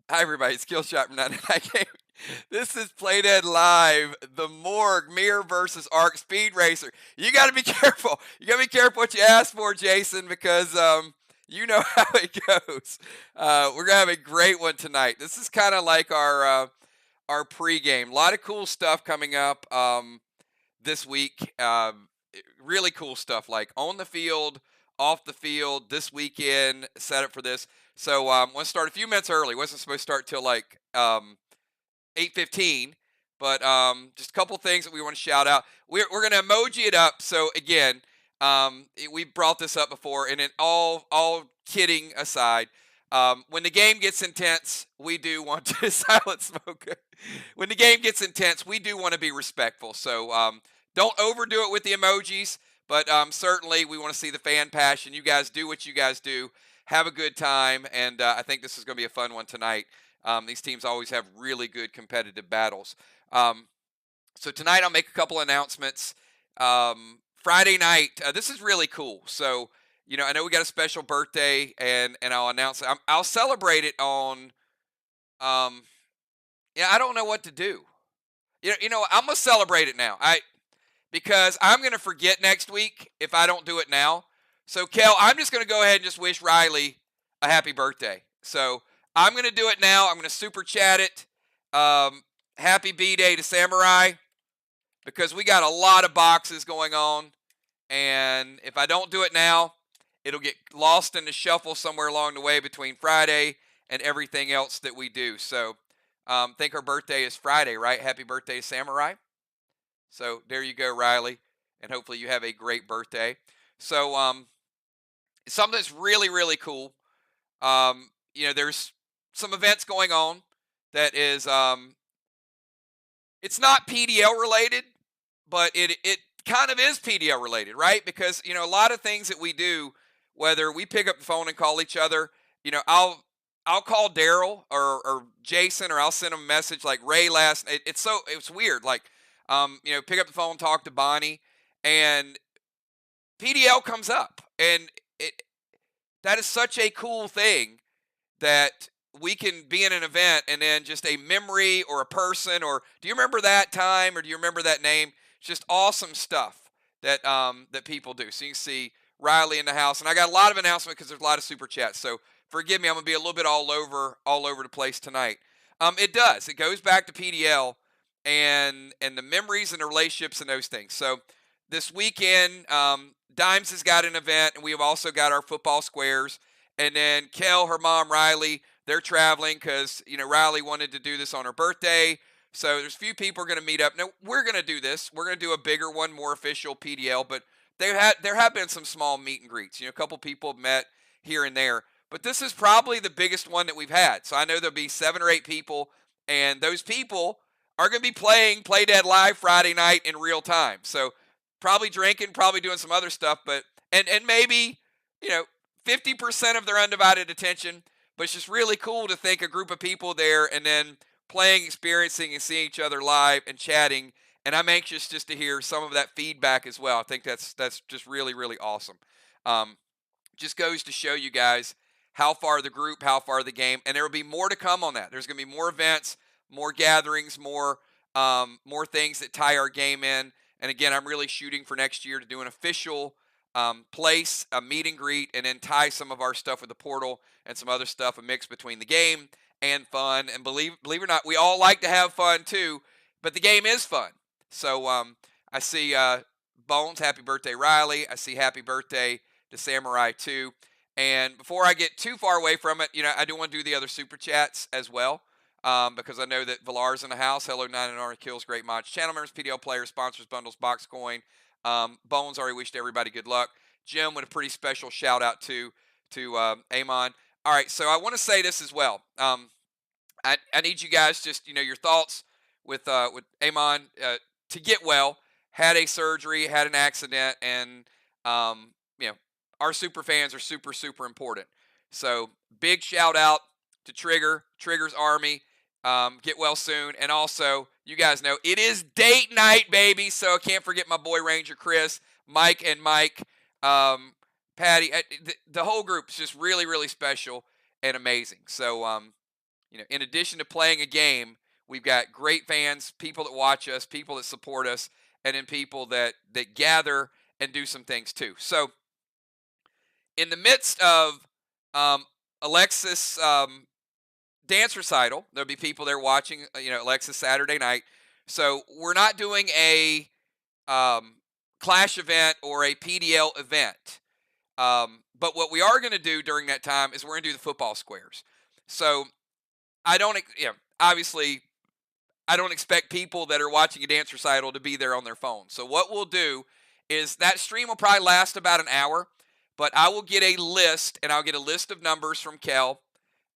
Hi, everybody. Skill Shot from 99 Game. This is Playdead Live, the Morgue, MIR versus ARC Speed Racer. You got to be careful. You got to be careful what you ask for, Jason, because you know how it goes. We're gonna have a great one tonight. This is kind of like our pregame. A lot of cool stuff coming up this week. Really cool stuff like on the field, off the field, this weekend, set up for this. So want to start a few minutes early. Wasn't supposed to start till like 8:15, but just a couple things that we want to shout out. We're gonna emoji it up. So again, we brought this up before, and all kidding aside, when the game gets intense, we do want to silent smoke. When the game gets intense, we do want to be respectful. So don't overdo it with the emojis, but certainly we want to see the fan passion. You guys do what you guys do. Have a good time, and I think this is going to be a fun one tonight. These teams always have really good competitive battles. So tonight I'll make a couple announcements. Friday night, this is really cool. So I know we got a special birthday, and I'll announce it. I'll celebrate it on. Yeah, I don't know what to do. I'm gonna celebrate it now. Because I'm gonna forget next week if I don't do it now. So Kel, I'm just gonna go ahead and just wish Riley a happy birthday. So I'm gonna do it now. I'm gonna super chat it. Happy B-Day to Samurai, because we got a lot of boxes going on, and if I don't do it now, it'll get lost in the shuffle somewhere along the way between Friday and everything else that we do. So think her birthday is Friday, right? Happy birthday, Samurai. So there you go, Riley, and hopefully you have a great birthday. So something that's really, really cool. There's some events going on that is it's not PDL related, but it kind of is PDL related, right? Because a lot of things that we do, whether we pick up the phone and call each other, I'll call Daryl or Jason, or I'll send him a message like Ray last. It's weird. Like, pick up the phone, talk to Bonnie, and PDL comes up, and that is such a cool thing that we can be in an event and then just a memory or a person, or do you remember that time, or do you remember that name? It's just awesome stuff that people do. So you can see Riley in the house, and I got a lot of announcements because there's a lot of super chats. So forgive me, I'm gonna be a little bit all over the place tonight. It goes back to PDL and the memories and the relationships and those things. So this weekend, Dimes has got an event, and we have also got our football squares. And then Kel, her mom, Riley, they're traveling because Riley wanted to do this on her birthday. So there's a few people are going to meet up. Now we're going to do this. We're going to do a bigger one, more official PDL. But there have been some small meet and greets. A couple people have met here and there. But this is probably the biggest one that we've had. So I know there'll be 7 or 8 people, and those people are going to be playing Play Dead Live Friday night in real time. So probably drinking, probably doing some other stuff, but and maybe 50% of their undivided attention. But it's just really cool to think a group of people there, and then playing, experiencing, and seeing each other live and chatting. And I'm anxious just to hear some of that feedback as well. I think that's just really, really awesome. Just goes to show you guys how far the group, how far the game, and there will be more to come on that. There's going to be more events, more gatherings, more things that tie our game in. And again, I'm really shooting for next year to do an official place, a meet and greet, and then tie some of our stuff with the portal and some other stuff, a mix between the game and fun. And believe it or not, we all like to have fun too, but the game is fun. So I see Bones, happy birthday, Riley. I see happy birthday to Samurai too. And before I get too far away from it, I do want to do the other super chats as well. Because I know that Villar's in the house. Hello, 9 Kills, great mods. Channel members, PDL players, sponsors, bundles, box coin. Bones already wished everybody good luck. Jim with a pretty special shout out to Amon. All right, so I want to say this as well. I need you guys just your thoughts with Amon to get well. Had a surgery, had an accident, and our super fans are super, super important. So big shout out to Trigger's Army. Get well soon. And also, you guys know, it is date night, baby. So I can't forget my boy Ranger Chris, Mike, Patty. The whole group is just really, really special and amazing. So, in addition to playing a game, we've got great fans, people that watch us, people that support us, and then people that gather and do some things too. So, in the midst of Alexis dance recital, there'll be people there watching, Alexis Saturday night. So we're not doing a Clash event or a PDL event. But what we are going to do during that time is we're going to do the football squares. So I don't, obviously, I don't expect people that are watching a dance recital to be there on their phone. So what we'll do is that stream will probably last about an hour, but I will get a list, and I'll get a list of numbers from Kel.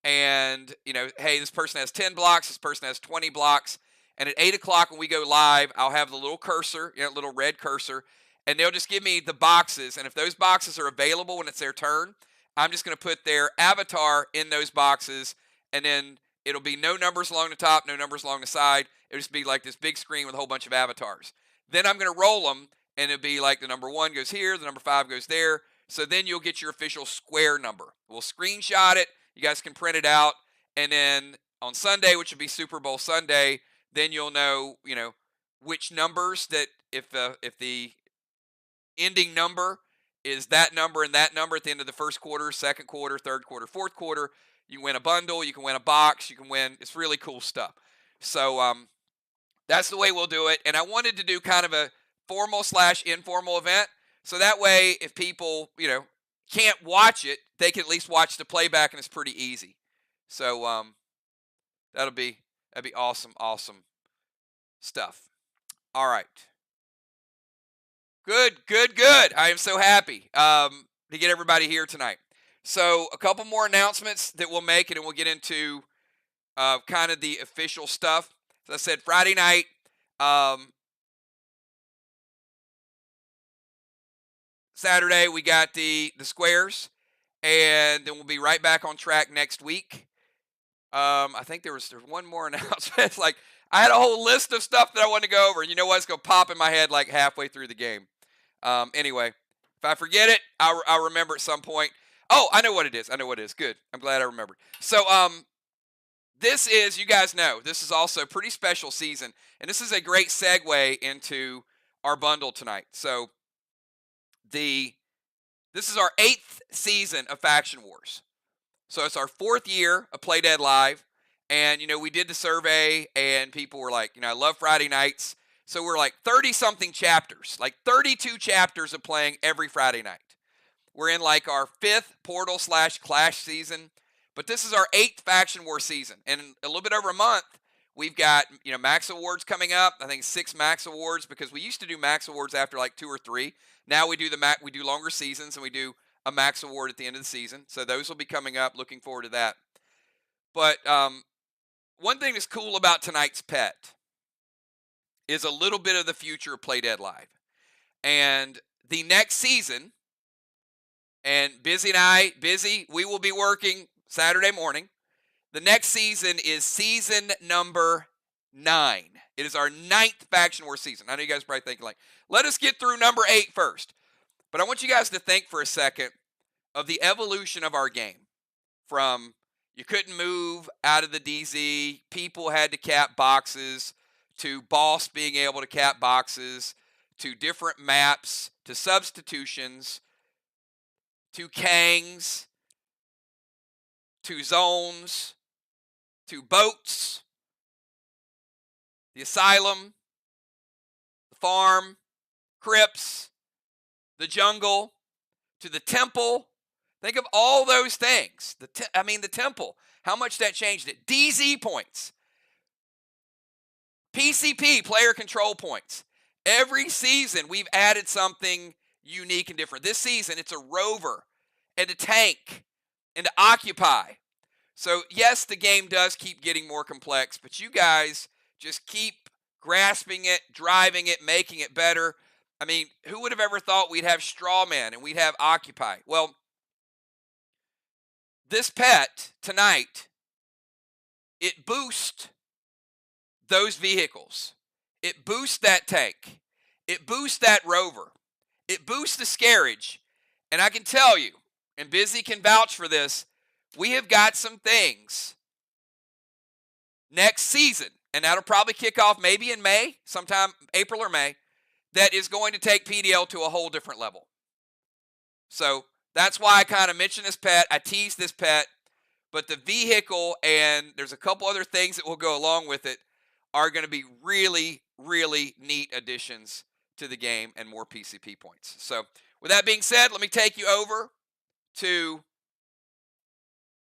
And, hey, this person has 10 blocks, this person has 20 blocks. And at 8 o'clock when we go live, I'll have the little cursor, little red cursor, and they'll just give me the boxes. And if those boxes are available when it's their turn, I'm just going to put their avatar in those boxes, and then it'll be no numbers along the top, no numbers along the side. It'll just be like this big screen with a whole bunch of avatars. Then I'm going to roll them, and it'll be like the number 1 goes here, the number 5 goes there. So then you'll get your official square number. We'll screenshot it. You guys can print it out. And then on Sunday, which will be Super Bowl Sunday, then you'll know, which numbers that if the ending number is that number and that number at the end of the first quarter, second quarter, third quarter, fourth quarter, you win a bundle, you can win a box, you can win. It's really cool stuff. So that's the way we'll do it. And I wanted to do kind of a formal/informal event. So that way, if people, can't watch it, they can at least watch the playback, and it's pretty easy. So that'd be awesome stuff. All right. Good. I am so happy to get everybody here tonight. So a couple more announcements that we'll make, and then we'll get into kind of the official stuff. As I said, Friday night, Saturday we got the squares, and then we'll be right back on track next week. I think there's one more announcement. It's like I had a whole list of stuff that I wanted to go over. You know what? It's going to pop in my head like halfway through the game. Anyway, if I forget it, I'll remember at some point. Oh, I know what it is. Good. I'm glad I remembered. So, this is, you guys know, this is also a pretty special season, and this is a great segue into our bundle tonight. So, this is our 8th season of Faction Wars. So it's our 4th year of Play Dead Live. And, we did the survey, and people were like, I love Friday nights. So we're like 30-something chapters, like 32 chapters of playing every Friday night. We're in like our 5th Portal/Clash season. But this is our 8th Faction War season. And in a little bit over a month, we've got, Max Awards coming up. I think 6 Max Awards, because we used to do Max Awards after like 2 or 3. Now we do longer seasons, and we do a Max Award at the end of the season. So those will be coming up. Looking forward to that. But one thing that's cool about tonight's pet is a little bit of the future of Play Dead Live. And the next season, and Busy, we will be working Saturday morning. The next season is season number 9. It is our 9th Faction War season. I know you guys are probably thinking like, let us get through number 8 first. But I want you guys to think for a second of the evolution of our game. From you couldn't move out of the DZ, people had to cap boxes, to boss being able to cap boxes, to different maps, to substitutions, to Kangs, to zones, to boats, the asylum, the farm, crypts, the jungle, to the temple. Think of all those things. The temple, how much that changed it. DZ points, PCP, player control points. Every season we've added something unique and different. This season it's a rover and a tank and to occupy. So yes, the game does keep getting more complex, but you guys just keep grasping it, driving it, making it better. I mean, who would have ever thought we'd have Strawman and we'd have Occupy? Well, this pet tonight, it boosts those vehicles. It boosts that tank. It boosts that rover. It boosts the Scarage. And I can tell you, and Busy can vouch for this, we have got some things next season, and that'll probably kick off maybe in May, sometime April or May, that is going to take PDL to a whole different level. So that's why I kind of mentioned this pet. I teased this pet, but the vehicle and there's a couple other things that will go along with it are going to be really, really neat additions to the game and more PCP points. So with that being said, let me take you over to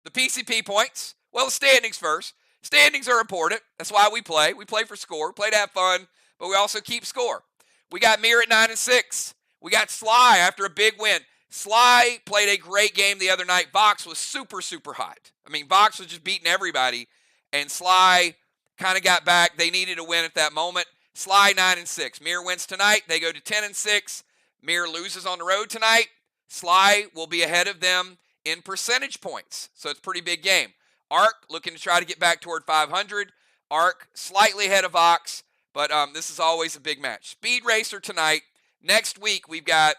the PCP points. Well, the standings first. Standings are important. That's why we play. We play for score. We play to have fun, but we also keep score. We got MIR at 9-6. We got Sly after a big win. Sly played a great game the other night. Vox was super, super hot. I mean, Vox was just beating everybody, and Sly kind of got back. They needed a win at that moment. Sly 9-6. MIR wins tonight. They go to 10-6. MIR loses on the road tonight. Sly will be ahead of them in percentage points, so it's a pretty big game. Arc looking to try to get back toward 500. Arc slightly ahead of Vox, but this is always a big match. Speed Racer tonight. Next week, we've got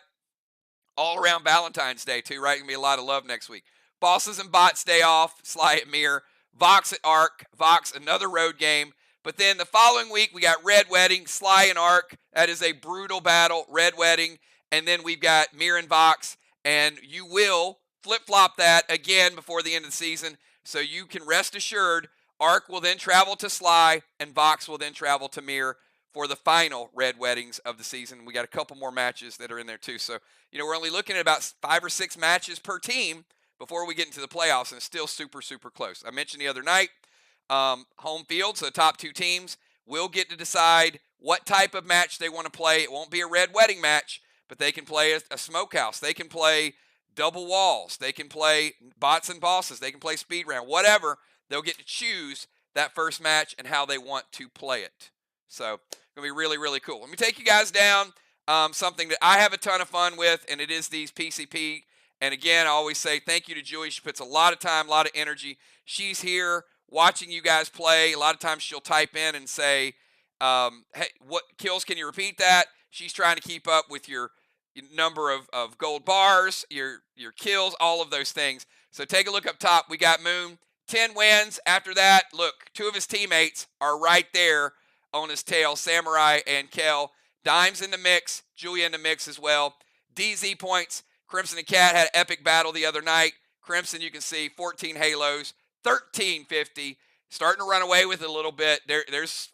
all around Valentine's Day, too, right? Going to be a lot of love next week. Bosses and Bots Day off. Sly at MIR. Vox at Arc. Vox, another road game. But then the following week, we got Red Wedding. Sly and Arc. That is a brutal battle. Red Wedding. And then we've got MIR and Vox. And you will flip-flop that again before the end of the season. So you can rest assured, Arc will then travel to Sly, and Vox will then travel to MIR for the final Red Weddings of the season. We got a couple more matches that are in there too. So, we're only looking at about 5 or 6 matches per team before we get into the playoffs, and it's still super, super close. I mentioned the other night, home field, so the top 2 teams will get to decide what type of match they want to play. It won't be a Red Wedding match, but they can play a smokehouse. They can play double walls. They can play bots and bosses. They can play speed round. Whatever, they'll get to choose that first match and how they want to play it. So it's going to be really, really cool. Let me take you guys down something that I have a ton of fun with, and it is these PCP. And again, I always say thank you to Julie. She puts a lot of time, a lot of energy. She's here watching you guys play. A lot of times she'll type in and say, hey, what kills, can you repeat that? She's trying to keep up with your number of gold bars, your kills, all of those things. So take a look up top. We got Moon, 10 wins. After that, look, 2 of his teammates are right there on his tail, Samurai and Kel. Dime's in the mix, Julia in the mix as well. DZ points, Crimson and Cat had an epic battle the other night. Crimson, you can see, 14 halos, 1350, starting to run away with it a little bit. There's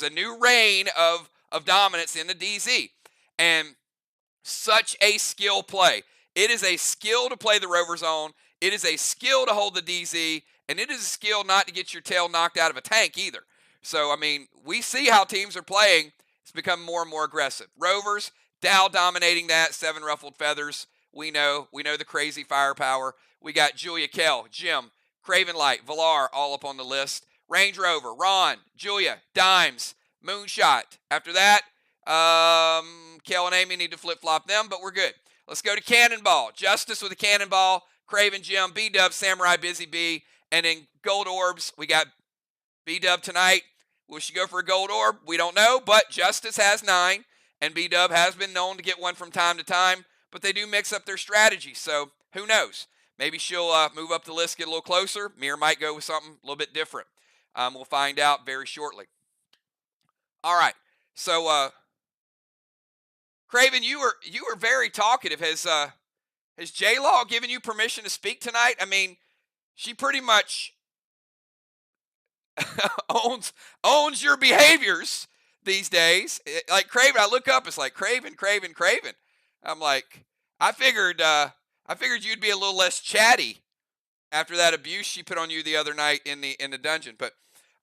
a new reign of dominance in the DZ. And such a skill play. It is a skill to play the rover zone. It is a skill to hold the DZ, and it is a skill not to get your tail knocked out of a tank either. So, I mean, we see how teams are playing. It's become more and more aggressive. Rovers, Dow dominating that, 7 ruffled feathers. We know the crazy firepower. We got Julia, Kel, Jim, Craven Light, Valar, all up on the list. Range Rover, Ron, Julia, Dimes, Moonshot. After that, Kel and Amy need to flip-flop them, but we're good. Let's go to Cannonball. Justice with a Cannonball, Craven Jim, B-Dub, Samurai, Busy Bee, and in Gold Orbs, we got B-Dub tonight. Will she go for a gold orb? We don't know, but Justice has 9, and B-Dub has been known to get one from time to time, but they do mix up their strategy, so who knows? Maybe she'll move up the list, get a little closer. MIR might go with something a little bit different. We'll find out very shortly. All right, so Craven, you were very talkative. Has J-Law given you permission to speak tonight? I mean, she pretty much owns your behaviors these days. Like Craven, I look up, it's like Craven. I'm like, I figured you'd be a little less chatty after that abuse she put on you the other night in the dungeon. But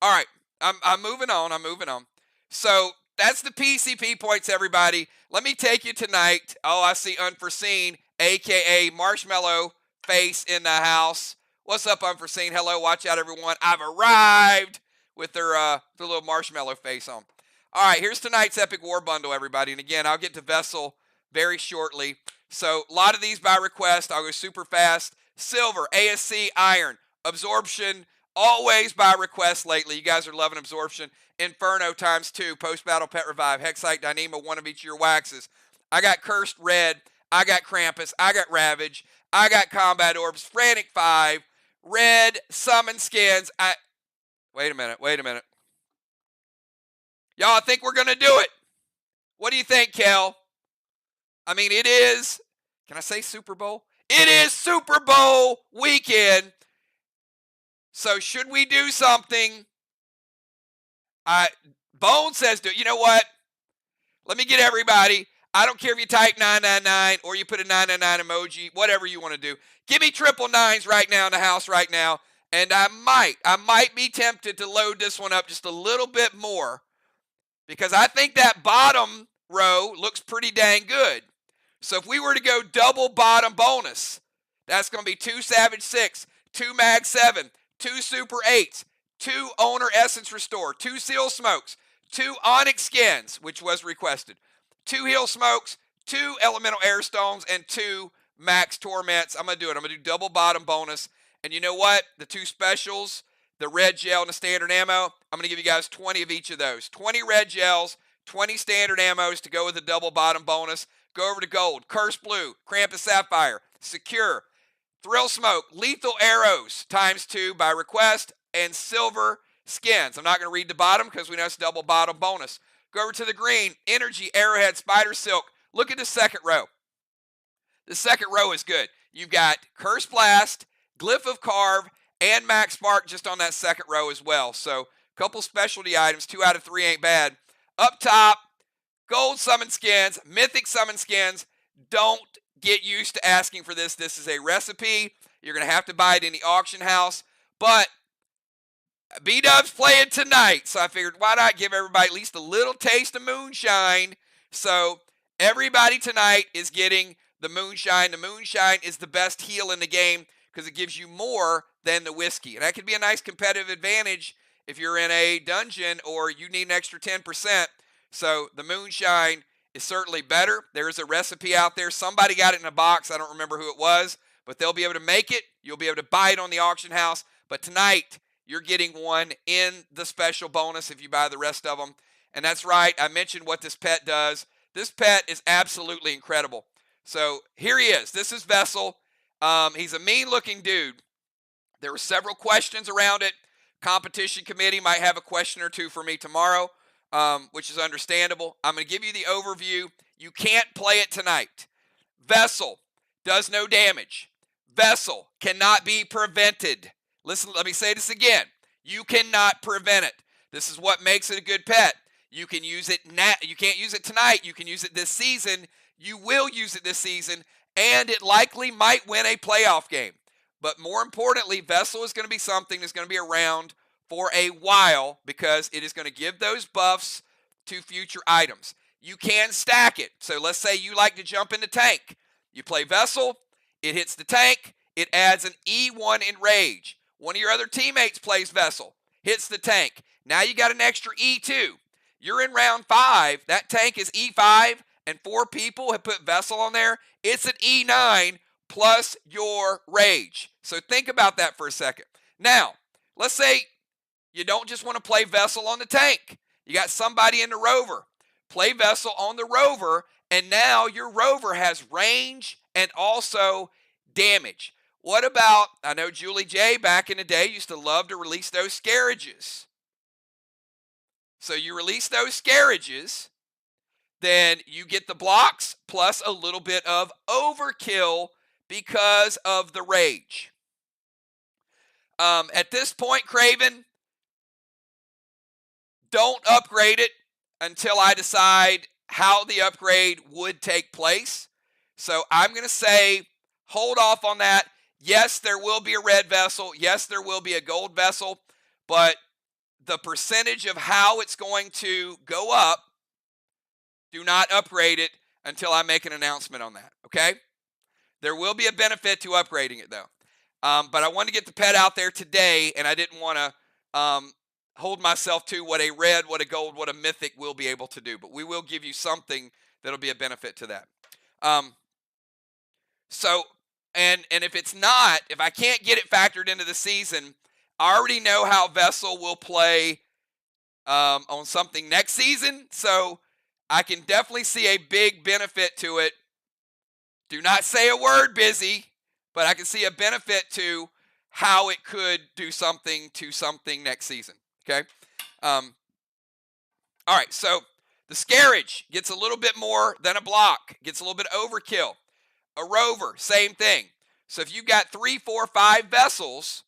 all right, I'm moving on. So that's the PCP points, everybody. Let me take you tonight. Oh, I see Unforeseen, aka Marshmallow Face in the house. What's up, Unforeseen? Hello, watch out, everyone. I've arrived with their little marshmallow face on. All right, here's tonight's Epic War Bundle, everybody. And again, I'll get to Vessel very shortly. So a lot of these by request. I'll go super fast. Silver, ASC, Iron, Absorption, always by request lately. You guys are loving Absorption. Inferno ×2, Post-Battle Pet Revive, Hexite, Dynamo, one of each of your waxes. I got Cursed Red. I got Krampus. I got Ravage. I got Combat Orbs. Frantic 5. Red, Summon Skins. Wait a minute. Y'all think we're going to do it? What do you think, Kel? I mean, it is, can I say Super Bowl? It is Super Bowl weekend. So should we do something? Bone says, you know what? Let me get everybody. I don't care if you type 999 or you put a 999 emoji, whatever you want to do. Give me triple nines right now in the house right now. And I might be tempted to load this one up just a little bit more because I think that bottom row looks pretty dang good. So if we were to go double bottom bonus, that's going to be 2 Savage 6, 2 Mag 7, 2 Super 8s, 2 Owner Essence Restore, 2 Seal Smokes, 2 Onyx Skins, which was requested, 2 Heal Smokes, 2 Elemental Air Stones, and 2 Max Torments. I'm going to do it. I'm going to do double bottom bonus. And you know what? The 2 specials, the red gel and the standard ammo, I'm going to give you guys 20 of each of those. 20 red gels, 20 standard ammos to go with the double bottom bonus. Go over to gold, Curse Blue, Krampus Sapphire, Secure, Thrill Smoke, Lethal Arrows ×2 by request, and silver skins. I'm not going to read the bottom because we know it's double bottom bonus. Go over to the green, Energy, Arrowhead, Spider Silk. Look at the second row. The second row is good. You've got Curse Blast, Glyph of Carve, and Max Spark just on that second row as well. So a couple specialty items, 2 out of 3 ain't bad. Up top, gold summon skins, mythic summon skins. Don't get used to asking for this. This is a recipe. You're going to have to buy it in the auction house. But B-Dub's playing tonight, so I figured why not give everybody at least a little taste of moonshine. So everybody tonight is getting the moonshine. The moonshine is the best heal in the game because it gives you more than the whiskey. And that could be a nice competitive advantage if you're in a dungeon or you need an extra 10%. So the moonshine is certainly better. There is a recipe out there. Somebody got it in a box. I don't remember who it was, but they'll be able to make it. You'll be able to buy it on the auction house. But tonight, you're getting one in the special bonus if you buy the rest of them. And that's right. I mentioned what this pet does. This pet is absolutely incredible. So here he is. This is Vessel. He's a mean-looking dude. There were several questions around it. Competition committee might have a question or two for me tomorrow, which is understandable. I'm going to give you the overview. You can't play it tonight. Vessel does no damage. Vessel cannot be prevented. Listen, let me say this again. You cannot prevent it. This is what makes it a good pet. You can use it now. You can't use it tonight. You can use it this season. You will use it this season, and it likely might win a playoff game. But more importantly, Vessel is going to be something that's going to be around for a while because it is going to give those buffs to future items. You can stack it. So let's say you like to jump in the tank. You play Vessel, it hits the tank, it adds an E1 in Rage. One of your other teammates plays Vessel, hits the tank. Now you got an extra E2. You're in round 5. That tank is E5, and 4 people have put Vessel on there. It's an E9 plus your Rage. So think about that for a second. Now, let's say you don't just want to play Vessel on the tank. You got somebody in the Rover. Play Vessel on the Rover, and now your Rover has range and also damage. What about, I know Julie J back in the day used to love to release those Scarages. So you release those Scarages, then you get the blocks plus a little bit of overkill because of the Rage. At this point, Craven, don't upgrade it until I decide how the upgrade would take place. So I'm going to say hold off on that. Yes, there will be a red Vessel. Yes, there will be a gold Vessel. But the percentage of how it's going to go up, do not upgrade it until I make an announcement on that, okay? There will be a benefit to upgrading it, though. But I wanted to get the pet out there today, and I didn't want to hold myself to what a red, what a gold, what a mythic will be able to do. But we will give you something that'll be a benefit to that. And if it's not, if I can't get it factored into the season, I already know how Vessel will play on something next season. So I can definitely see a big benefit to it. Do not say a word, Busy, but I can see a benefit to how it could do something to something next season. Okay. All right. So the Scarage gets a little bit more than a block. Gets a little bit overkill. A Rover, same thing. So if you got 3, 4, 5 vessels,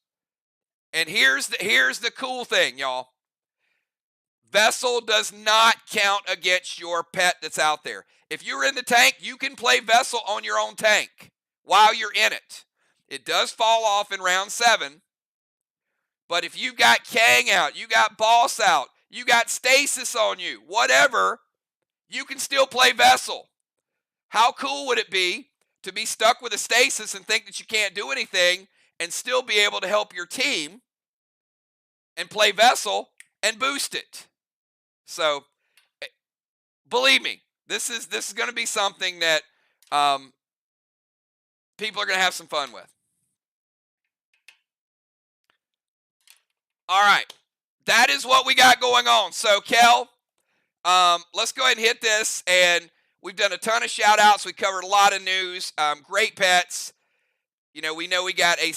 and here's the cool thing, y'all. Vessel does not count against your pet that's out there. If you're in the tank, you can play Vessel on your own tank while you're in it. It does fall off in round 7. But if you got Kang out, you got Boss out, you got Stasis on you, whatever, you can still play Vessel. How cool would it be to be stuck with a Stasis and think that you can't do anything and still be able to help your team and play Vessel and boost it? So, believe me, this is going to be something that people are going to have some fun with. All right, that is what we got going on. So, Kel, let's go ahead and hit this. And we've done a ton of shout-outs. We covered a lot of news. Great pets. We know we got a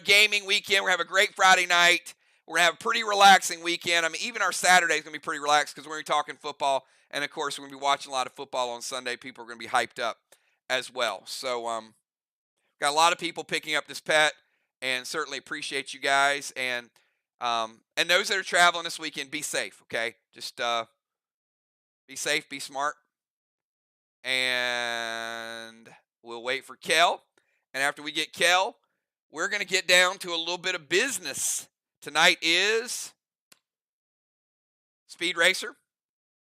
gaming weekend. We're going to have a great Friday night. We're going to have a pretty relaxing weekend. I mean, even our Saturday is going to be pretty relaxed because we're going to be talking football. And, of course, we're going to be watching a lot of football on Sunday. People are going to be hyped up as well. So, got a lot of people picking up this pet, and certainly appreciate you guys. And those that are traveling this weekend, be safe, okay? Just be safe, be smart. And we'll wait for Kel. And after we get Kel, we're going to get down to a little bit of business. Tonight is Speed Racer.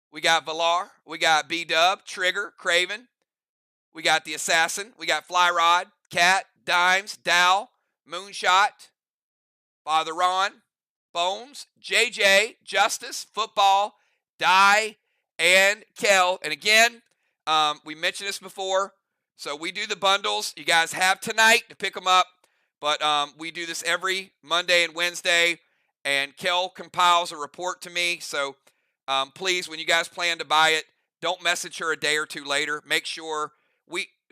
We got Valar. We got B-Dub, Trigger, Craven. We got the Assassin. We got Fly Rod, Cat, Dimes, Dow, Moonshot, Father Ron, Bones, JJ, Justice, Football, Die, and Kel. And again, we mentioned this before. So we do the bundles. You guys have tonight to pick them up. But we do this every Monday and Wednesday, and Kel compiles a report to me. So please, when you guys plan to buy it, don't message her a day or two later. Make sure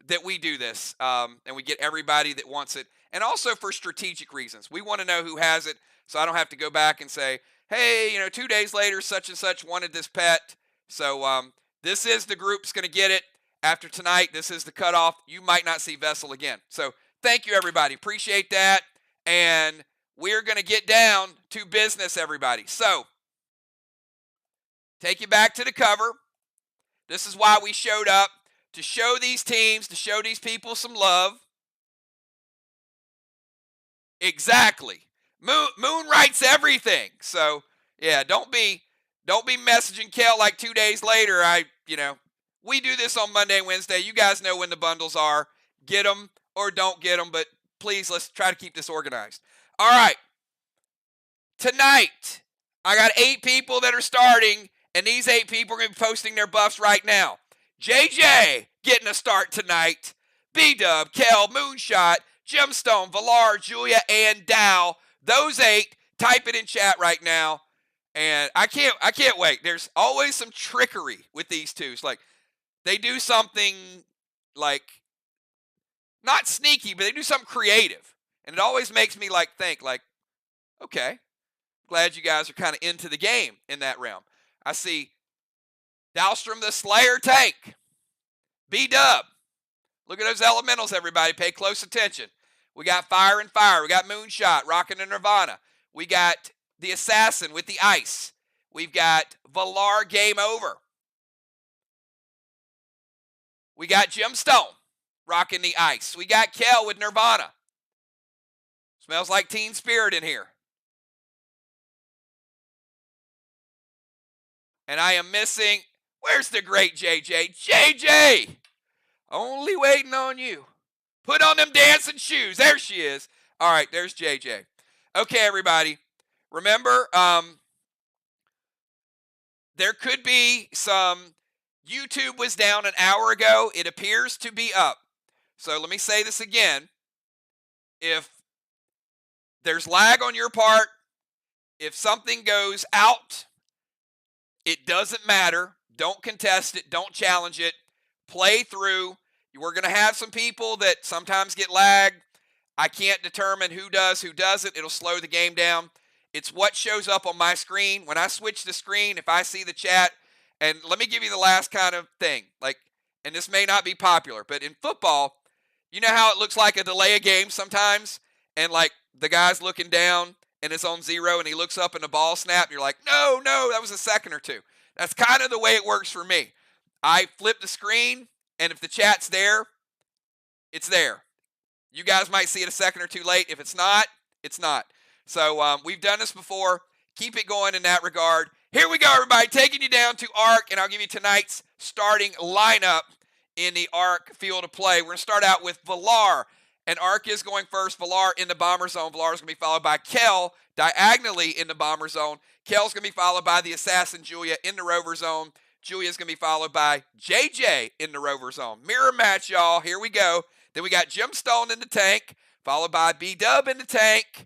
that we do this, and we get everybody that wants it. And also for strategic reasons. We want to know who has it, so I don't have to go back and say, hey, 2 days later, such and such wanted this pet. So this is the group's going to get it. After tonight, this is the cutoff. You might not see Vessel again. So thank you, everybody. Appreciate that. And we're going to get down to business, everybody. So, take you back to the cover. This is why we showed up, to show these teams, to show these people some love. Exactly. Moon writes everything. So, yeah, don't be messaging Kel like 2 days later. We do this on Monday and Wednesday. You guys know when the bundles are. Get them or don't get them, but please, let's try to keep this organized. All right. Tonight, I got 8 people that are starting, and these 8 people are going to be posting their buffs right now. JJ getting a start tonight. B-Dub, Kel, Moonshot, Gemstone, Valar, Julia, and Dow. Those 8, type it in chat right now. And I can't wait. There's always some trickery with these two. It's like they do something like not sneaky, but they do something creative. And it always makes me think okay, glad you guys are kind of into the game in that realm. I see Dahlstrom the Slayer tank. B-Dub. Look at those elementals, everybody. Pay close attention. We got Fire and Fire. We got Moonshot rocking the Nirvana. We got the Assassin with the Ice. We've got Valar Game Over. We got Gemstone rocking the Ice. We got Kel with Nirvana. Smells like Teen Spirit in here. And I am missing, where's the great JJ? JJ! Only waiting on you. Put on them dancing shoes. There she is. All right, there's JJ. Okay, everybody. Remember, there could be some, YouTube was down an hour ago. It appears to be up. So let me say this again. If there's lag on your part, if something goes out, it doesn't matter. Don't contest it. Don't challenge it. Play through. We're going to have some people that sometimes get lagged. I can't determine who does, who doesn't. It'll slow the game down. It's what shows up on my screen. When I switch the screen, if I see the chat, and let me give you the last kind of thing. Like, and this may not be popular, but in football, you know how it looks like a delay of game sometimes? And like the guy's looking down and it's on 0 and he looks up and the ball snapped. And you're like, no, that was a second or two. That's kind of the way it works for me. I flip the screen, and if the chat's there, it's there. You guys might see it a second or two late. If it's not, it's not. So we've done this before. Keep it going in that regard. Here we go, everybody. Taking you down to ARC, and I'll give you tonight's starting lineup in the ARC field of play. We're going to start out with Villar, and ARC is going first. Villar in the bomber zone. Villar is going to be followed by Kel diagonally in the bomber zone. Kel's going to be followed by the assassin Julia in the rover zone. Julia's going to be followed by JJ in the rover zone. Mirror match, y'all. Here we go. Then we got Gemstone in the tank, followed by B-Dub in the tank,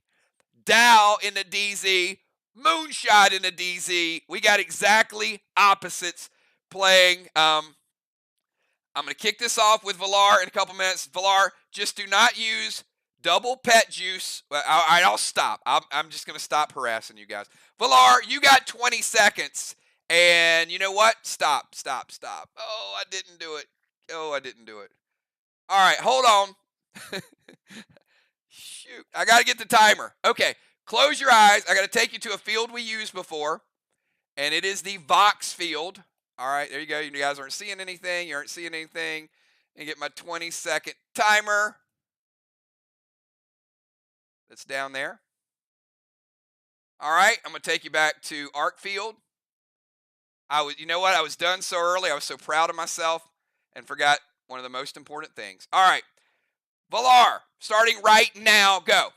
Dow in the DZ, Moonshot in the DZ. We got exactly opposites playing. I'm going to kick this off with Villar in a couple minutes. Villar, just do not use double pet juice. I'll stop. I'm just going to stop harassing you guys. Villar, you got 20 seconds. And you know what? Stop. Oh, I didn't do it. All right, hold on. Shoot, I got to get the timer. Okay, close your eyes. I got to take you to a field we used before, and it is the Vox field. All right, there you go. You guys aren't seeing anything. You aren't seeing anything. And get my 20-second timer. That's down there. All right, I'm going to take you back to ARC field. You know what? I was done so early. I was so proud of myself and forgot one of the most important things. All right, Villar, starting right now, go.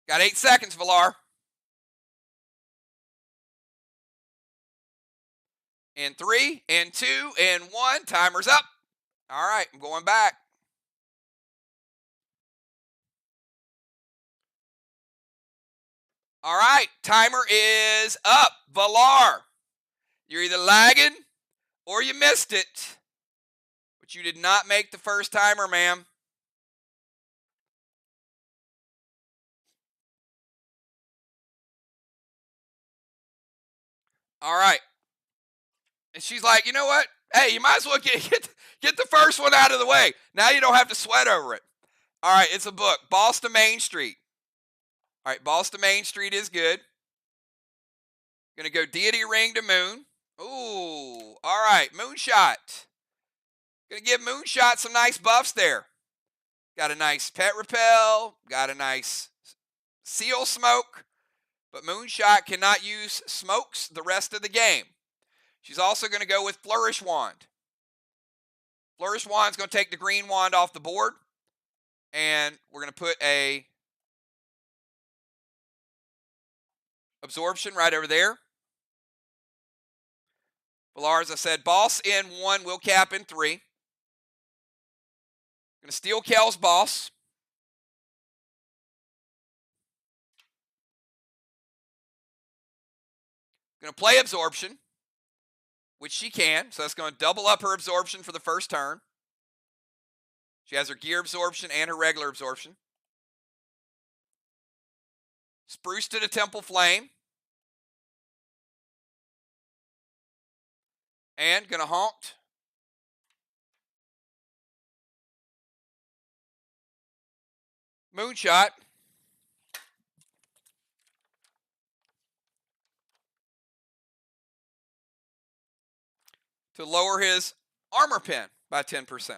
Got 8 seconds, Villar. And 3, and 2, and 1. Timer's up. All right, I'm going back. All right, timer is up. Villar, you're either lagging or you missed it. But you did not make the first timer, ma'am. All right. And she's like, you know what? Hey, you might as well get the first one out of the way. Now you don't have to sweat over it. All right, it's a book. Boss to Main Street. All right, Boss to Main Street is good. Going to go Deity Ring to Moon. Ooh, all right, Moonshot. Going to give Moonshot some nice buffs there. Got a nice Pet Repel. Got a nice Seal Smoke. But Moonshot cannot use smokes the rest of the game. She's also going to go with Flourish Wand. Flourish Wand's going to take the green wand off the board. And we're going to put a Absorption right over there. Villar, as I said, Boss in 1, will cap in 3. Going to steal Kel's Boss. Going to play Absorption, which she can. So that's going to double up her Absorption for the first turn. She has her Gear Absorption and her regular Absorption. Spruce to the Temple Flame. And going to haunt. Moonshot. To lower his armor pen by 10%.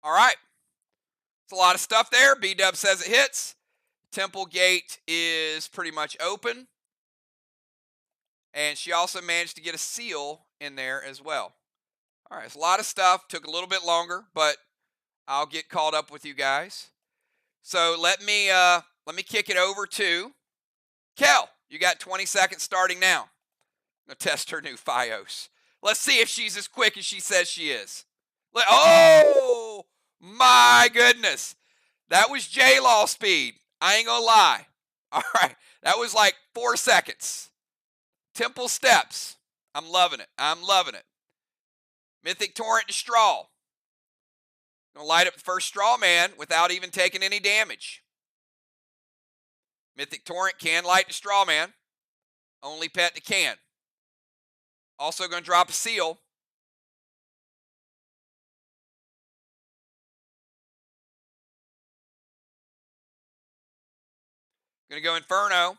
All right. It's a lot of stuff there. B-Dub says it hits. Temple Gate is pretty much open. And she also managed to get a seal in there as well. All right, it's a lot of stuff. Took a little bit longer, but I'll get caught up with you guys. So let me kick it over to Kel. You got 20 seconds starting now. I'm going to test her new Fios. Let's see if she's as quick as she says she is. Oh, my goodness. That was J-Law speed. I ain't gonna lie. All right, that was like 4 seconds. Temple Steps. I'm loving it. I'm loving it. Mythic Torrent to Straw. Gonna light up the first Straw Man without even taking any damage. Mythic Torrent can light the Straw Man. Only pet that can. Also gonna drop a seal. Gonna go Inferno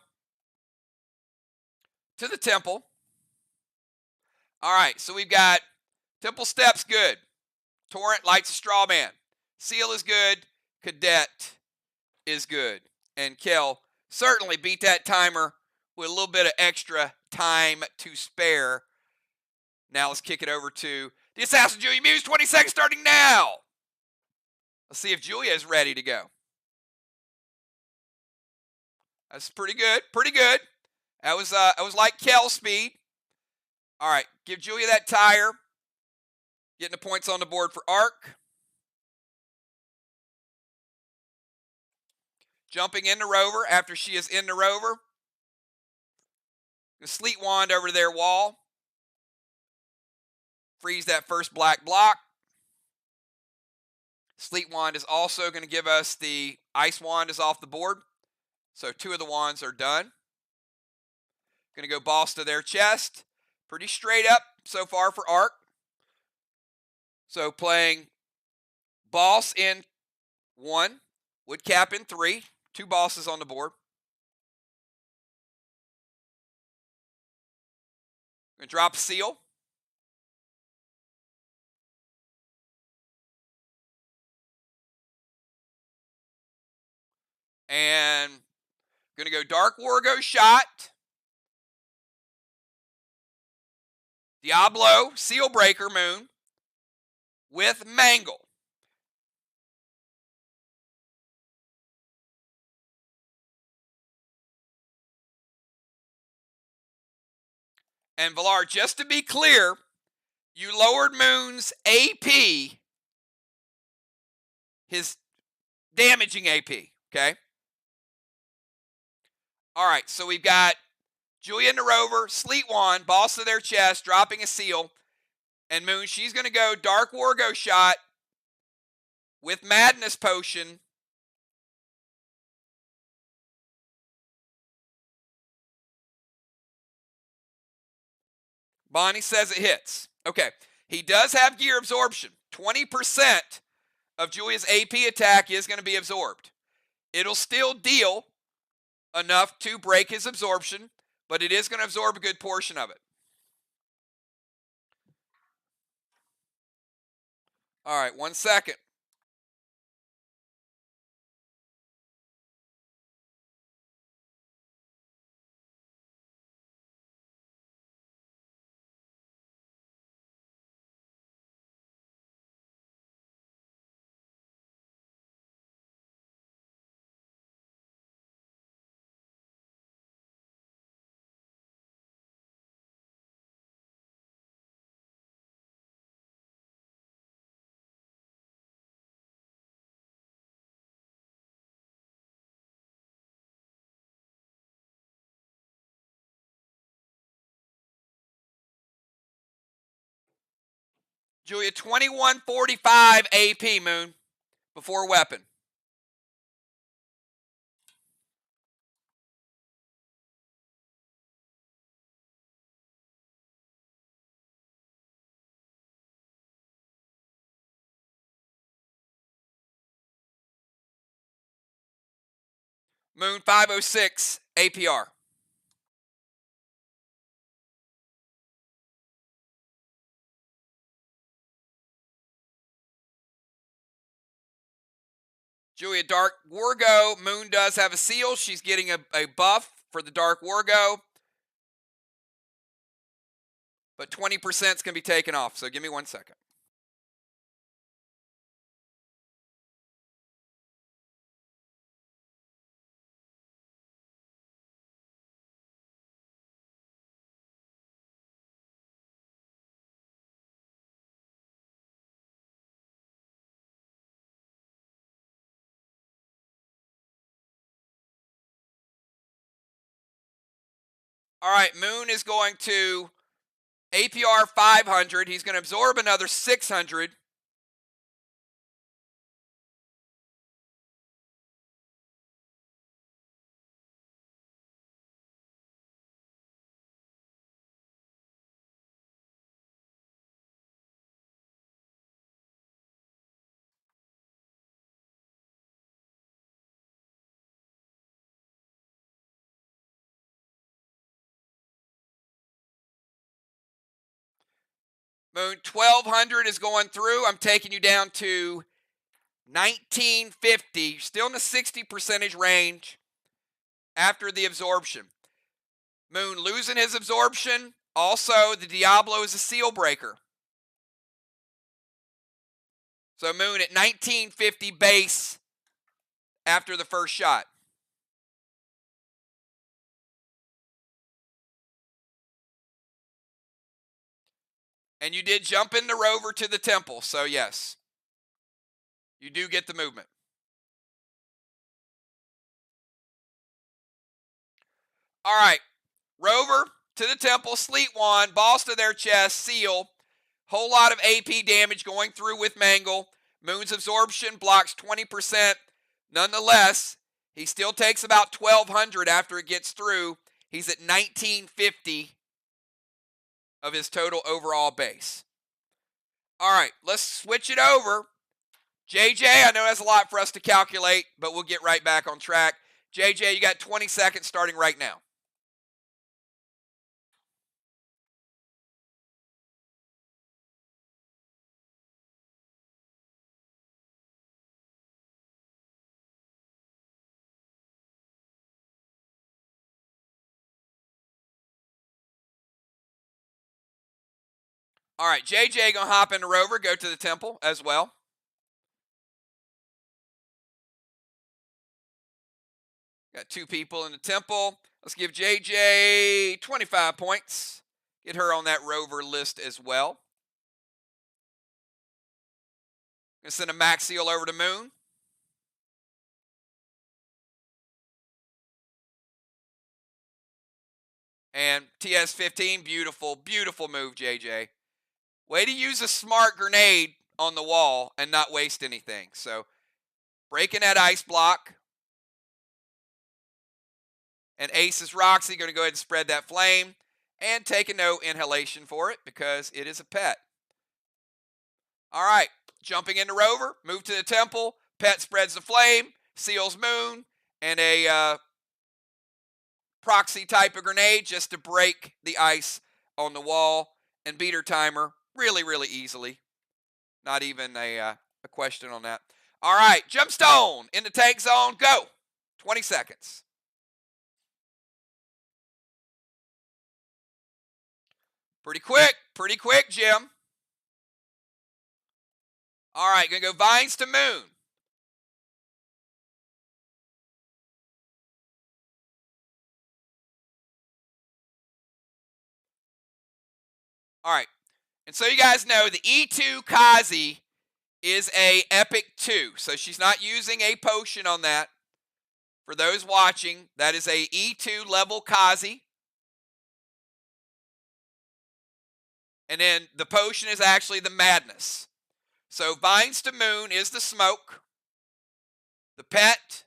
to the Temple. All right, so we've got Temple Steps good. Torrent lights a Straw Man. Seal is good. Cadet is good. And Kel certainly beat that timer with a little bit of extra time to spare. Now let's kick it over to the Assassin Julia Muse. 20 seconds starting now. Let's see if Julia is ready to go. That's pretty good. Pretty good. That was like Kel speed. All right, give Julia that tire. Getting the points on the board for Arc. Jumping into Rover after she is in the Rover. The Sleet Wand over their wall. Freeze that first black block. Sleet Wand is also going to give us the Ice Wand is off the board. So 2 of the wands are done. Going to go Boss to their chest. Pretty straight up so far for Arc. So playing Boss in 1, Woodcap in 3. 2 bosses on the board. Going to drop a seal. And going to go Dark Wargo Shot. Diablo Seal Breaker Moon with Mangle. And Villar, just to be clear, you lowered Moon's AP, his damaging AP, okay? All right, so we've got Julia and the Rover, Sleet Wand, Boss of their chest, dropping a seal. And Moon, she's going to go Dark Wargo Shot with Madness Potion. Bonnie says it hits. Okay, he does have Gear Absorption. 20% of Julia's AP attack is going to be absorbed. It'll still deal enough to break his absorption, but it is going to absorb a good portion of it. All right, 1 second. Julia, 2145 AP, Moon, before weapon. Moon, 506 APR. Julia, Dark Wargo. Moon does have a seal. She's getting a buff for the Dark Wargo. But 20% is going to be taken off. So give me 1 second. All right, Moon is going to APR 500. He's going to absorb another 600. Moon, 1200 is going through. I'm taking you down to 1950. Still in the 60% range after the absorption. Moon losing his absorption. Also, the Diablo is a seal breaker. So Moon at 1950 base after the first shot. And you did jump in the rover to the temple, so yes. You do get the movement. All right. Rover to the temple, Sleet Wand, balls to their chest, seal. Whole lot of AP damage going through with Mangle. Moon's absorption blocks 20%. Nonetheless, he still takes about 1200 after it gets through. He's at 1950 of his total overall base. All right, let's switch it over. JJ, I know that's a lot for us to calculate, but we'll get right back on track. JJ, you got 20 seconds starting right now. All right, JJ gonna hop in the rover, go to the temple as well. Got two people in the temple. Let's give JJ 25 points. Get her on that rover list as well. Gonna send a max seal over to Moon. And TS-15, beautiful, beautiful move, JJ. Way to use a smart grenade on the wall and not waste anything. So, breaking that ice block. And Ace's Roxy going to go ahead and spread that flame and take a no inhalation for it because it is a pet. All right, jumping into rover, move to the temple. Pet spreads the flame, seals Moon, and a proxy type of grenade just to break the ice on the wall and beat her timer really, really easily. Not even a question on that. All right, Gemstone in the tank zone, go. 20 seconds. Pretty quick, Jim. All right, gonna go Vines to Moon. All right, and so you guys know the E2 Kazi is a Epic 2, so she's not using a potion on that. For those watching, that is a E2 level Kazi. And then the potion is actually the Madness. So Vines to Moon is the smoke. The pet,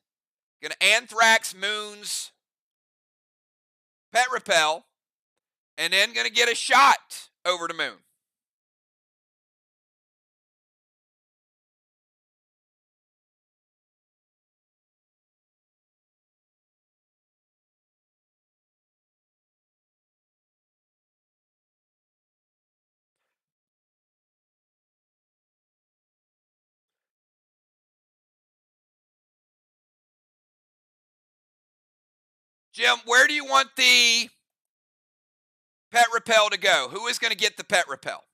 gonna Anthrax Moon's pet repel, and then gonna get a shot over to Moon. Jim, where do you want the pet repel to go? Who is going to get the pet repel?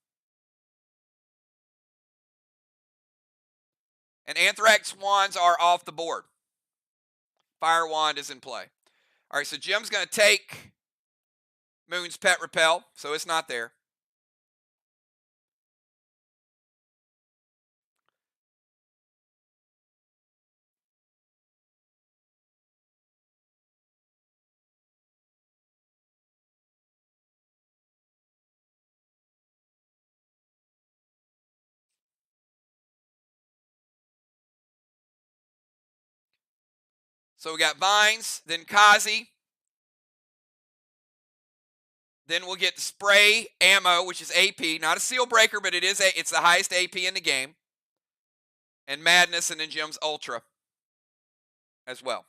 And Anthrax wands are off the board. Fire wand is in play. All right, so Jim's going to take Moon's pet repel, so it's not there. So we got Vines, then Kazi. Then we'll get Spray Ammo, which is AP. Not a seal breaker, but it's the highest AP in the game. And Madness, and then Jim's Ultra as well.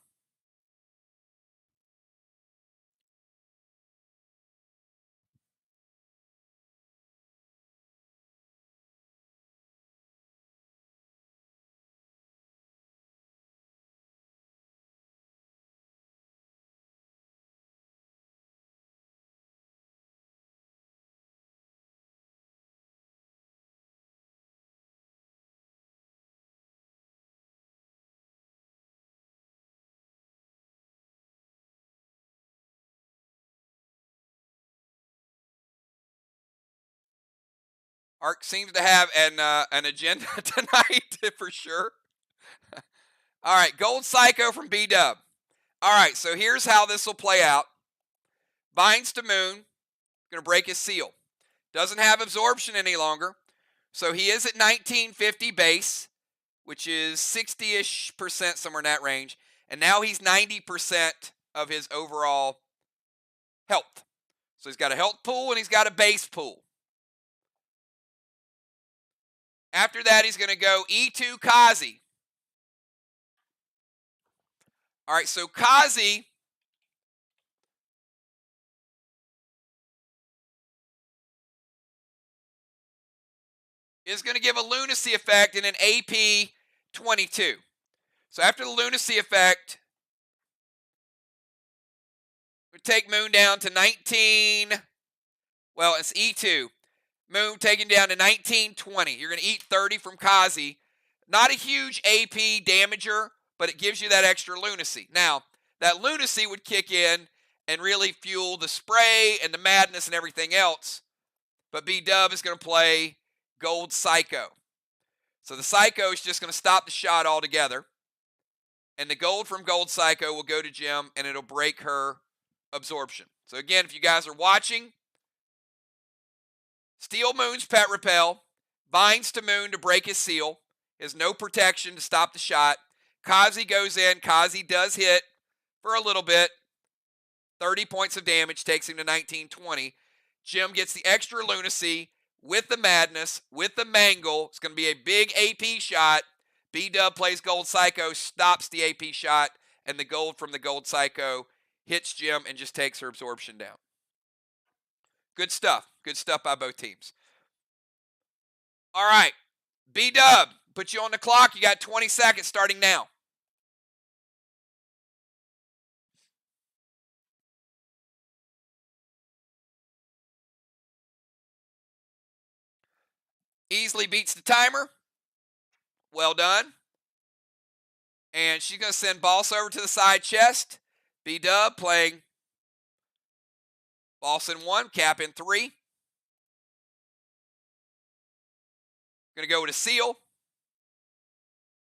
Ark seems to have an agenda tonight for sure. All right, Gold Psycho from B-Dub. All right, so here's how this will play out. Binds to Moon, going to break his seal. Doesn't have absorption any longer, so he is at 1950 base, which is 60-ish%, somewhere in that range. And now he's 90% of his overall health. So he's got a health pool and he's got a base pool. After that, he's going to go E2 Kazi. All right, so Kazi is going to give a lunacy effect in an AP 22. So after the lunacy effect, we take Moon down to 19. Well, it's E2. Moon taken down to 1920. You're going to eat 30 from Kazi. Not a huge AP damager, but it gives you that extra lunacy. Now, that lunacy would kick in and really fuel the spray and the madness and everything else. But B-Dub is going to play Gold Psycho. So the Psycho is just going to stop the shot altogether. And the gold from Gold Psycho will go to Jim, and it'll break her absorption. So again, if you guys are watching, Steel Moon's Pet Repel, binds to Moon to break his seal, has no protection to stop the shot. Kazi goes in. Kazi does hit for a little bit. 30 points of damage, takes him to 1920. Jim gets the extra lunacy with the madness, with the mangle. It's going to be a big AP shot. B-Dub plays Gold Psycho, stops the AP shot, and the gold from the Gold Psycho hits Jim and just takes her absorption down. Good stuff. Good stuff by both teams. All right. B-Dub, put you on the clock. You got 20 seconds starting now. Easily beats the timer. Well done. And she's going to send Boss over to the side chest. B-Dub playing Boss in 1, Cap in 3. Going to go with a seal.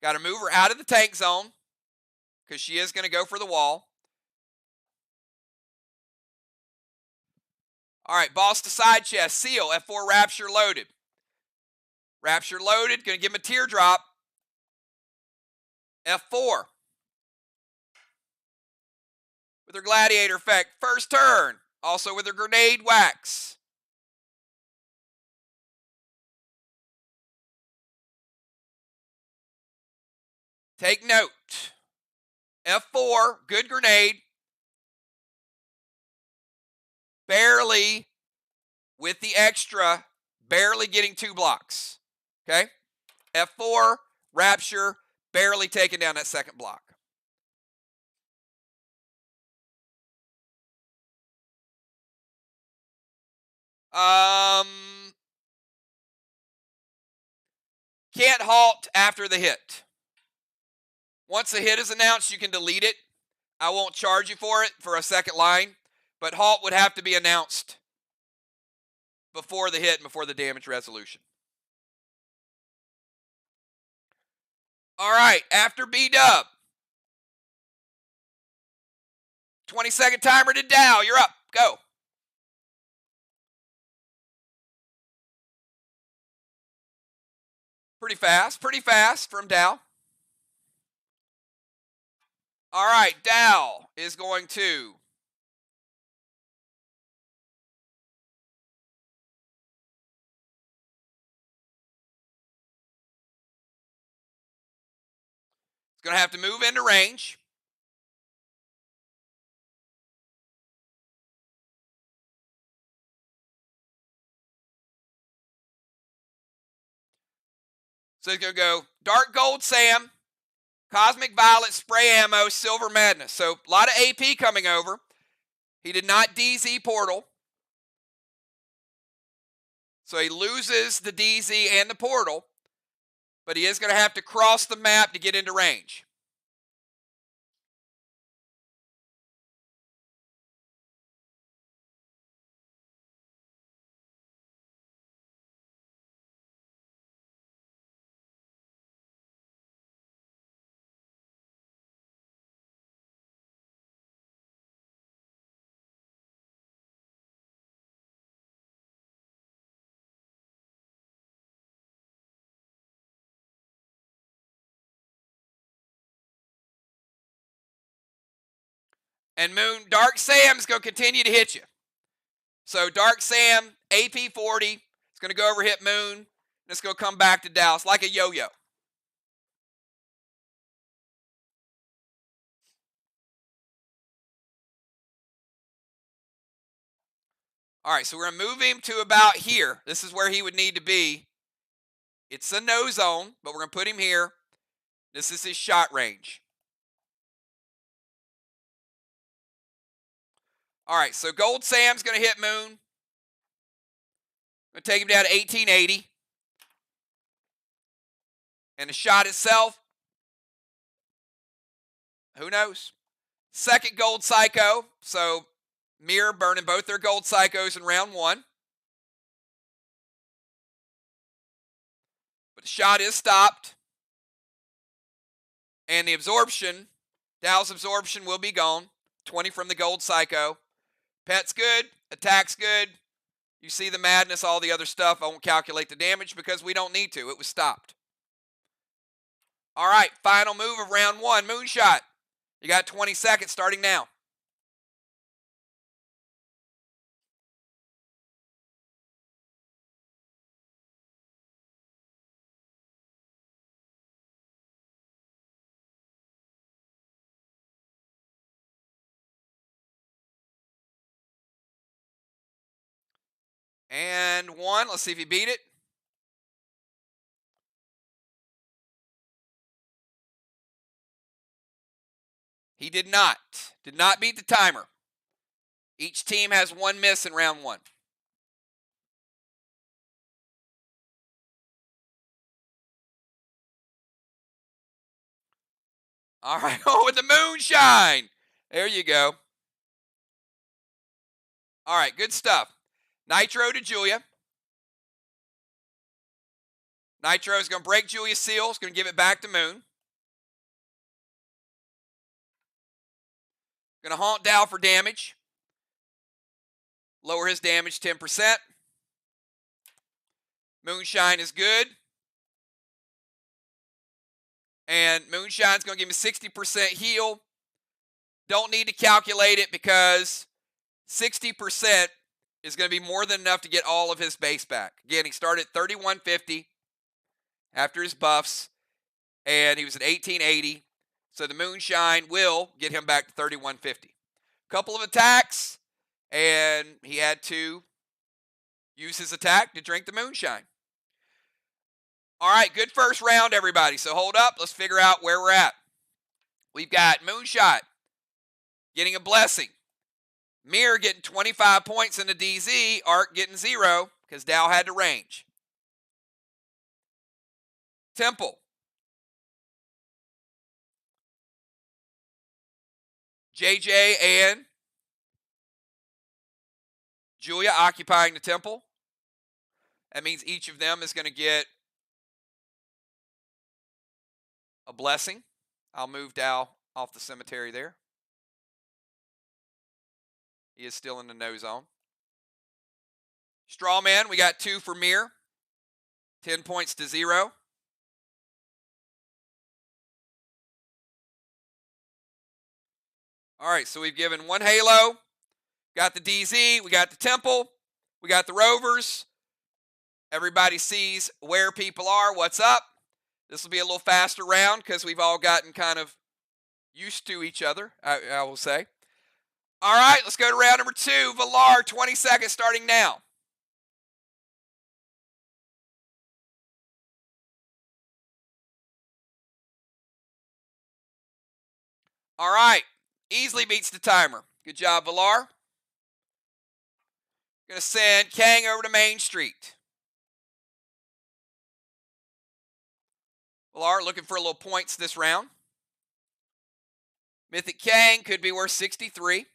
Got to move her out of the tank zone because she is going to go for the wall. All right, Boss to side chest. Seal, F4 Rapture loaded. Rapture loaded, going to give him a teardrop. F4. With her gladiator effect, first turn. Also with her grenade wax. Take note. F4, good grenade. Barely, with the extra, barely getting 2 blocks. Okay? F4, Rapture, barely taking down that second block. Can't halt after the hit. Once the hit is announced, you can delete it. I won't charge you for it for a second line, but halt would have to be announced before the hit and before the damage resolution. All right, after B-Dub. 20-second timer to Dow. You're up. Go. Pretty fast from Dow. All right, Dow is going to have to move into range. So he's going to go Dark Gold Sam, Cosmic Violet, Spray Ammo, Silver Madness. So a lot of AP coming over. He did not DZ Portal. So he loses the DZ and the Portal. But he is going to have to cross the map to get into range. And Moon, Dark Sam's going to continue to hit you. So Dark Sam, AP 40, it's going to go over hit Moon, and it's going to come back to Dallas like a yo-yo. All right, so we're going to move him to about here. This is where he would need to be. It's a no zone, but we're going to put him here. This is his shot range. All right, so Gold Sam's going to hit Moon. I'm going to take him down to 1880. And the shot itself, who knows? Second Gold Psycho, so MIR burning both their Gold Psychos in round one. But the shot is stopped. And the absorption, Dow's absorption will be gone. 20 from the Gold Psycho. Pet's good. Attack's good. You see the madness, all the other stuff. I won't calculate the damage because we don't need to. It was stopped. All right, final move of round one, Moonshot. You got 20 seconds starting now. And one. Let's see if he beat it. He did not. Did not beat the timer. Each team has one miss in round one. All right. Oh, with the moonshine. There you go. All right. Good stuff. Nitro to Julia. Nitro is going to break Julia's seal. It's going to give it back to Moon. Going to haunt Dow for damage. Lower his damage 10%. Moonshine is good. And Moonshine's going to give me 60% heal. Don't need to calculate it because 60% is going to be more than enough to get all of his base back. Again, he started at 3150 after his buffs, and he was at 1880. So the Moonshine will get him back to 3150. Couple of attacks, and he had to use his attack to drink the Moonshine. All right, good first round, everybody. So hold up. Let's figure out where we're at. We've got Moonshot getting a blessing. MIR getting 25 points in the DZ. Arc getting 0 because Dow had to range. Temple. JJ and Julia occupying the temple. That means each of them is going to get a blessing. I'll move Dow off the cemetery there. He is still in the no zone. Strawman, we got 2 for MIR. 10 points to 0. All right, so we've given one Halo. Got the DZ. We got the Temple. We got the Rovers. Everybody sees where people are, what's up. This will be a little faster round because we've all gotten kind of used to each other, I will say. All right, let's go to round number 2. Villar, 20 seconds starting now. All right, easily beats the timer. Good job, Villar. Going to send Kang over to Main Street. Villar looking for a little points this round. Mythic Kang could be worth 63. Going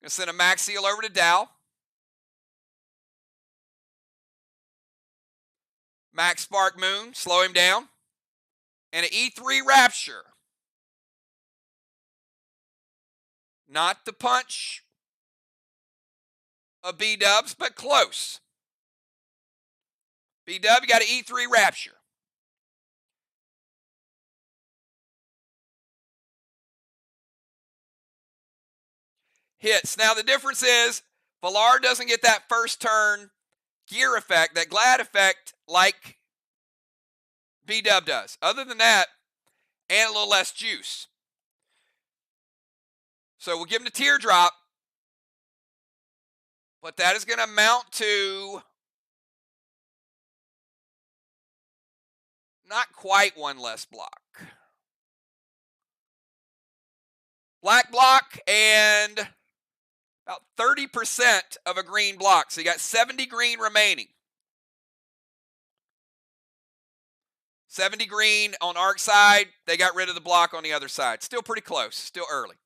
to send a Max Seal over to Dow. Max Spark Moon, slow him down. And an E3 Rapture. Not the punch of B-Dubs, but close. B-Dub, you got an E3 Rapture. Hits. Now the difference is Villar doesn't get that first turn gear effect, that glad effect, like B-Dub does. Other than that, and a little less juice. So we'll give him the teardrop, but that is going to amount to not quite one less block. Black block and about 30% of a green block. So you got 70 green remaining. 70 green on Arc side. They got rid of the block on the other side. Still pretty close. Still early.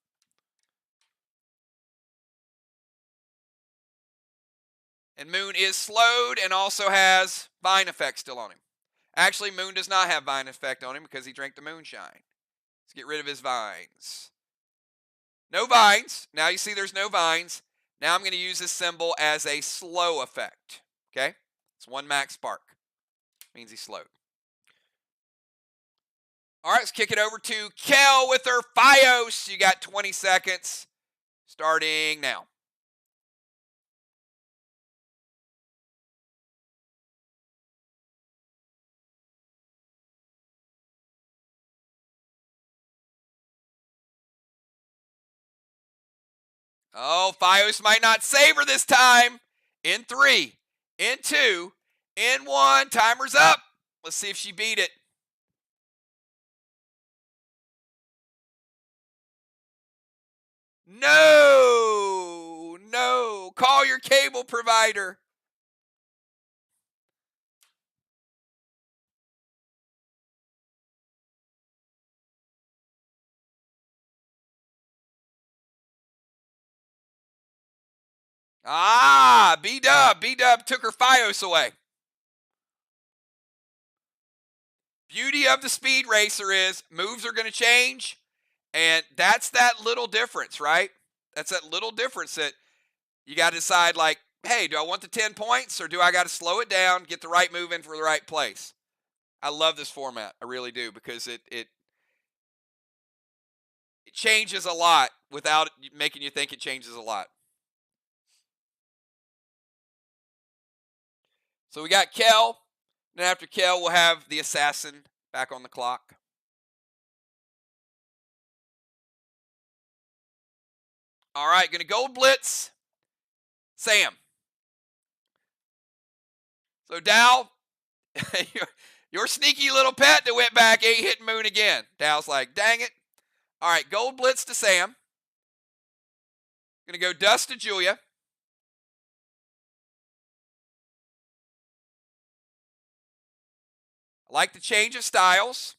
And Moon is slowed and also has Vine Effect still on him. Actually, Moon does not have Vine Effect on him because he drank the Moonshine. Let's get rid of his vines. No vines. Now you see there's no vines. Now I'm going to use this symbol as a slow effect. Okay? It's 1 max spark. Means he's slowed. All right, let's kick it over to Kel with her Fios. You got 20 seconds starting now. Oh, Fios might not save her this time. In 3, in 2, in 1. Timer's up. Let's see if she beat it. No, no. Call your cable provider. Ah, B-Dub. B-Dub took her Fios away. Beauty of the Speed Racer is moves are going to change, and that's that little difference, right? That's that little difference that you got to decide, like, hey, do I want the 10 points or do I got to slow it down, get the right move in for the right place? I love this format. I really do, because it changes a lot without making you think it changes a lot. So we got Kel. Then after Kel, we'll have the Assassin back on the clock. All right, going to Gold Blitz Sam. So Dow, your sneaky little pet that went back ain't hitting Moon again. Dow's like, dang it. All right, Gold Blitz to Sam. Going to go Dust to Julia. I like the change of styles.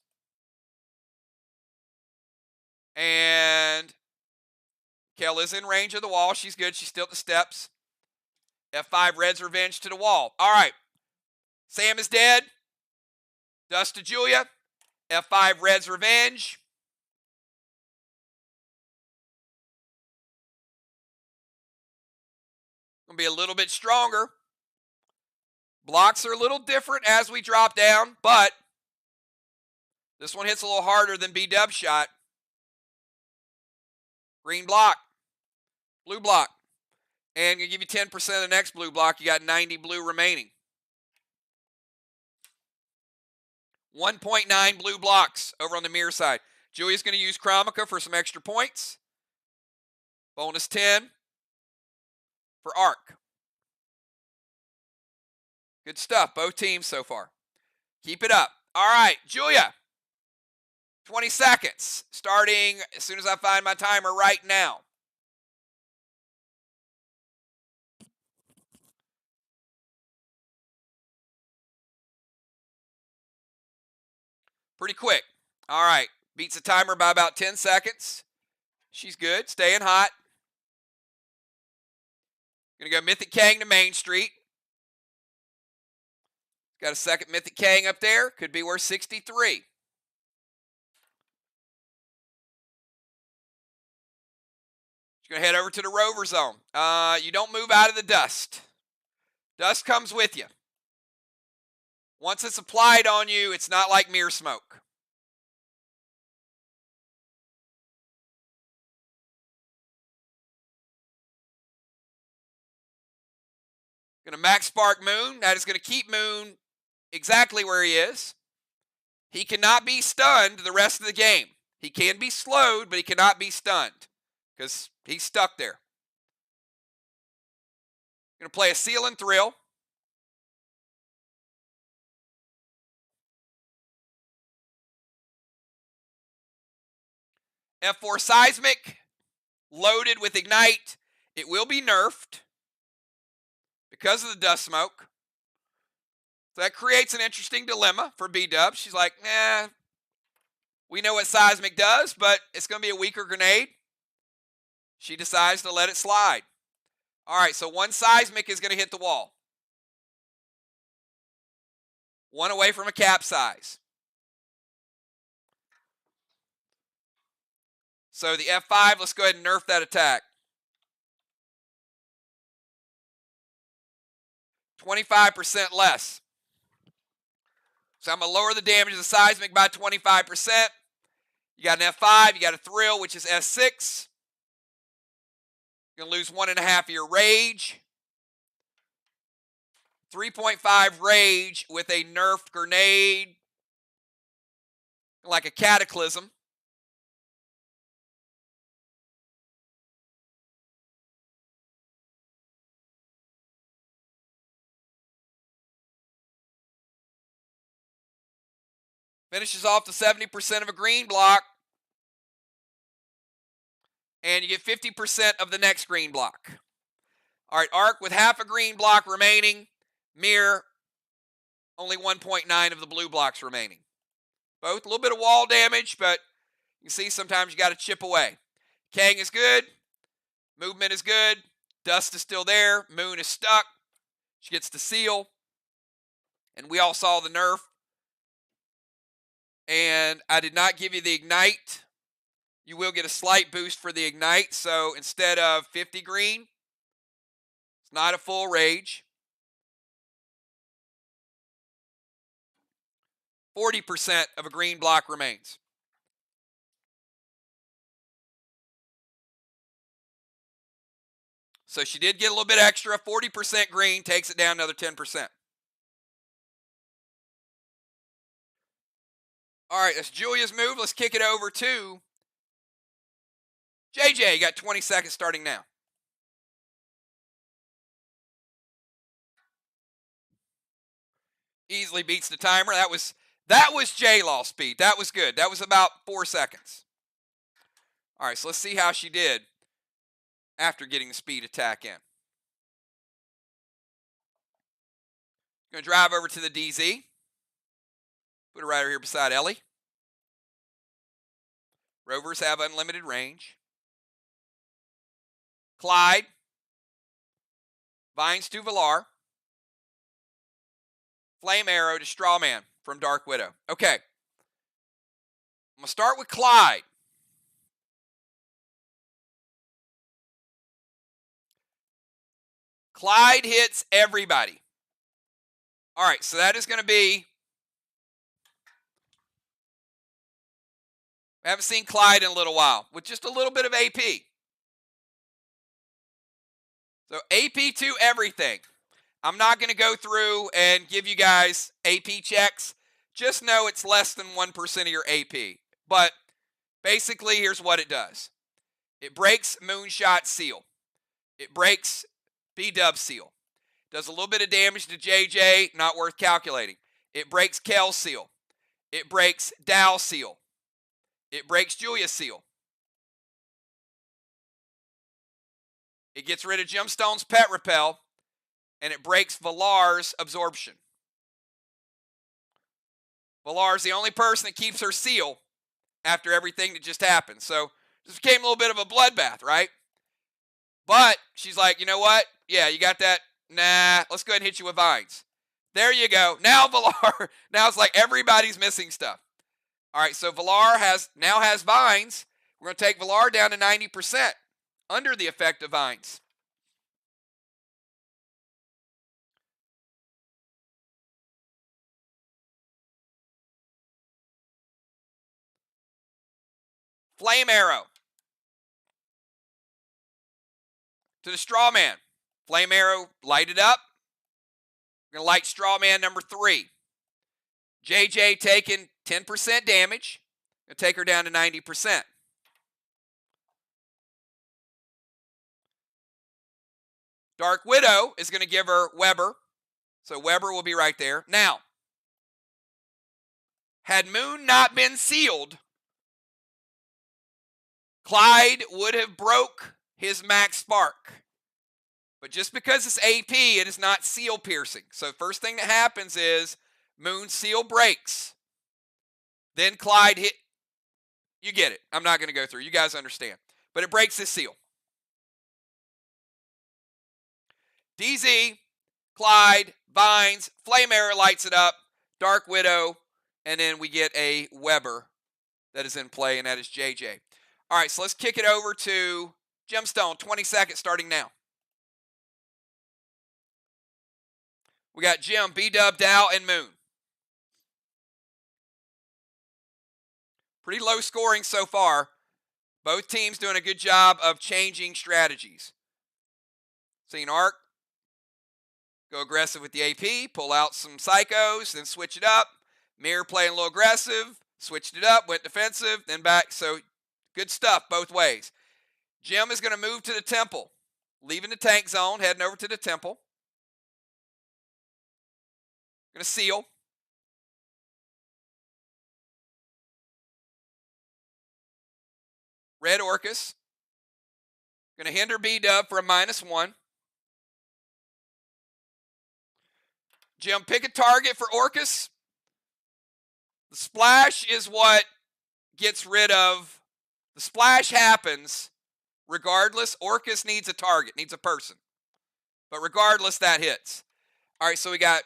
And Kel is in range of the wall. She's good. She's still at the steps. F5 Red's Revenge to the wall. All right. Sam is dead. Dust to Julia. F5 Red's Revenge. Going to be a little bit stronger. Blocks are a little different as we drop down, but This one hits a little harder than B-Dub shot. Green block. Blue block. And going to give you 10% of the next blue block. You got 90 blue remaining. 1.9 blue blocks over on the MIR side. Julia's going to use Chromica for some extra points. Bonus 10 for Arc. Good stuff, both teams so far. Keep it up. All right, Julia. 20 seconds, starting as soon as I find my timer right now. Pretty quick. All right, beats the timer by about 10 seconds. She's good, staying hot. Gonna go Mythic Kang to Main Street. Got a second Mythic Kang up there, could be worth 63. She's gonna head over to the Rover Zone. You don't move out of the dust. Dust comes with you. Once it's applied on you, it's not like MIR smoke. Going to max spark Moon. That is going to keep Moon exactly where he is. He cannot be stunned the rest of the game. He can be slowed, but he cannot be stunned because he's stuck there. Going to play a Seal and Thrill. F4 Seismic, loaded with Ignite. It will be nerfed because of the dust smoke. So that creates an interesting dilemma for B-Dub. She's like, nah, we know what Seismic does, but it's going to be a weaker grenade. She decides to let it slide. All right, so one Seismic is going to hit the wall. One away from a capsize. So the F5, let's go ahead and nerf that attack. 25% less. So I'm going to lower the damage of the Seismic by 25%. You got an F5, you got a Thrill, which is S6. You're going to lose 1.5 of your Rage. 3.5 Rage with a nerfed grenade. Like a Cataclysm. Finishes off the 70% of a green block. And you get 50% of the next green block. All right, Arc with half a green block remaining. MIR, only 1.9 of the blue blocks remaining. Both a little bit of wall damage, but you can see sometimes you got to chip away. Kang is good. Movement is good. Dust is still there. Moon is stuck. She gets the Seal. And we all saw the nerf. And I did not give you the Ignite. You will get a slight boost for the Ignite. So instead of 50 green, it's not a full Rage. 40% of a green block remains. So she did get a little bit extra. 40% green takes it down another 10%. All right, that's Julia's move. Let's kick it over to JJ. You got 20 seconds starting now. Easily beats the timer. That was J-Law speed. That was good. That was about 4 seconds. All right, so let's see how she did after getting the speed attack in. Going to drive over to the DZ. Put it right over here beside Ellie. Rovers have unlimited range. Clyde. Vines to Villar. Flame Arrow to Strawman from Dark Widow. Okay. I'm going to start with Clyde. Clyde hits everybody. All right, so that is going to be I haven't seen Clyde in a little while with just a little bit of AP. So AP to everything. I'm not going to go through and give you guys AP checks. Just know it's less than 1% of your AP. But basically, here's what it does. It breaks Moonshot seal. It breaks B-Dub seal. Does a little bit of damage to JJ, not worth calculating. It breaks Kel seal. It breaks Dow seal. It breaks Julia seal. It gets rid of Gemstone's pet repel, and it breaks Valar's absorption. Valar's the only person that keeps her seal after everything that just happened. So this became a little bit of a bloodbath, right? But she's like, you know what? Yeah, you got that? Nah, let's go ahead and hit you with vines. There you go. Now Valar, now it's like everybody's missing stuff. All right, so Valar now has vines. We're going to take Valar down to 90% under the effect of vines. Flame arrow to the straw man. Flame arrow lighted up. We're going to light straw man number 3. JJ taking 10% damage. Going to take her down to 90%. Dark Widow is going to give her Weber. So Weber will be right there. Now, had Moon not been sealed, Clyde would have broke his max spark. But just because it's AP, it is not seal piercing. So first thing that happens is Moon's seal breaks. Then Clyde hit. You get it. I'm not going to go through. You guys understand. But it breaks his seal. DZ, Clyde, Vines, Flame Arrow lights it up, Dark Widow, and then we get a Weber that is in play, and that is JJ. All right, so let's kick it over to Gemstone. 20 seconds starting now. We got Jim, B-Dub, Dow, and Moon. Pretty low scoring so far. Both teams doing a good job of changing strategies. Seen Arc go aggressive with the AP, pull out some psychos, then switch it up. MIR playing a little aggressive, switched it up, went defensive, then back. So good stuff both ways. Jim is going to move to the temple, leaving the tank zone, heading over to the temple. Going to seal. Red Orcus. Going to hinder B-Dub for a -1. Jim, pick a target for Orcus. The splash is what gets rid of. The splash happens regardless. Orcus needs a target, needs a person. But regardless, that hits. All right, so we got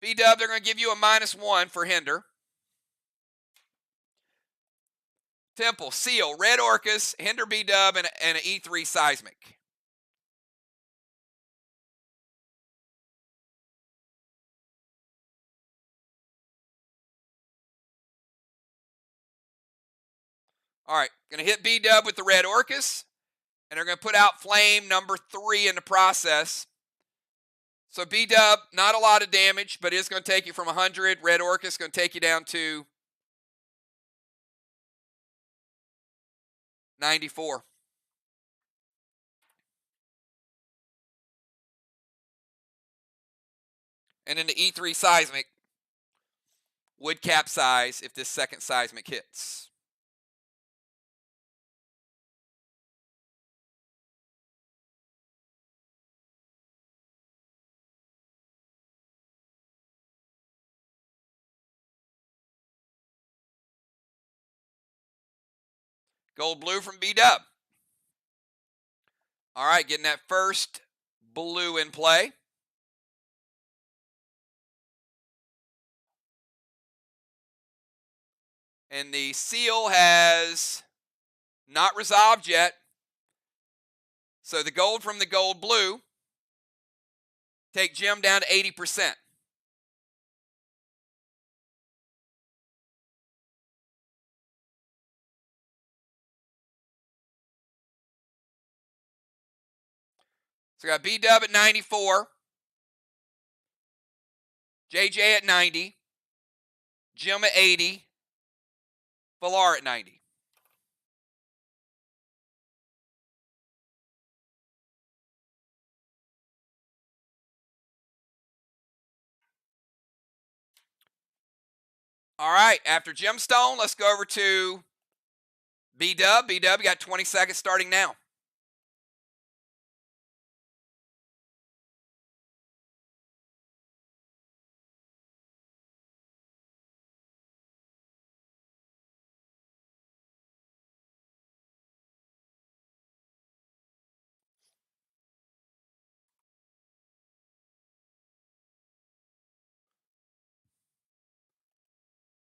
B-Dub. They're going to give you a -1 for hinder. Temple, seal, Red Orcus, hinder B-Dub, and an E3 seismic. All right, going to hit B-Dub with the Red Orcus, and they're going to put out flame number 3 in the process. So B-Dub, not a lot of damage, but it's going to take you from 100. Red Orcus going to take you down to 94. And then the E3 seismic would capsize if this second seismic hits. Gold blue from B-Dub. All right, getting that first blue in play. And the seal has not resolved yet. So the gold from the gold blue take Jim down to 80%. So we got B-Dub at 94. JJ at 90. Jim at 80. Villar at 90. All right, after Gemstone, let's go over to B-Dub. B-Dub, you got 20 seconds starting now.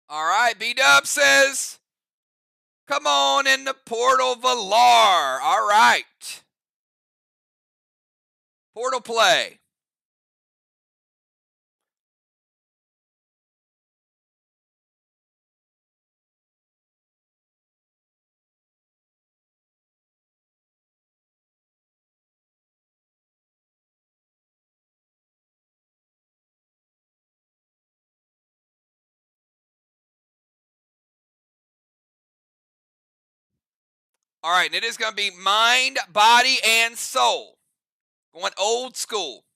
All right, B-Dub says, come on in the portal, Villar. All right. Portal play. All right, and it is going to be mind, body, and soul. Going old school.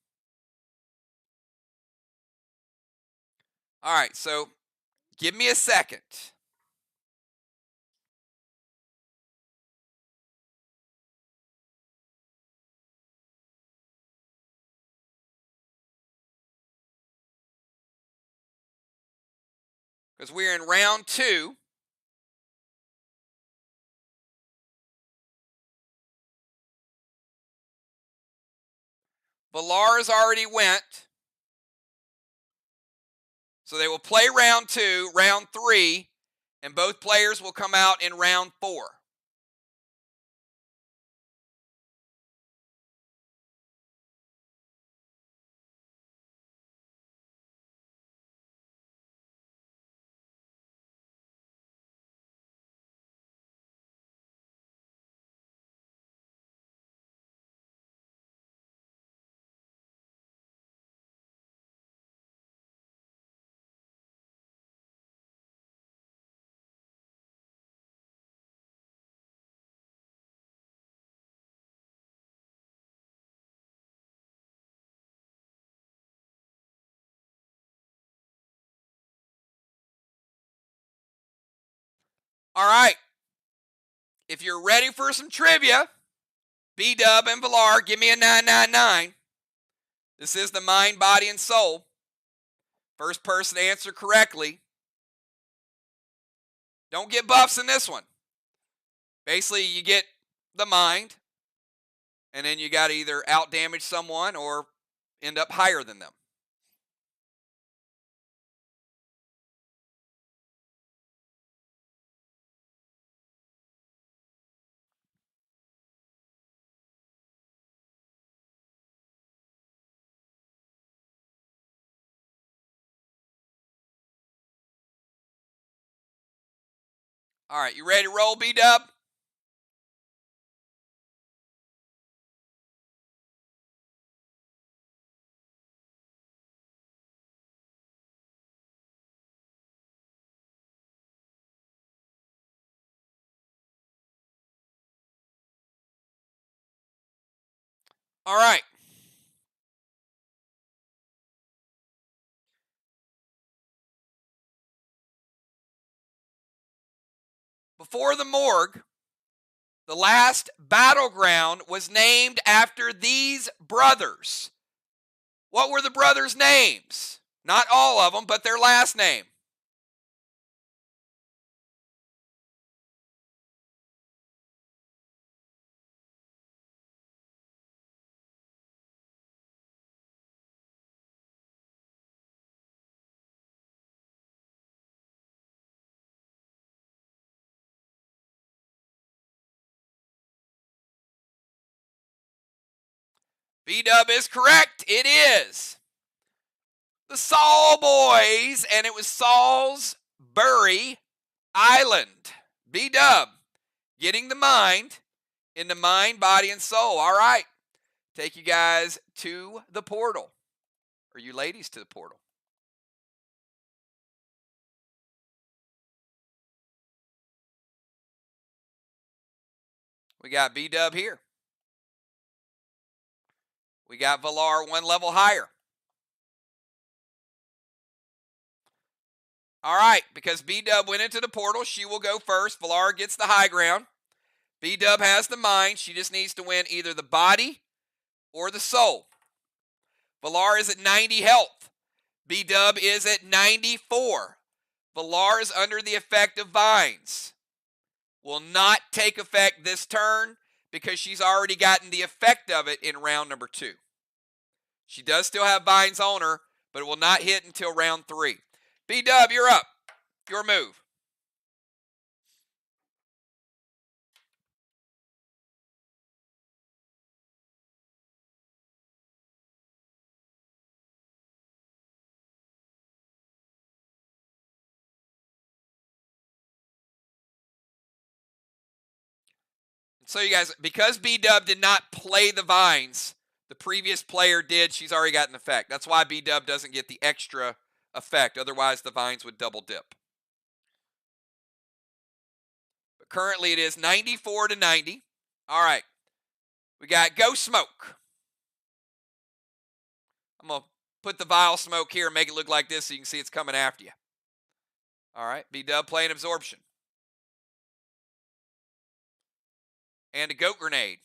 All right, so give me a second. Because we're in round 2. Villar's already went. So they will play round 2, round 3, and both players will come out in round 4. All right. If you're ready for some trivia, B-Dub and Villar, give me a 999. This is the mind, body, and soul. First person to answer correctly. Don't get buffs in this one. Basically, you get the mind, and then you got to either out-damage someone or end up higher than them. All right, you ready to roll, B-Dub? All right. Before the Morgue, the last battleground was named after these brothers. What were the brothers' names? Not all of them, but their last name. B-Dub is correct. It is the Saul Boys, and it was Salisbury Island. B-Dub getting the mind in the mind, body, and soul. All right. take you guys to the portal, or you ladies to the portal. We got B-Dub here. We got Villar one level higher. All right, because B-Dub went into the portal, she will go first. Villar gets the high ground. B-Dub has the mind. She just needs to win either the body or the soul. Villar is at 90 health. B-Dub is at 94. Villar is under the effect of vines. Will not take effect this turn because she's already gotten the effect of it in round number 2. She does still have vines on her, but it will not hit until round 3. B-Dub, you're up. Your move. So you guys, because B-Dub did not play the vines, the previous player did. She's already got an effect. That's why B-Dub doesn't get the extra effect. Otherwise, the vines would double dip. But currently, it is 94 to 90. All right. We got Go Smoke. I'm going to put the vial smoke here and make it look like this so you can see it's coming after you. All right. B-Dub playing Absorption. And a Goat Grenade.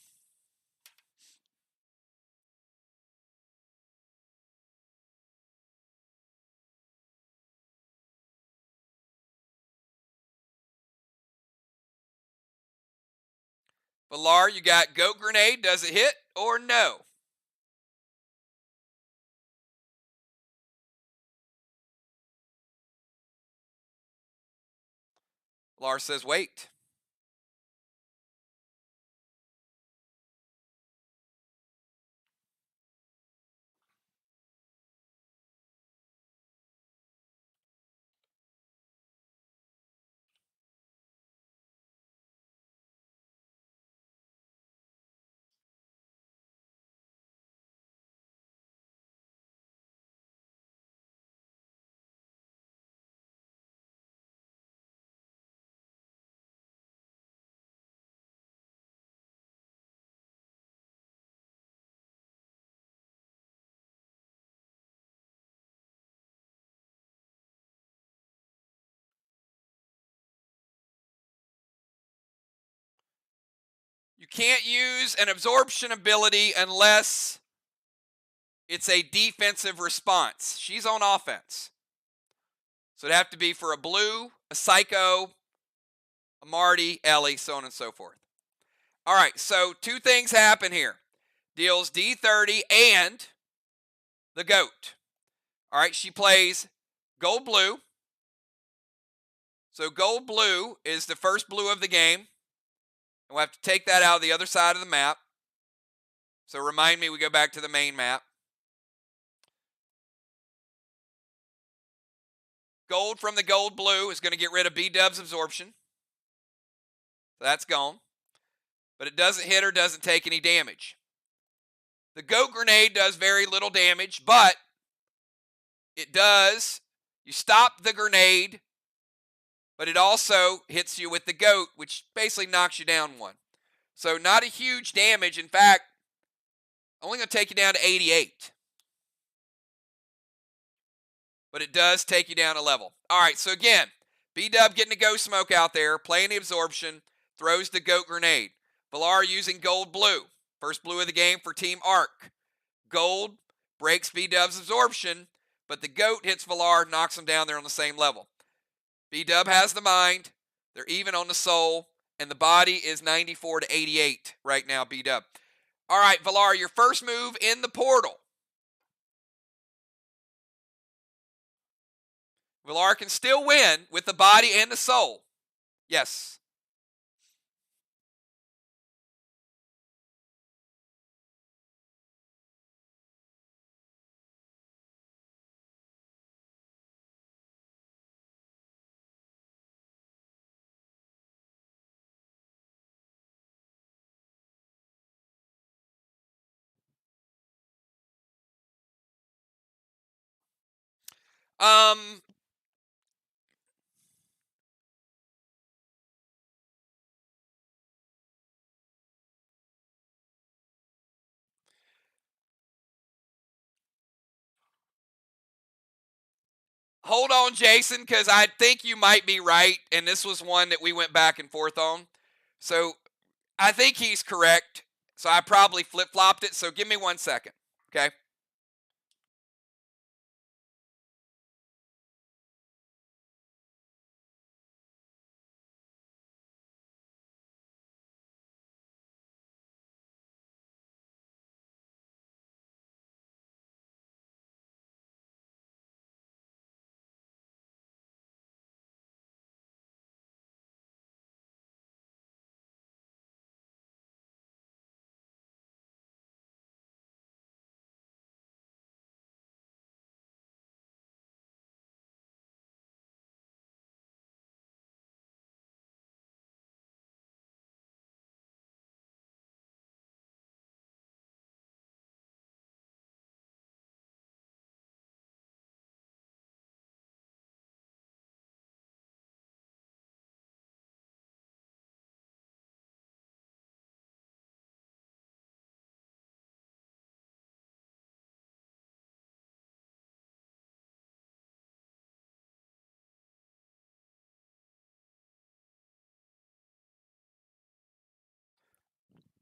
Villar, you got Goat Grenade. Does it hit or no? Villar says wait. You can't use an absorption ability unless it's a defensive response. She's on offense. So it'd have to be for a blue, a psycho, a Marty, Ellie, so on and so forth. All right, so 2 things happen here. Deals D30 and the goat. All right, she plays gold blue. So gold blue is the first blue of the game. We'll have to take that out of the other side of the map. So remind me, we go back to the main map. Gold from the gold blue is going to get rid of B-Dub's absorption. So that's gone. But it doesn't hit or doesn't take any damage. The goat grenade does very little damage, but it does. You stop the grenade, but it also hits you with the goat, which basically knocks you down 1. So not a huge damage. In fact, only going to take you down to 88. But it does take you down a level. All right, so again, B-Dub getting a Ghost Smoke out there, playing the absorption, throws the goat grenade. Villar using gold blue. First blue of the game for Team Arc. Gold breaks B-Dub's absorption, but the goat hits Villar, knocks him down there on the same level. B-Dub has the mind. They're even on the soul, and the body is 94 to 88 right now, B-Dub. All right, Villar, your first move in the portal. Villar can still win with the body and the soul. Yes. Hold on, Jason, because I think you might be right, and this was one that we went back and forth on. So I think he's correct. So I probably flip-flopped it. So give me 1 second, okay?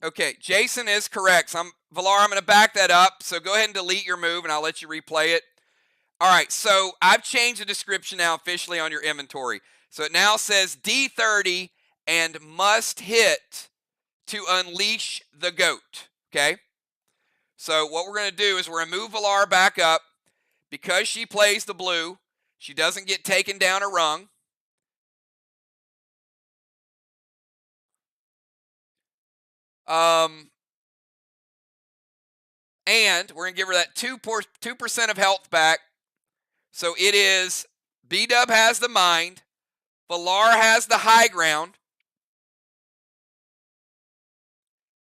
Okay, Jason is correct. So Valar, I'm going to back that up. So go ahead and delete your move, and I'll let you replay it. All right, so I've changed the description now officially on your inventory. So it now says D30 and must hit to unleash the goat, okay? So what we're going to do is we're going to move Valar back up. Because she plays the blue, she doesn't get taken down a rung. And we're going to give her that 2% of health back. So it is B-Dub has the mind, Valar has the high ground,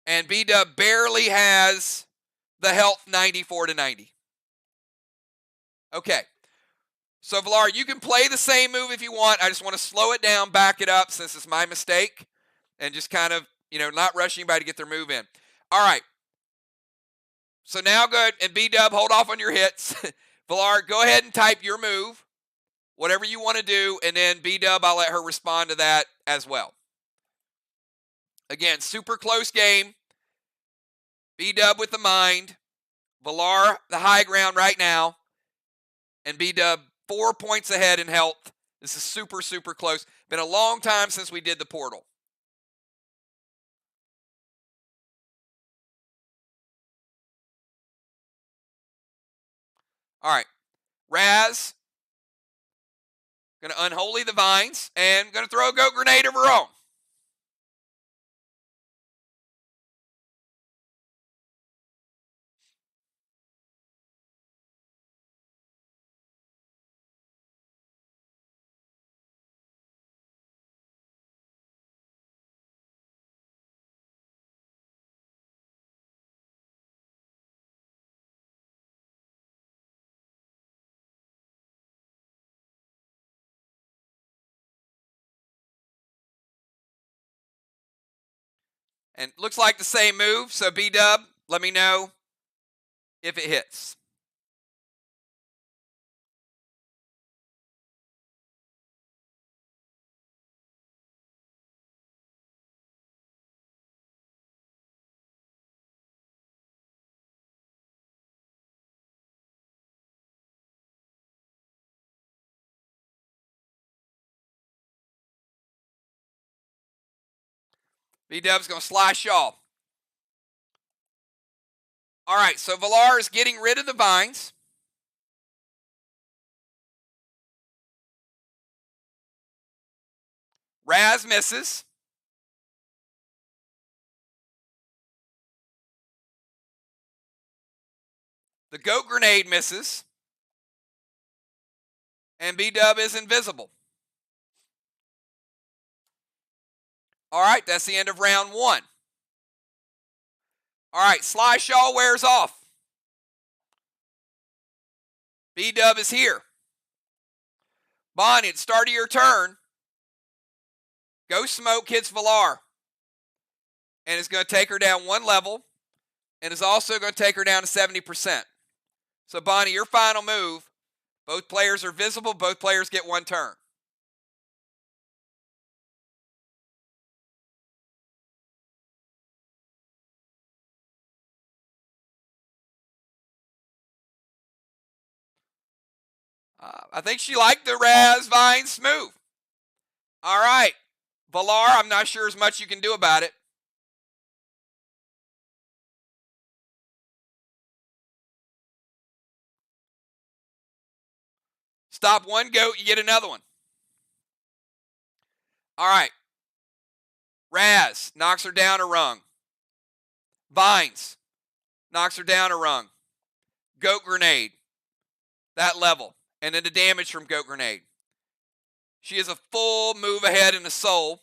and B-Dub barely has the health 94 to 90. Okay. So Valar, you can play the same move if you want. I just want to slow it down, back it up since it's my mistake, and just kind of, not rush anybody to get their move in. All right. So now good, and B-Dub, hold off on your hits. Valar, go ahead and type your move, whatever you want to do, and then B-Dub, I'll let her respond to that as well. Again, super close game. B-Dub with the mind. Valar, the high ground right now. And B-Dub 4 points ahead in health. This is super, super close. Been a long time since we did the portal. All right. Raz, going to unholy the vines and going to throw a goat grenade of her own. And looks like the same move. So B-Dub, let me know if it hits. B-Dub's going to slash y'all. All right, so Valar is getting rid of the vines. Raz misses. The goat grenade misses. And B-Dub is invisible. All right, that's the end of round 1. All right, Sly Shaw wears off. B-Dub is here. Bonnie, at the start of your turn, Ghost Smoke hits Valar. And is going to take her down 1 level. And is also going to take her down to 70%. So, Bonnie, your final move. Both players are visible. Both players get 1 turn. I think she liked the Raz Vine Smooth. All right. Valar, I'm not sure as much you can do about it. Stop 1 goat, you get another one. All right. Raz knocks her down a rung. Vines knocks her down a rung. Goat Grenade. That level. And then the damage from Goat Grenade. She is a full move ahead in the soul.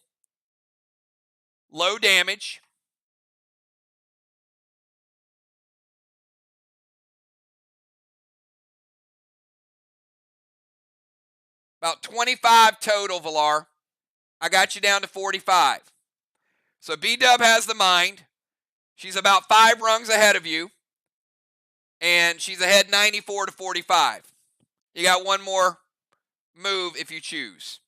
Low damage. About 25 total, Valar. I got you down to 45. So B-Dub has the mind. She's about 5 rungs ahead of you. And she's ahead 94 to 45. You got 1 more move if you choose.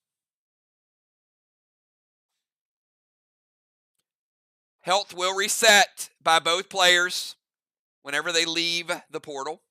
Health will reset by both players whenever they leave the portal.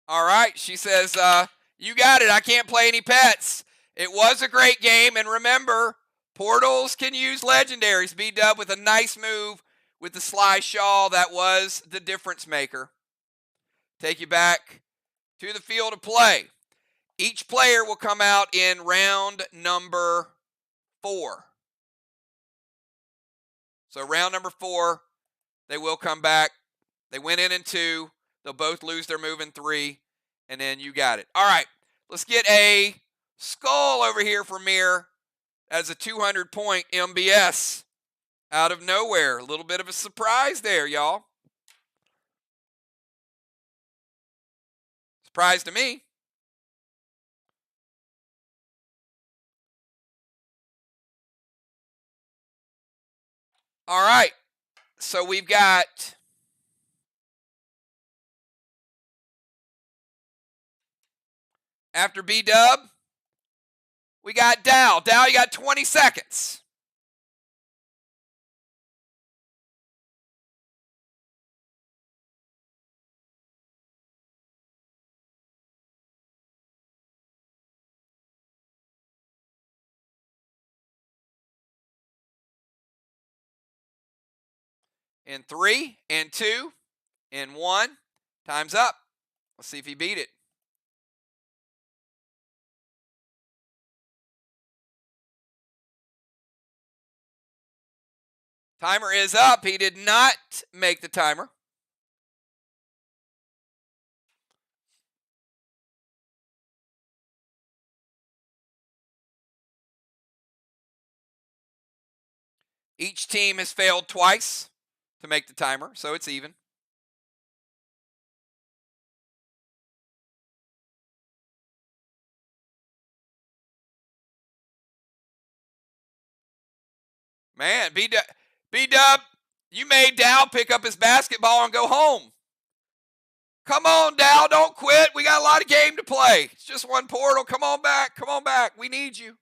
All right, she says, you got it. I can't play any pets. It was a great game, and remember, portals can use legendaries. B-Dub with a nice move with the Sly Shawl. That was the difference maker. Take you back to the field of play. Each player will come out in round number 4. So round number 4, they will come back. They went in 2. They'll both lose their move in 3. And then you got it. All right, let's get a skull over here for MIR as a 200-point MBS out of nowhere. A little bit of a surprise there, y'all. Surprise to me. All right, so we've got after B-Dub, we got Dow. Dow, you got 20 seconds. In 3, in 2, in 1. Time's up. Let's see if he beat it. Timer is up. He did not make the timer. Each team has failed twice to make the timer, so it's even. Man, B-Dub, you made Dow pick up his basketball and go home. Come on, Dow, don't quit. We got a lot of game to play. It's just 1 portal. Come on back. Come on back. We need you.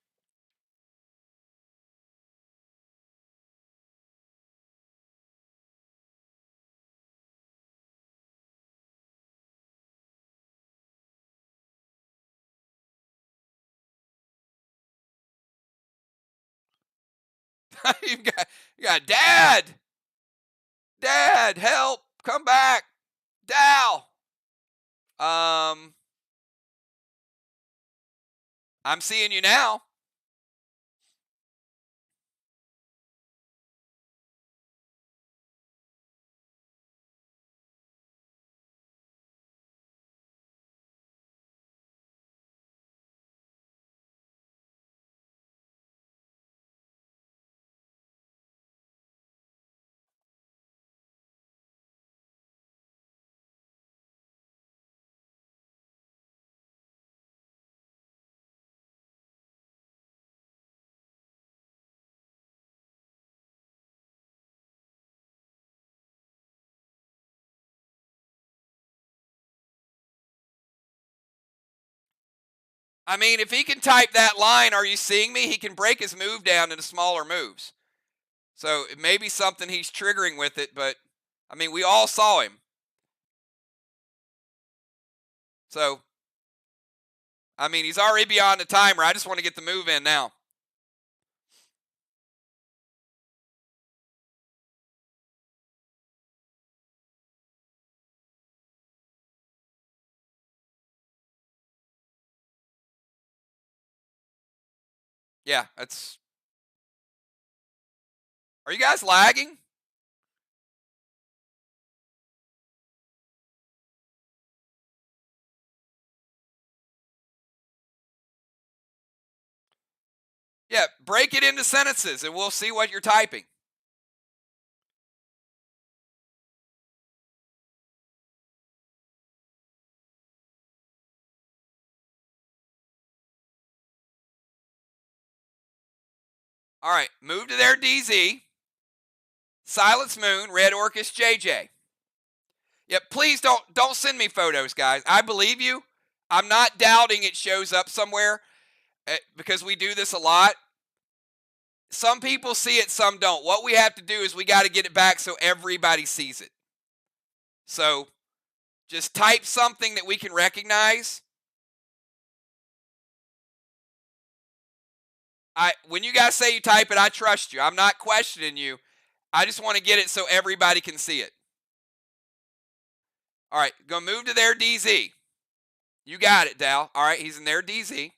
You got Dad. Dad, help. Come back. Dal. I'm seeing you now. I mean, if he can type that line, "Are you seeing me?" he can break his move down into smaller moves. So it may be something he's triggering with it, but I mean, we all saw him. So, I mean, he's already beyond the timer. I just want to get the move in now. Yeah, that's. Are you guys lagging? Yeah, break it into sentences and we'll see what you're typing. All right, move to their DZ. Silence Moon, Red Orcus JJ. Yep, please don't send me photos, guys. I believe you. I'm not doubting it shows up somewhere because we do this a lot. Some people see it, some don't. What we have to do is we got to get it back so everybody sees it. So just type something that we can recognize. When you guys say you type it, I trust you. I'm not questioning you. I just want to get it so everybody can see it. All right, go move to their DZ. You got it, Dal. All right, he's in their DZ.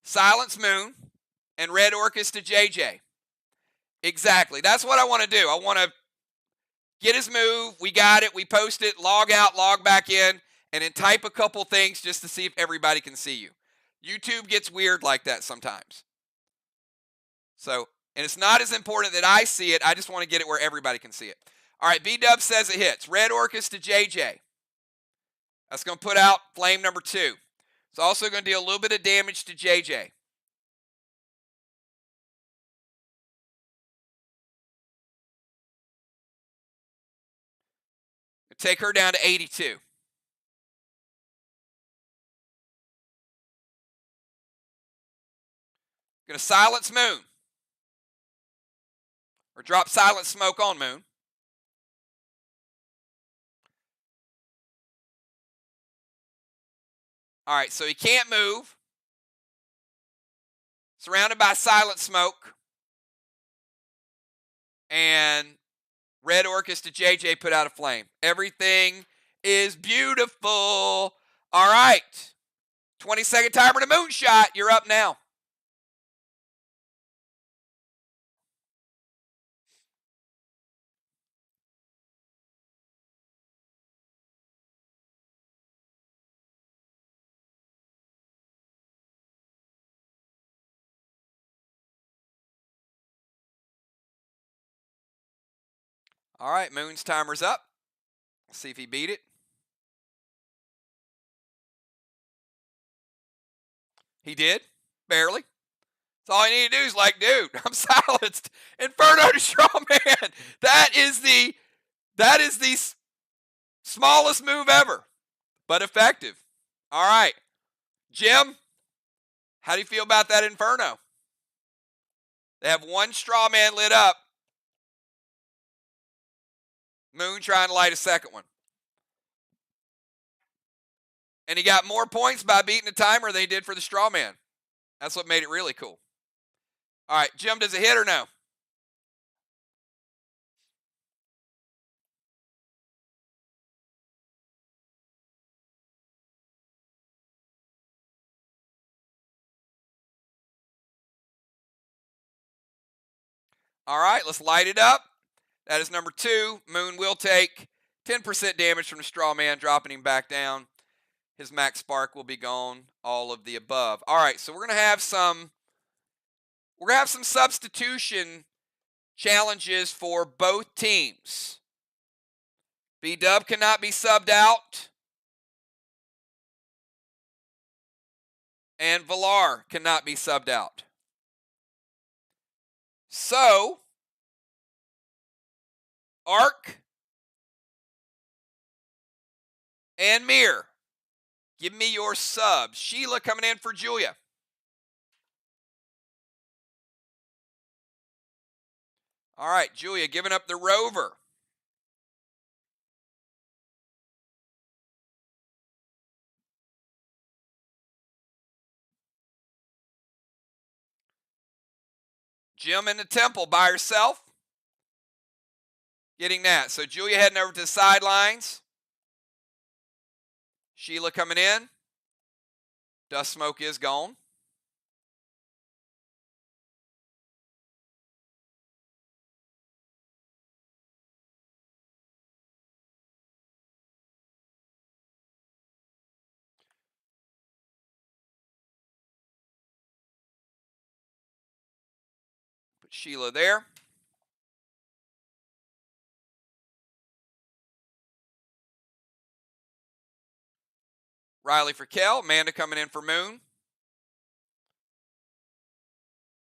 Silence Moon and Red Orcus to JJ. Exactly. That's what I want to do. I want to get his move. We got it. We post it. Log out, log back in, and then type a couple things just to see if everybody can see you. YouTube gets weird like that sometimes. So, and it's not as important that I see it. I just want to get it where everybody can see it. All right, B-Dub says it hits. Red Orcus to JJ. That's going to put out flame number 2. It's also going to deal a little bit of damage to JJ. Take her down to 82. Going to silence Moon. Or drop silent smoke on Moon. All right, so he can't move. Surrounded by silent smoke. And Red Orcus to JJ put out a flame. Everything is beautiful. All right. 20-second timer to Moonshot. You're up now. All right, Moon's timer's up. Let's see if he beat it. He did, barely. So all you need to do is like, dude, I'm silenced. Inferno to Strawman. That is the smallest move ever, but effective. All right, Jim, how do you feel about that Inferno? They have one Strawman lit up. Moon trying to light a second one. And he got more points by beating the timer than he did for the straw man. That's what made it really cool. All right, Jim, does it hit or no? All right, let's light it up. That is number 2. Moon will take 10% damage from the straw man, dropping him back down. His max spark will be gone. All of the above. All right, so we're gonna have some substitution challenges for both teams. B-Dub cannot be subbed out, and Villar cannot be subbed out. So, Arc and MIR, give me your subs. Sheila coming in for Julia. All right, Julia giving up the Rover. Jim in the temple by herself. Getting that. So Julia heading over to the sidelines. Sheila coming in. Dust smoke is gone. Put Sheila there. Riley for Kel. Amanda coming in for Moon.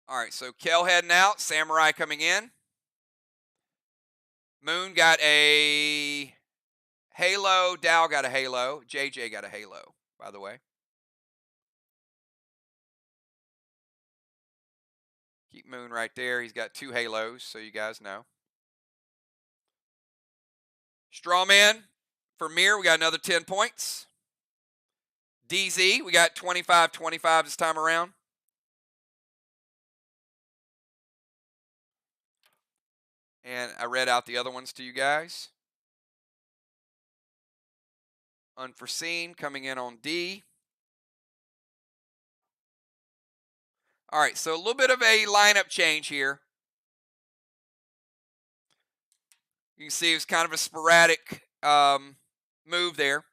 All right, so Kel heading out. Samurai coming in. Moon got a halo. Dow got a halo. JJ got a halo, by the way. Keep Moon right there. He's got 2 halos, so you guys know. Strawman for MIR, we got another 10 points. DZ, we got 25-25 this time around. And I read out the other ones to you guys. Unforeseen coming in on D. All right, so a little bit of a lineup change here. You can see it was kind of a sporadic move there.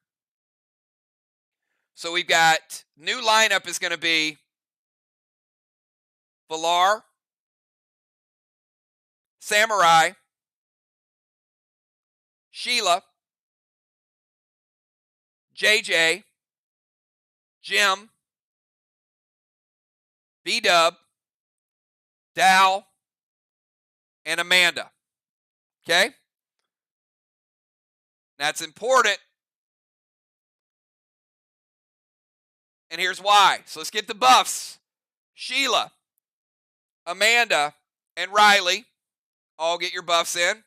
So we've got new lineup is going to be Villar, Samurai, Sheila, JJ, Jim, B-Dub, Dow, and Amanda. Okay? That's important. And here's why. So let's get the buffs. Sheila, Amanda, and Riley, all get your buffs in.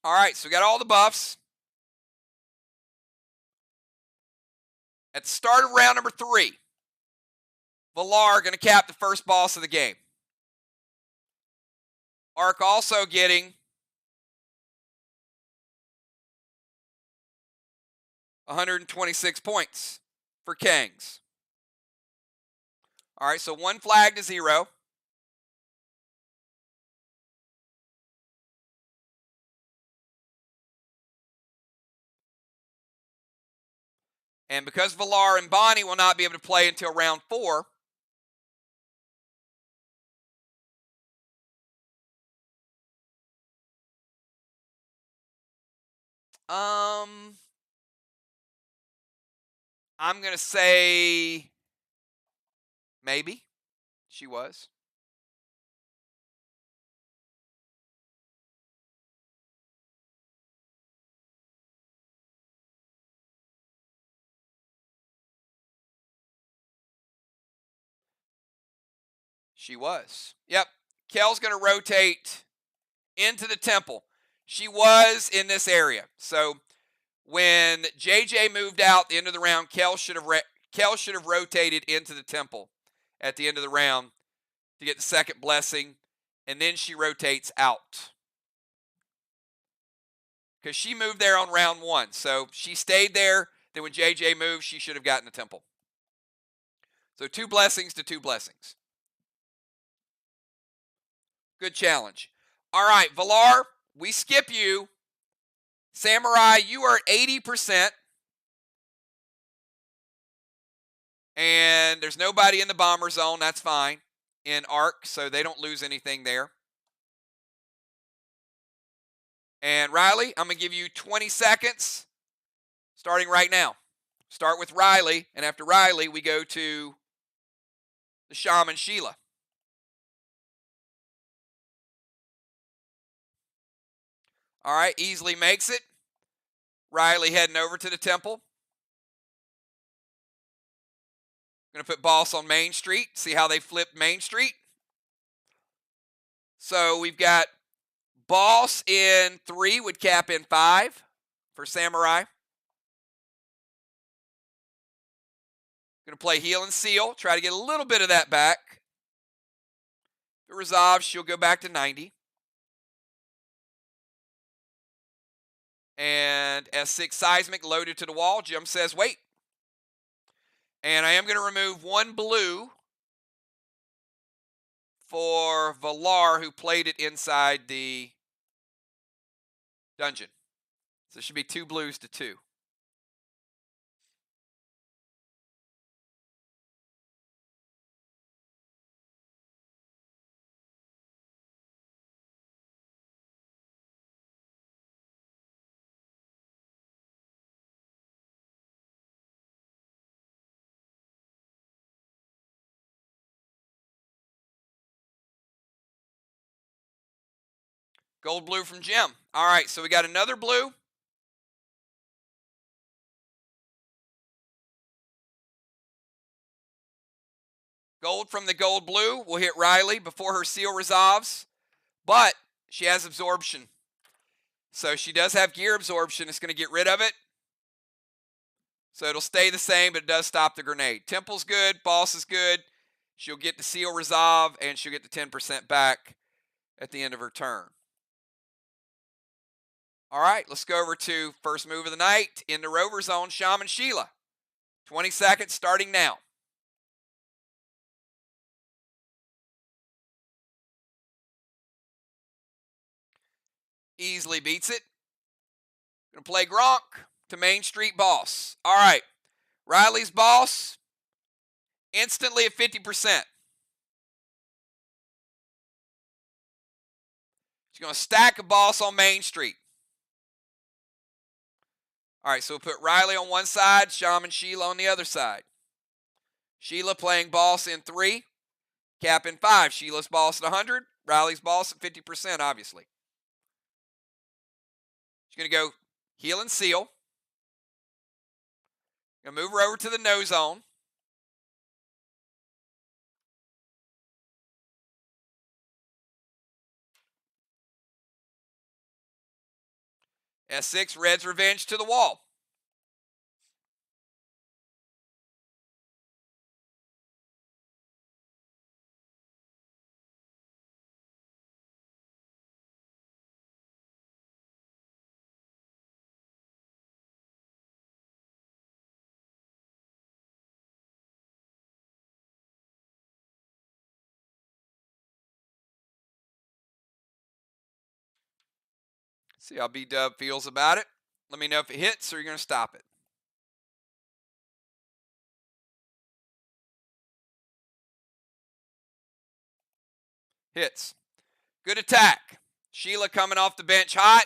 All right, so we got all the buffs. At the start of round number 3, Villar going to cap the first boss of the game. Arc also getting 126 points for Kangs. All right, so 1 flag to 0. And because Villar and Bonnie will not be able to play until round 4, I'm going to say Maybe. She was. She was. Yep. Kel's going to rotate into the temple. She was in this area. So when JJ moved out at the end of the round, Kel should have rotated into the temple at the end of the round to get the second blessing, and then she rotates out. Because she moved there on round 1. So she stayed there. Then when JJ moved, she should have gotten the temple. So 2 blessings to 2 blessings. Good challenge. All right, Valar, we skip you. Samurai, you are at 80%. And there's nobody in the bomber zone. That's fine. In arc, so they don't lose anything there. And Riley, I'm going to give you 20 seconds starting right now. Start with Riley, and after Riley, we go to the Shaman Sheila. All right, easily makes it. Riley heading over to the temple. Going to put Boss on Main Street, see how they flip Main Street. So we've got Boss in 3 would cap in 5 for Samurai. Going to play Heal and Seal, try to get a little bit of that back. If it resolves, she'll go back to 90. And S6 Seismic loaded to the wall. Jim says, wait. And I am going to remove 1 blue for Valar, who played it inside the dungeon. So it should be 2 blues to 2. Gold blue from Jim. All right, so we got another blue. Gold from the gold blue will hit Riley before her seal resolves, but she has absorption. So she does have gear absorption. It's going to get rid of it. So it'll stay the same, but it does stop the grenade. Temple's good. Boss is good. She'll get the seal resolve, and she'll get the 10% back at the end of her turn. All right, let's go over to first move of the night in the Rover Zone, Shaman Sheila. 20 seconds starting now. Easily beats it. Gonna play Gronk to Main Street Boss. All right, Riley's Boss instantly at 50%. She's gonna stack a Boss on Main Street. All right, so we'll put Riley on one side, Shaman Sheila on the other side. Sheila playing Boss in 3, cap in 5. Sheila's Boss at 100, Riley's Boss at 50%, obviously. She's going to go Heal and Seal. Going to move her over to the No Zone. S6, Red's Revenge to the wall. See how B-Dub feels about it. Let me know if it hits or you're going to stop it. Hits. Good attack. Sheila coming off the bench hot.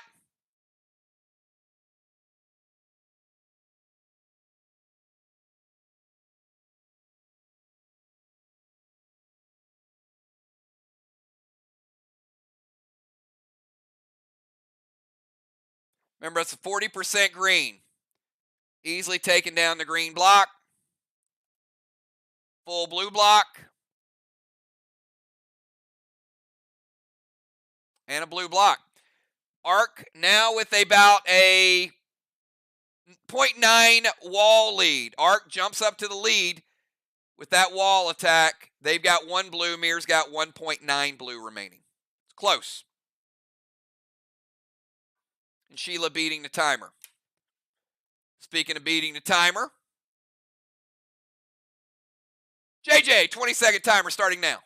Remember, it's a 40% green. Easily taking down the green block. Full blue block. And a blue block. Arc now with about a 0.9 wall lead. Arc jumps up to the lead with that wall attack. They've got 1 blue. MIR's got 1.9 blue remaining. It's close. And Sheila beating the timer. Speaking of beating the timer, JJ, 20-second timer starting now.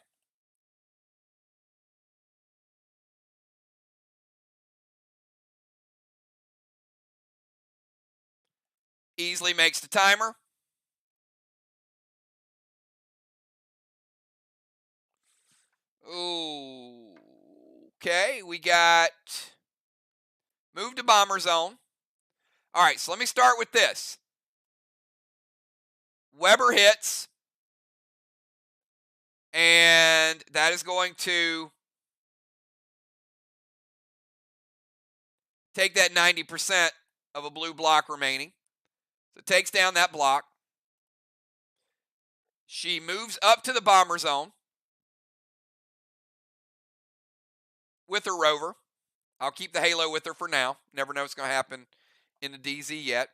Easily makes the timer. Ooh. Okay, we got move to bomber zone. All right, so let me start with this. Weber hits, and that is going to take that 90% of a blue block remaining. So it takes down that block. She moves up to the bomber zone with her rover. I'll keep the halo with her for now. Never know what's going to happen in the DZ yet.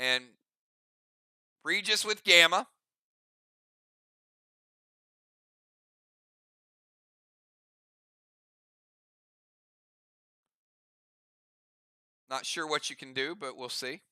And Regis with Gamma. Not sure what you can do, but we'll see.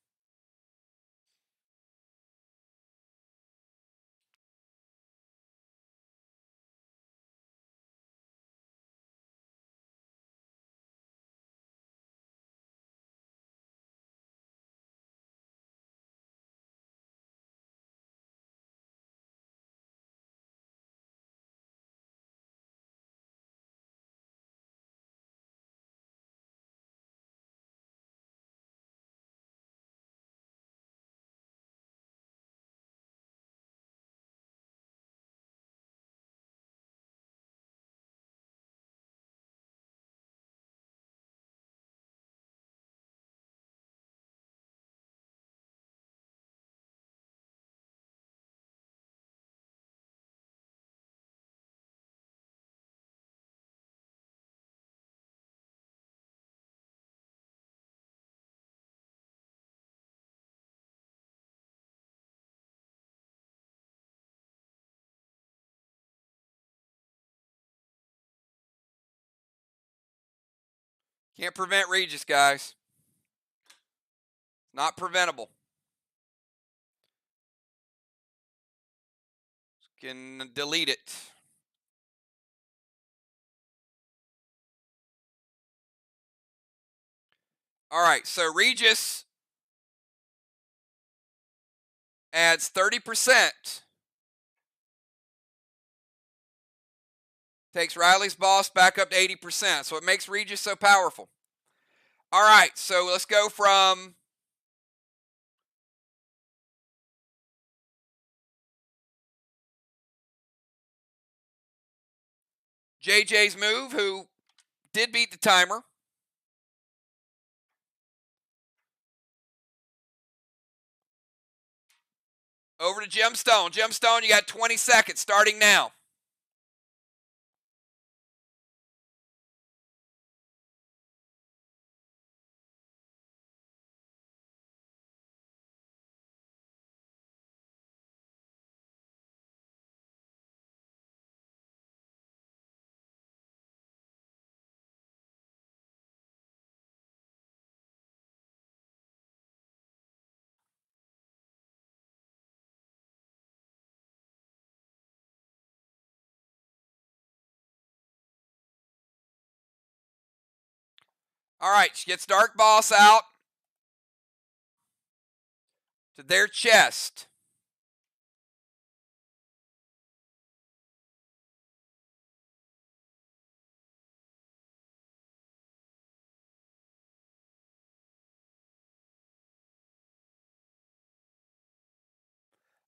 Can't prevent Regis, guys. Not preventable. Can delete it. All right, so Regis adds 30%. Takes Riley's boss back up to 80%. So it makes Regis so powerful. All right, so let's go from JJ's move, who did beat the timer. Over to Gemstone. Gemstone, you got 20 seconds starting now. All right, she gets Dark Boss out to their chest.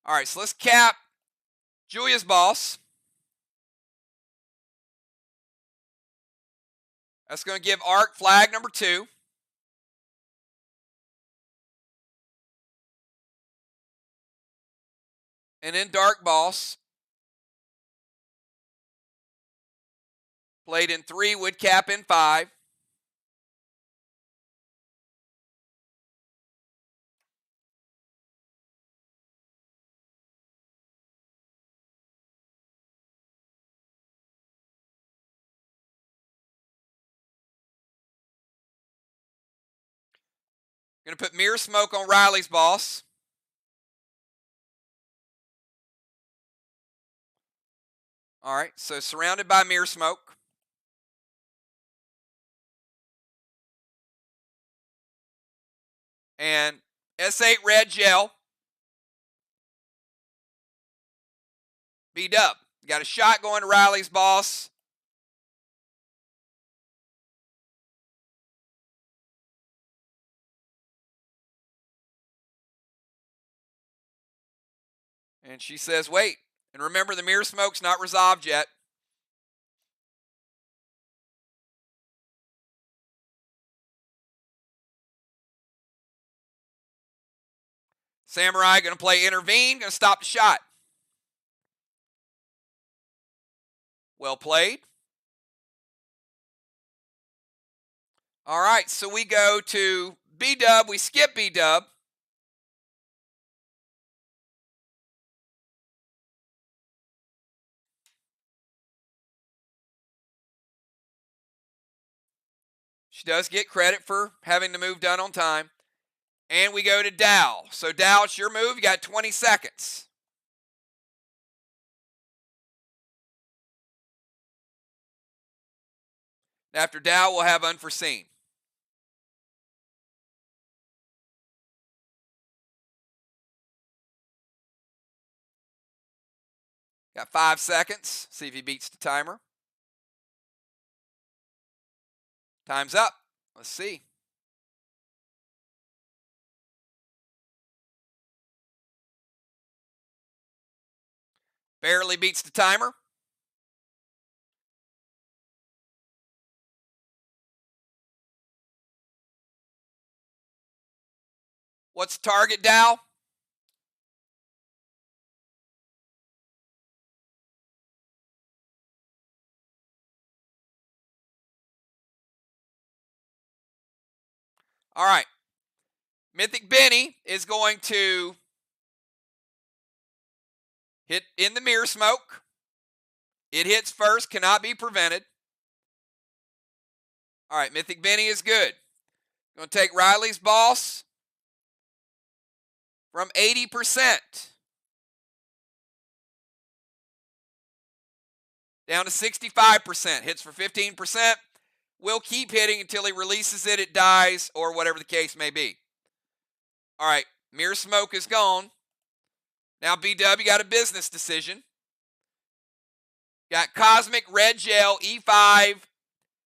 All right, so let's cap Julia's boss. That's going to give Arc flag number 2. And then Dark Boss. Played in 3, would cap in 5. Going to put Mirror Smoke on Riley's boss. All right, so surrounded by Mirror Smoke. And S8 red gel. B-Dub. Got a shot going to Riley's boss. And she says, wait. And remember, the Mirror Smoke's not resolved yet. Samurai going to play Intervene, going to stop the shot. Well played. All right, so we go to B-Dub. We skip B-Dub. She does get credit for having the move done on time. And we go to Dow. So, Dow, it's your move. You got 20 seconds. After Dow, we'll have Unforeseen. Got 5 seconds. See if he beats the timer. Time's up. Let's see. Barely beats the timer. What's the target, Dow? All right. Mythic Benny is going to hit in the Mirror Smoke. It hits first, cannot be prevented. All right, Mythic Benny is good. Going to take Riley's boss from 80% down to 65%. Hits for 15%. Will keep hitting until he releases it, it dies, or whatever the case may be. All right, Mirror Smoke is gone. Now, BW got a business decision. Got Cosmic Red Gel E5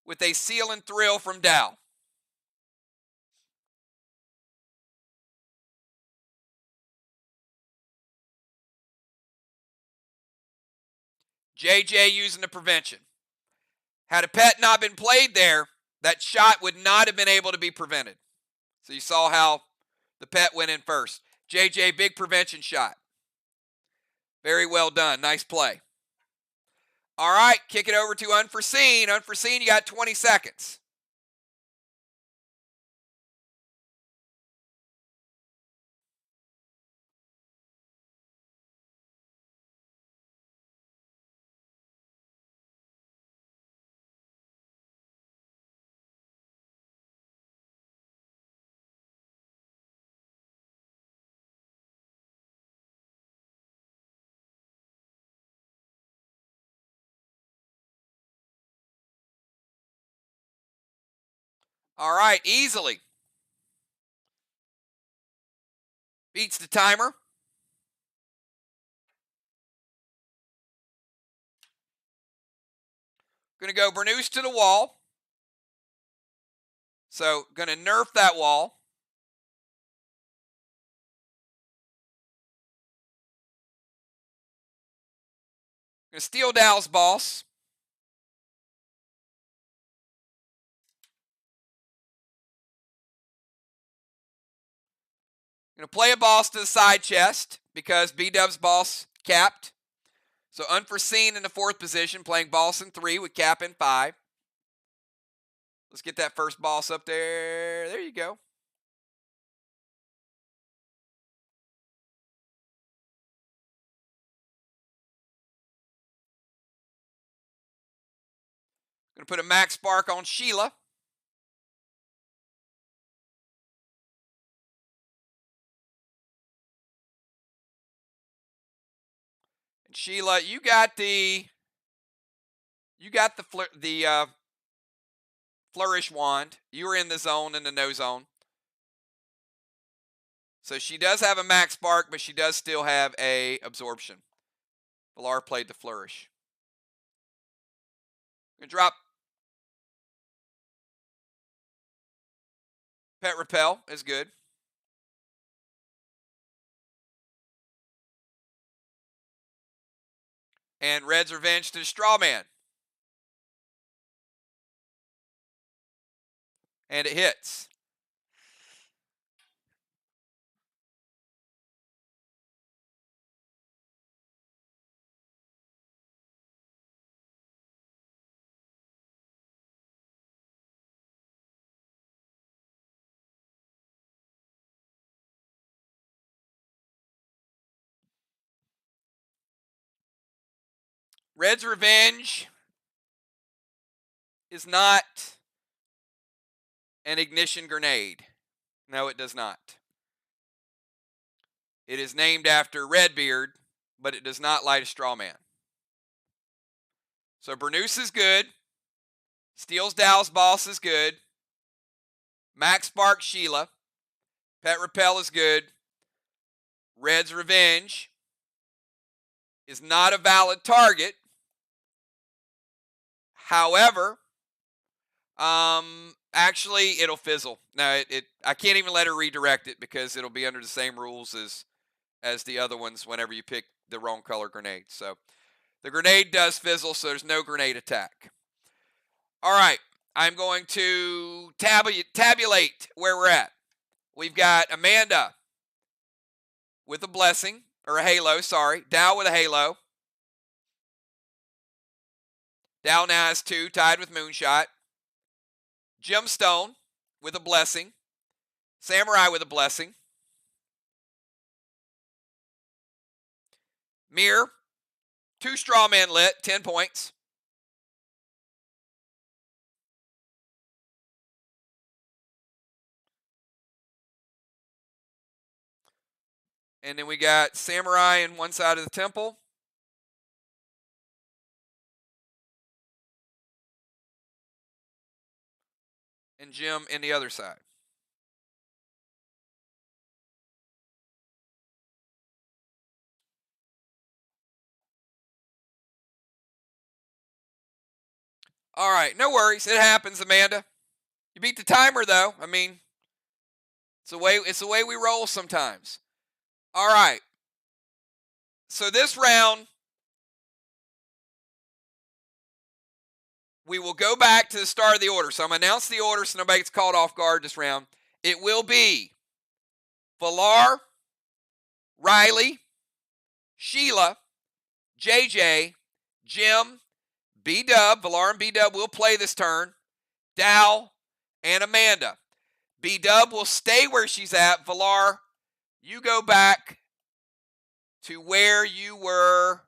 with a Seal and Thrill from Dow. JJ using the prevention. Had a pet not been played there, that shot would not have been able to be prevented. So you saw how the pet went in first. JJ, big prevention shot. Very well done. Nice play. All right, kick it over to Unforeseen. Unforeseen, you got 20 seconds. All right, easily. Beats the timer. Going to go Bernous to the wall. So, going to nerf that wall. Gonna steal Dow's boss. Gonna play a boss to the side chest because B-Dub's boss capped. So unforeseen in the 4th position, playing boss in 3 with cap in 5. Let's get that first boss up there. There you go. Gonna put a max spark on Sheila. And Sheila, you got the flourish wand. You were in the zone, in the no zone. So she does have a max spark, but she does still have a absorption. Valar played the flourish. Gonna drop Pet Repel is good. And Red's Revenge to the Straw Man. And it hits. Red's Revenge is not an ignition grenade. No, it does not. It is named after Redbeard, but it does not light a straw man. So Bernus is good. Steals Dow's boss is good. Max Spark Sheila. Pet Repel is good. Red's Revenge is not a valid target. However, actually it'll fizzle. No, I can't even let her redirect it because it'll be under the same rules as the other ones whenever you pick the wrong color grenade. So the grenade does fizzle, so there's no grenade attack. All right, I'm going to tabulate where we're at. We've got Amanda with a blessing, or a halo, sorry. Dow with a halo. Dow now has 2, tied with Moonshot. Gemstone with a blessing. Samurai with a blessing. MIR, 2 straw man lit, 10 points. And then we got Samurai on one side of the temple. And Jim in the other side. All right, no worries. It happens, Amanda. You beat the timer, though. I mean, it's the way we roll sometimes. All right. So this round, we will go back to the start of the order. So I'm going to announce the order so nobody gets caught off guard this round. It will be Valar, Riley, Sheila, JJ, Jim, B-Dub. Valar and B-Dub will play this turn. Dow and Amanda. B-Dub will stay where she's at. Valar, you go back to where you were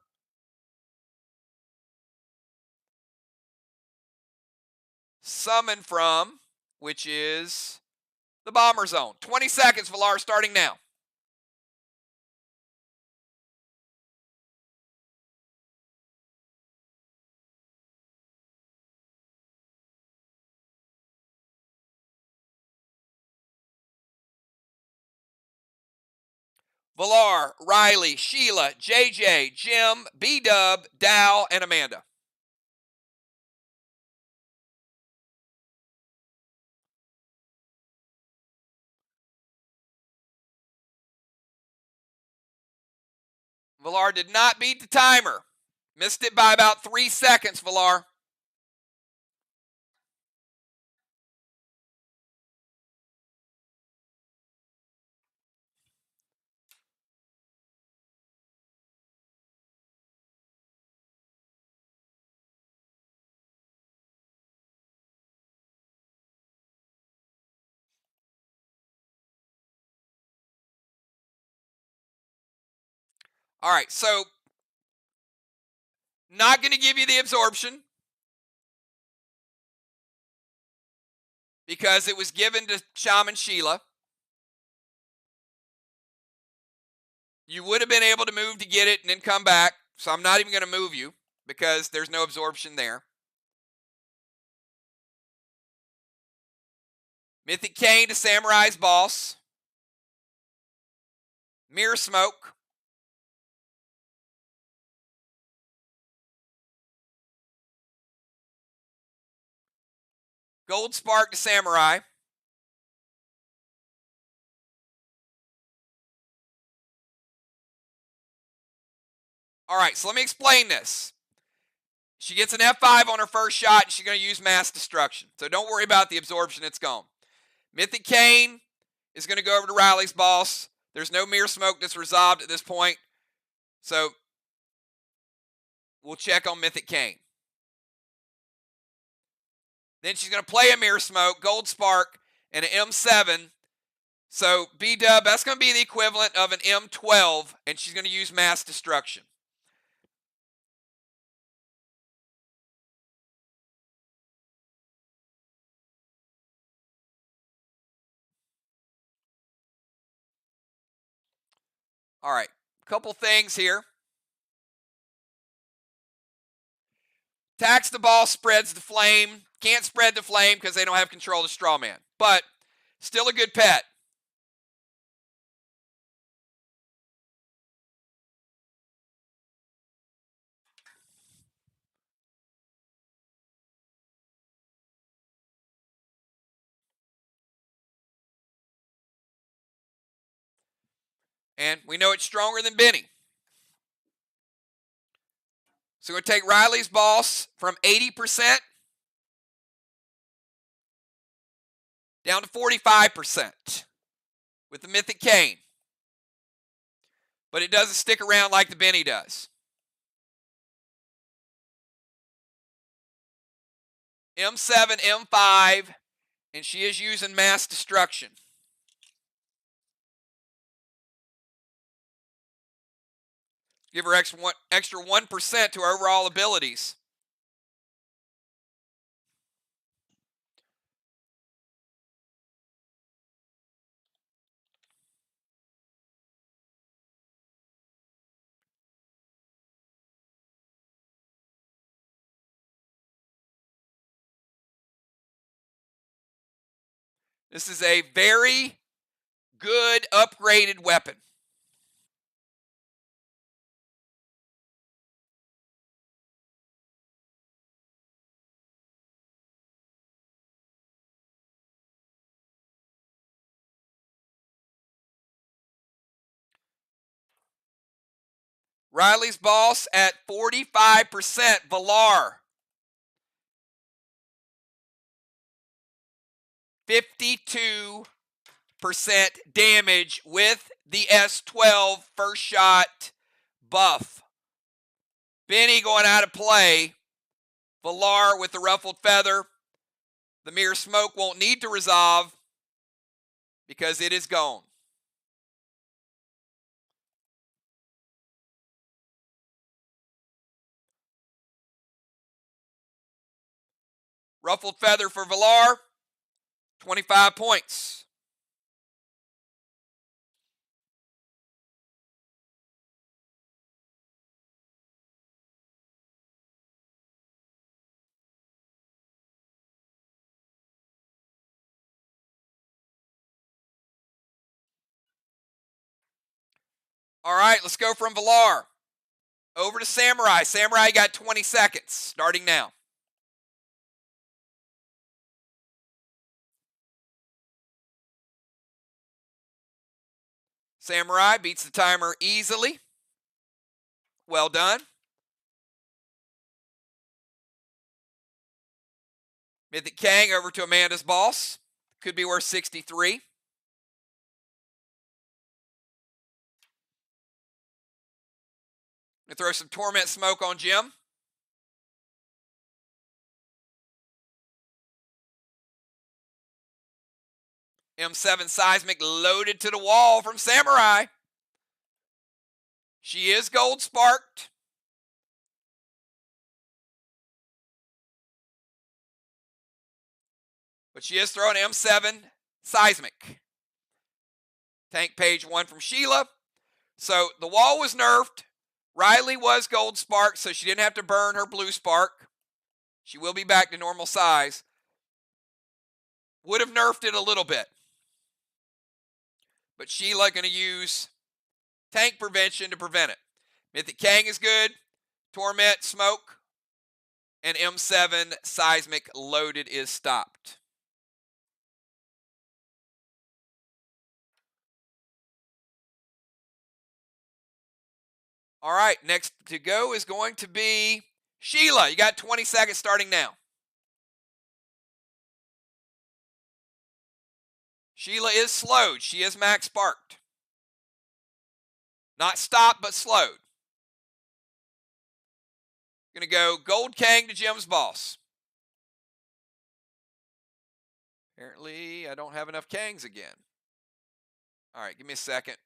summoned from, which is the bomber zone. 20 seconds, Valar, starting now. Valar, Riley, Sheila, JJ, Jim, B-Dub, Dow, and Amanda. Valar did not beat the timer. Missed it by about 3 seconds, Villar. All right, so not going to give you the absorption because it was given to Shaman Sheila. You would have been able to move to get it and then come back, so I'm not even going to move you because there's no absorption there. Mythic Cane to Samurai's Boss. Mirror Smoke. Gold Spark to Samurai. All right, so let me explain this. She gets an F5 on her first shot, and she's going to use Mass Destruction. So don't worry about the absorption, it's gone. Mythic Cane is going to go over to Riley's Boss. There's no Mirror Smoke that's resolved at this point. So we'll check on Mythic Cane. Then she's going to play a Mirror Smoke, Gold Spark, and an M7. So B-Dub, that's going to be the equivalent of an M12, and she's going to use Mass Destruction. All right, couple things here. Attacks the ball, spreads the flame. Can't spread the flame because they don't have control of the straw man. But still a good pet. And we know it's stronger than Benny. So we're going to take Riley's Boss from 80% down to 45% with the Mythic Cane. But it doesn't stick around like the Benny does. M7, M5, and she is using Mass Destruction. Give her extra 1% to her overall abilities. This is a very good upgraded weapon. Riley's Boss at 45%. Villar. 52% damage with the S12 first shot buff. Benny going out of play. Villar with the Ruffled Feather. The Mirror Smoke won't need to resolve because it is gone. Ruffled Feather for Villar, 25 points. All right, let's go from Villar over to Samurai. Samurai got 20 seconds, starting now. Samurai beats the timer easily. Well done. Mythic Kang over to Amanda's boss. Could be worth 63. Gonna throw some Torment Smoke on Jim. M7 Seismic loaded to the wall from Samurai. She is gold sparked. But she is throwing M7 Seismic. Tank page 1 from Sheila. So the wall was nerfed. Riley was gold spark, so she didn't have to burn her blue spark. She will be back to normal size. Would have nerfed it a little bit. But Sheila going to use tank prevention to prevent it. Mythic Kang is good. Torment Smoke. And M7 Seismic loaded is stopped. All right, next to go is going to be Sheila. You got 20 seconds starting now. Sheila is slowed. She is max sparked. Not stopped, but slowed. Going to go Gold Kang to Jim's boss. Apparently, I don't have enough Kangs again. All right, give me a second.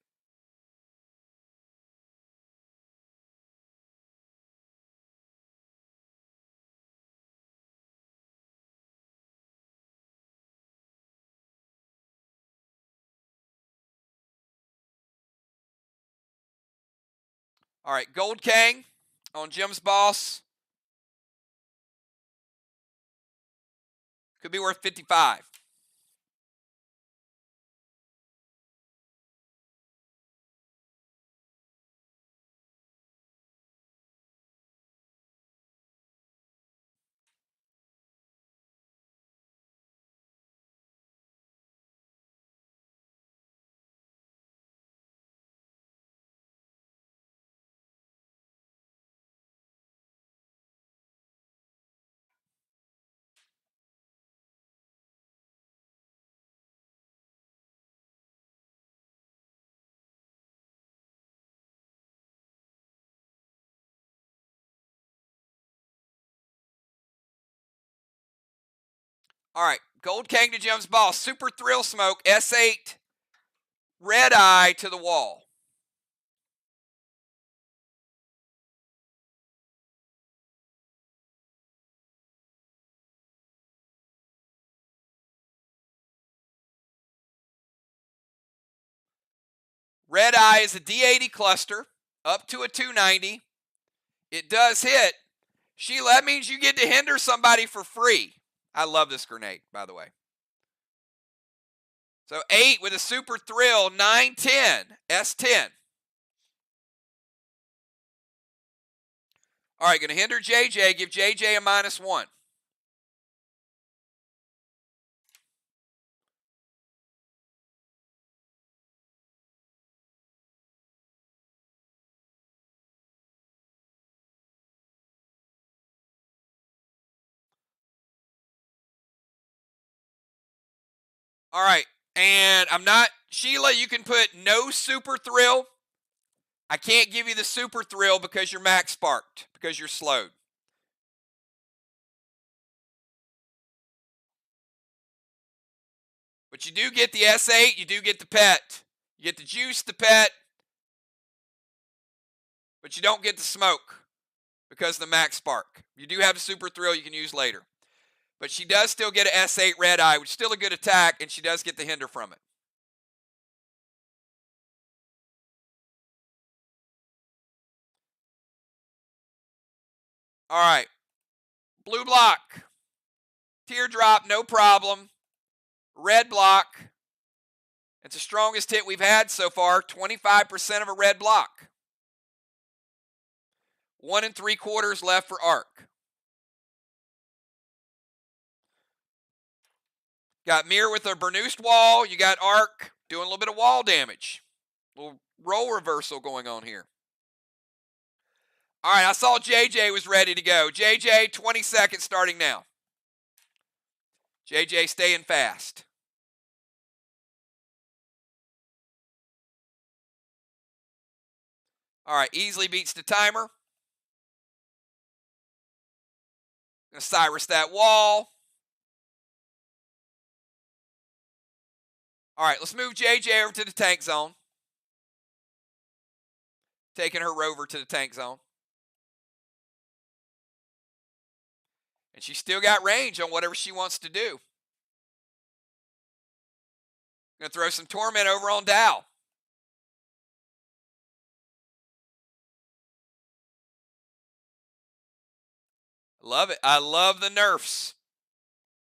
All right, Gold Kang on Jim's boss. Could be worth 55. All right, Gold Kang to Jim's boss. Super Thrill Smoke, S8, Red Eye to the wall. Red Eye is a D80 cluster, up to a 290. It does hit. Sheila, that means you get to hinder somebody for free. I love this grenade, by the way. So 8 with a Super Thrill, 910, S10. All right, going to hinder JJ, give JJ a -1. All right, and I'm not, Sheila, you can put no Super Thrill. I can't give you the Super Thrill because you're max sparked, because you're slowed. But you do get the S8, you do get the pet. You get the juice, the pet, but you don't get the smoke because of the max spark. You do have a Super Thrill you can use later. But she does still get an S8 Red Eye, which is still a good attack, and she does get the hinder from it. All right. Blue block. Teardrop, no problem. Red block. It's the strongest hit we've had so far, 25% of a red block. 1 3/4 left for Arc. Got MIR with a Bernoost wall. You got Arc doing a little bit of wall damage. A little role reversal going on here. All right, I saw JJ was ready to go. JJ, 20 seconds starting now. JJ staying fast. All right, easily beats the timer. Gonna Cyrus that wall. All right, let's move JJ over to the tank zone. Taking her rover to the tank zone. And she's still got range on whatever she wants to do. Gonna throw some torment over on Dow. Love it. I love the nerfs.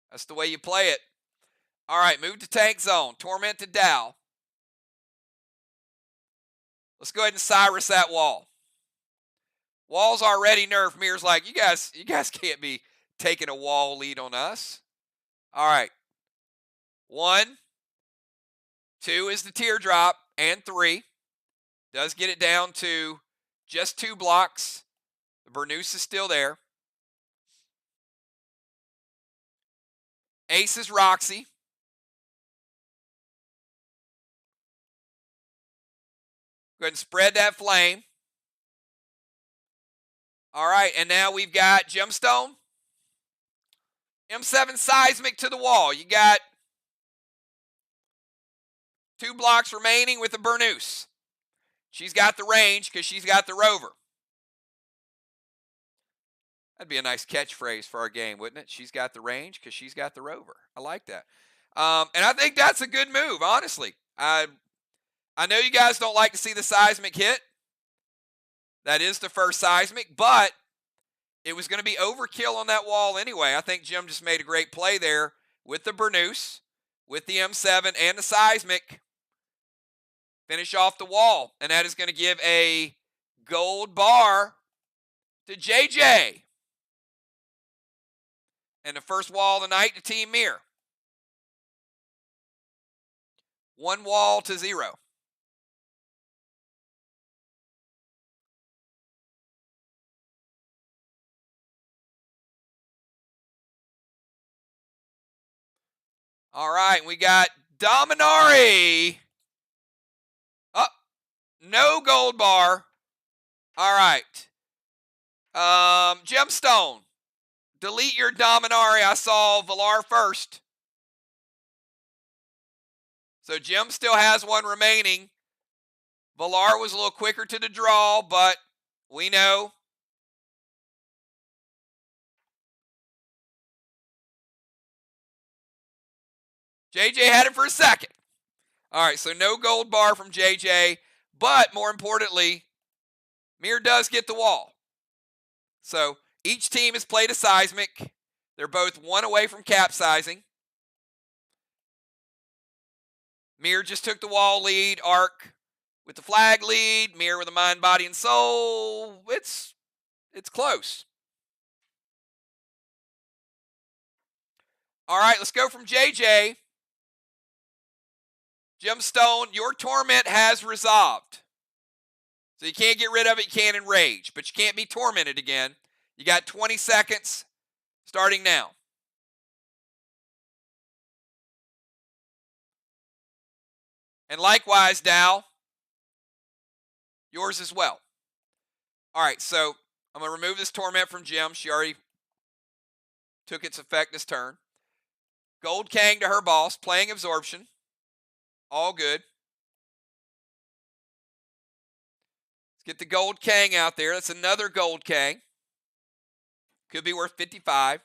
That's the way you play it. All right, move to tank zone. Torment to Dow. Let's go ahead and Cyrus that wall. Wall's already nerfed. Mir's like, you guys can't be taking a wall lead on us. All right. 1, 2 is the teardrop, and 3. Does get it down to just 2 blocks. The Burnous is still there. Ace is Roxy. Go ahead and spread that flame. All right, and now we've got Gemstone. M7 Seismic to the wall. You got 2 blocks remaining with the Burnous. She's got the range because she's got the rover. That'd be a nice catchphrase for our game, wouldn't it? She's got the range because she's got the rover. I like that. And I think that's a good move, honestly. I know you guys don't like to see the seismic hit. That is the first seismic, but it was going to be overkill on that wall anyway. I think Jim just made a great play there with the Burnous, with the M7 and the seismic. Finish off the wall, and that is going to give a gold bar to JJ. And the first wall of the night to Team MIR. 1 wall to 0. All right, we got Dominari. Oh, no gold bar. All right. Gemstone. Delete your Dominari. I saw Villar first. So Jim still has one remaining. Villar was a little quicker to the draw, but we know. JJ had it for a second. All right, so no gold bar from JJ, but more importantly, MIR does get the wall. So each team has played a seismic. They're both 1 away from capsizing. MIR just took the wall lead. Arc with the flag lead. MIR with a mind, body, and soul. It's close. All right, let's go from JJ. Gemstone, your torment has resolved. So you can't get rid of it, you can't enrage, but you can't be tormented again. You got 20 seconds starting now. And likewise, Dow, yours as well. All right, so I'm going to remove this torment from Jim. She already took its effect this turn. Gold Kang to her boss, playing absorption. All good. Let's get the Gold Kang out there. That's another Gold Kang. Could be worth 55.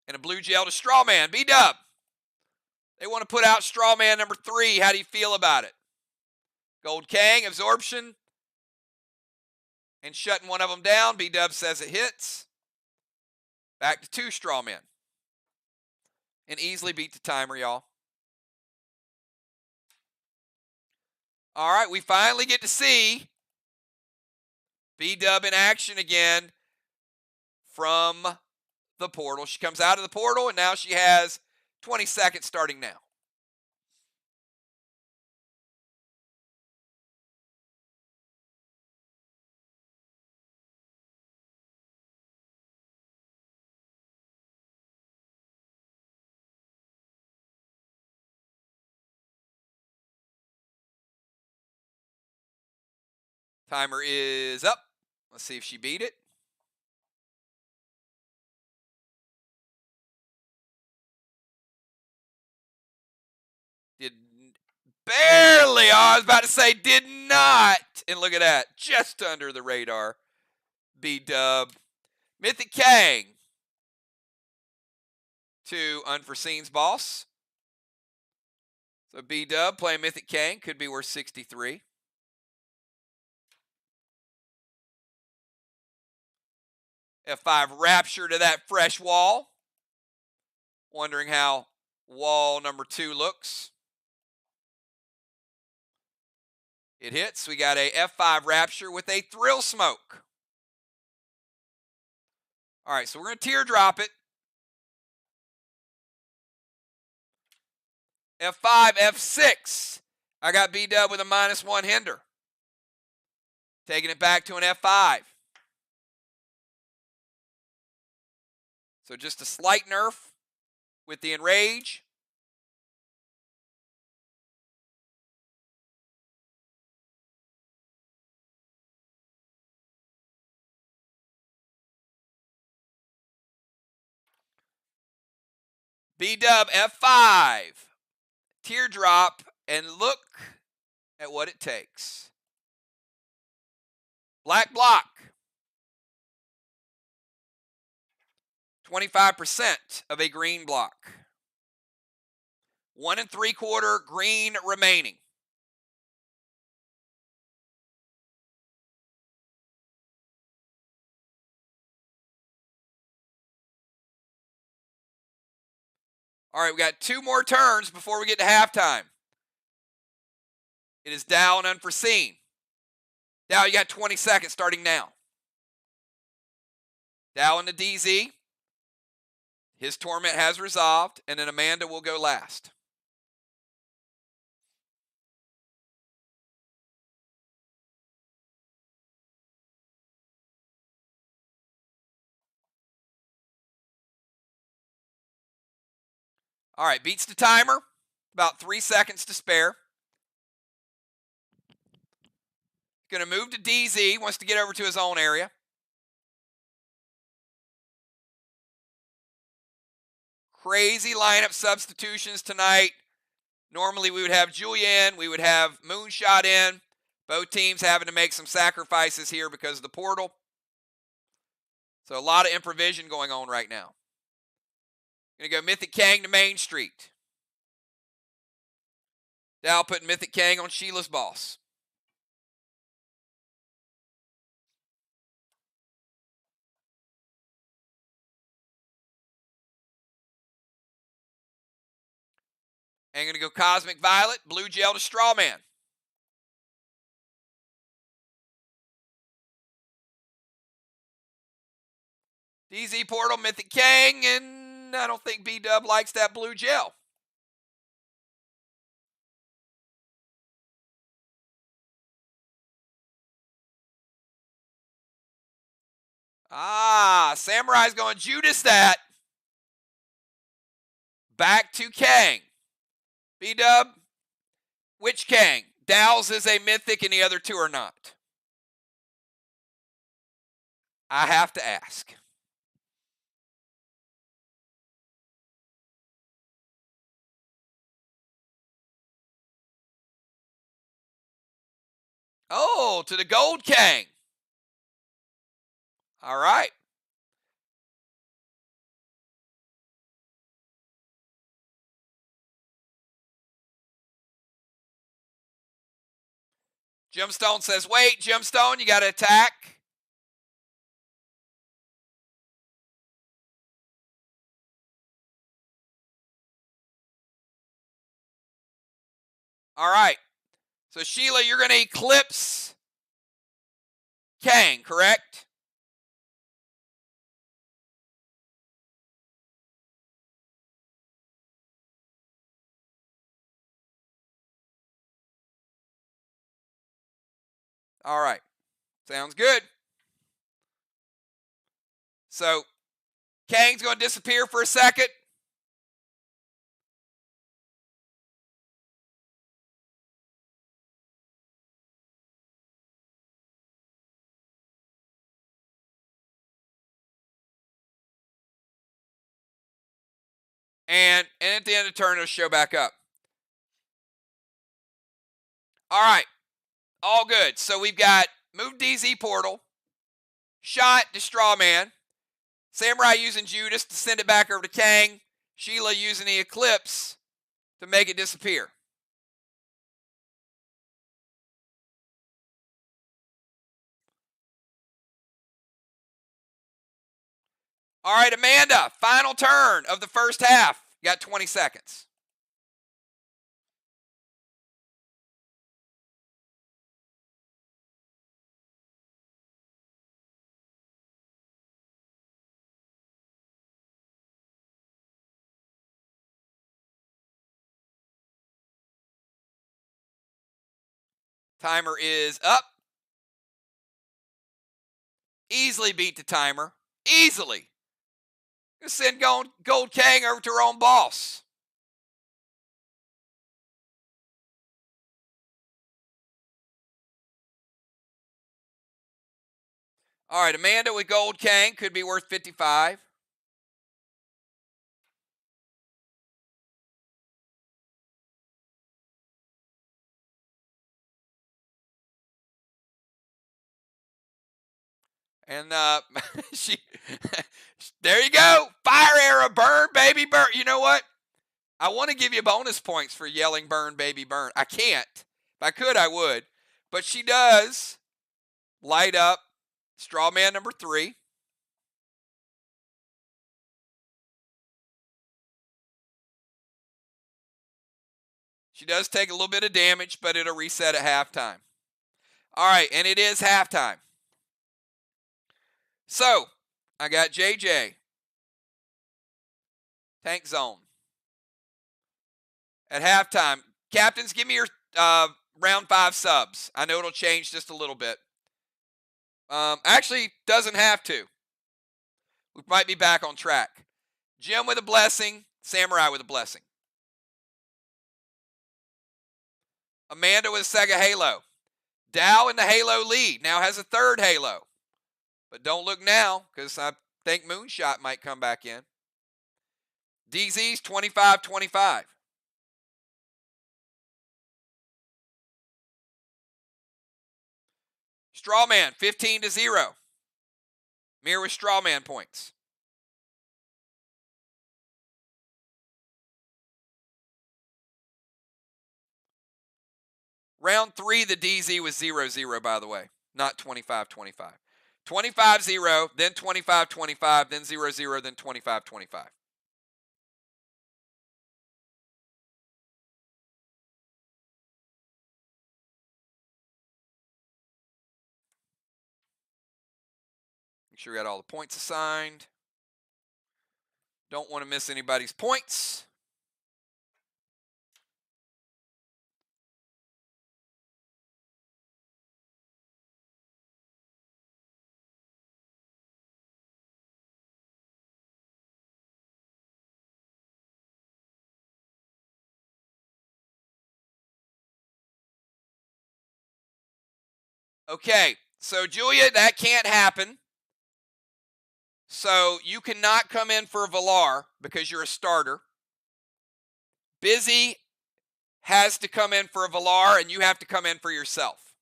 And a blue gel to Strawman. B-Dub. They want to put out Strawman number 3. How do you feel about it? Gold Kang, absorption. And shutting one of them down. B-Dub says it hits. Back to 2 Strawmen. And easily beat the timer, y'all. All right, we finally get to see B-Dub in action again from the portal. She comes out of the portal, and now she has 20 seconds starting now. Timer is up. Let's see if she beat it. Did barely. Oh, I was about to say did not. And look at that. Just under the radar. B-Dub. Mythic Kang to Unforeseen's boss. So B-Dub playing Mythic Kang could be worth 63. F5 Rapture to that fresh wall. Wondering how wall number 2 looks. It hits. We got a F5 Rapture with a Thrill Smoke. All right, so we're going to teardrop it. F5, F6. I got B-Dub with a -1 hinder. Taking it back to an F5. So just a slight nerf with the Enrage. B-Dub F5. Teardrop, and look at what it takes. Black block. 25% of a green block. 1 3/4 green remaining. All right, we got 2 more turns before we get to halftime. It is Dow and Unforeseen. Dow, you got 20 seconds starting now. Dow and the DZ. His torment has resolved, and then Amanda will go last. All right, beats the timer. About 3 seconds to spare. Going to move to DZ. Wants to get over to his own area. Crazy lineup substitutions tonight. Normally we would have Julian. We would have Moonshot in. Both teams having to make some sacrifices here because of the portal. So a lot of improvision going on right now. Going to go Mythic Kang to Main Street. Dow putting Mythic Kang on Sheila's boss. And going to go Cosmic Violet, Blue Gel to Strawman. DZ Portal, Mythic Kang, and I don't think B-Dub likes that Blue Gel. Samurai's going Judas that. Back to Kang. B-Dub, which Kang? Dow's is a Mythic and the other 2 are not. I have to ask. Oh, to the Gold Kang. All right. Gemstone says, wait, Gemstone, you got to attack. All right. So, Sheila, you're going to eclipse Kang, correct? All right. Sounds good. So, Kang's going to disappear for a second. And at the end of the turn, it'll show back up. All right. All good. So we've got move DZ portal, shot to straw man, Samurai using Judas to send it back over to Kang, Sheila using the Eclipse to make it disappear. All right, Amanda, final turn of the first half. You got 20 seconds. Timer is up. Easily beat the timer. Easily. Just send Gold Kang over to her own boss. All right, Amanda with Gold Kang could be worth 55. And there you go. Fire arrow, burn, baby, burn. You know what? I want to give you bonus points for yelling burn, baby, burn. I can't. If I could, I would. But she does light up straw man number 3. She does take a little bit of damage, but it'll reset at halftime. All right, and it is halftime. So, I got JJ. Tank zone. At halftime, captains, give me your round 5 subs. I know it'll change just a little bit. Actually, doesn't have to. We might be back on track. Jim with a blessing. Samurai with a blessing. Amanda with a Sega Halo. Dow in the Halo lead. Now has a 3rd Halo. But don't look now, because I think Moonshot might come back in. DZ's 25-25. Strawman, 15-0. MIR with Strawman points. Round 3, the DZ was 0-0, by the way, not 25-25. 25-0, then 25-25, then 0-0, then 25-25. Make sure we got all the points assigned. Don't want to miss anybody's points. Okay, so Julia, that can't happen. So you cannot come in for a Valar because you're a starter. Busy has to come in for a Valar, and you have to come in for yourself.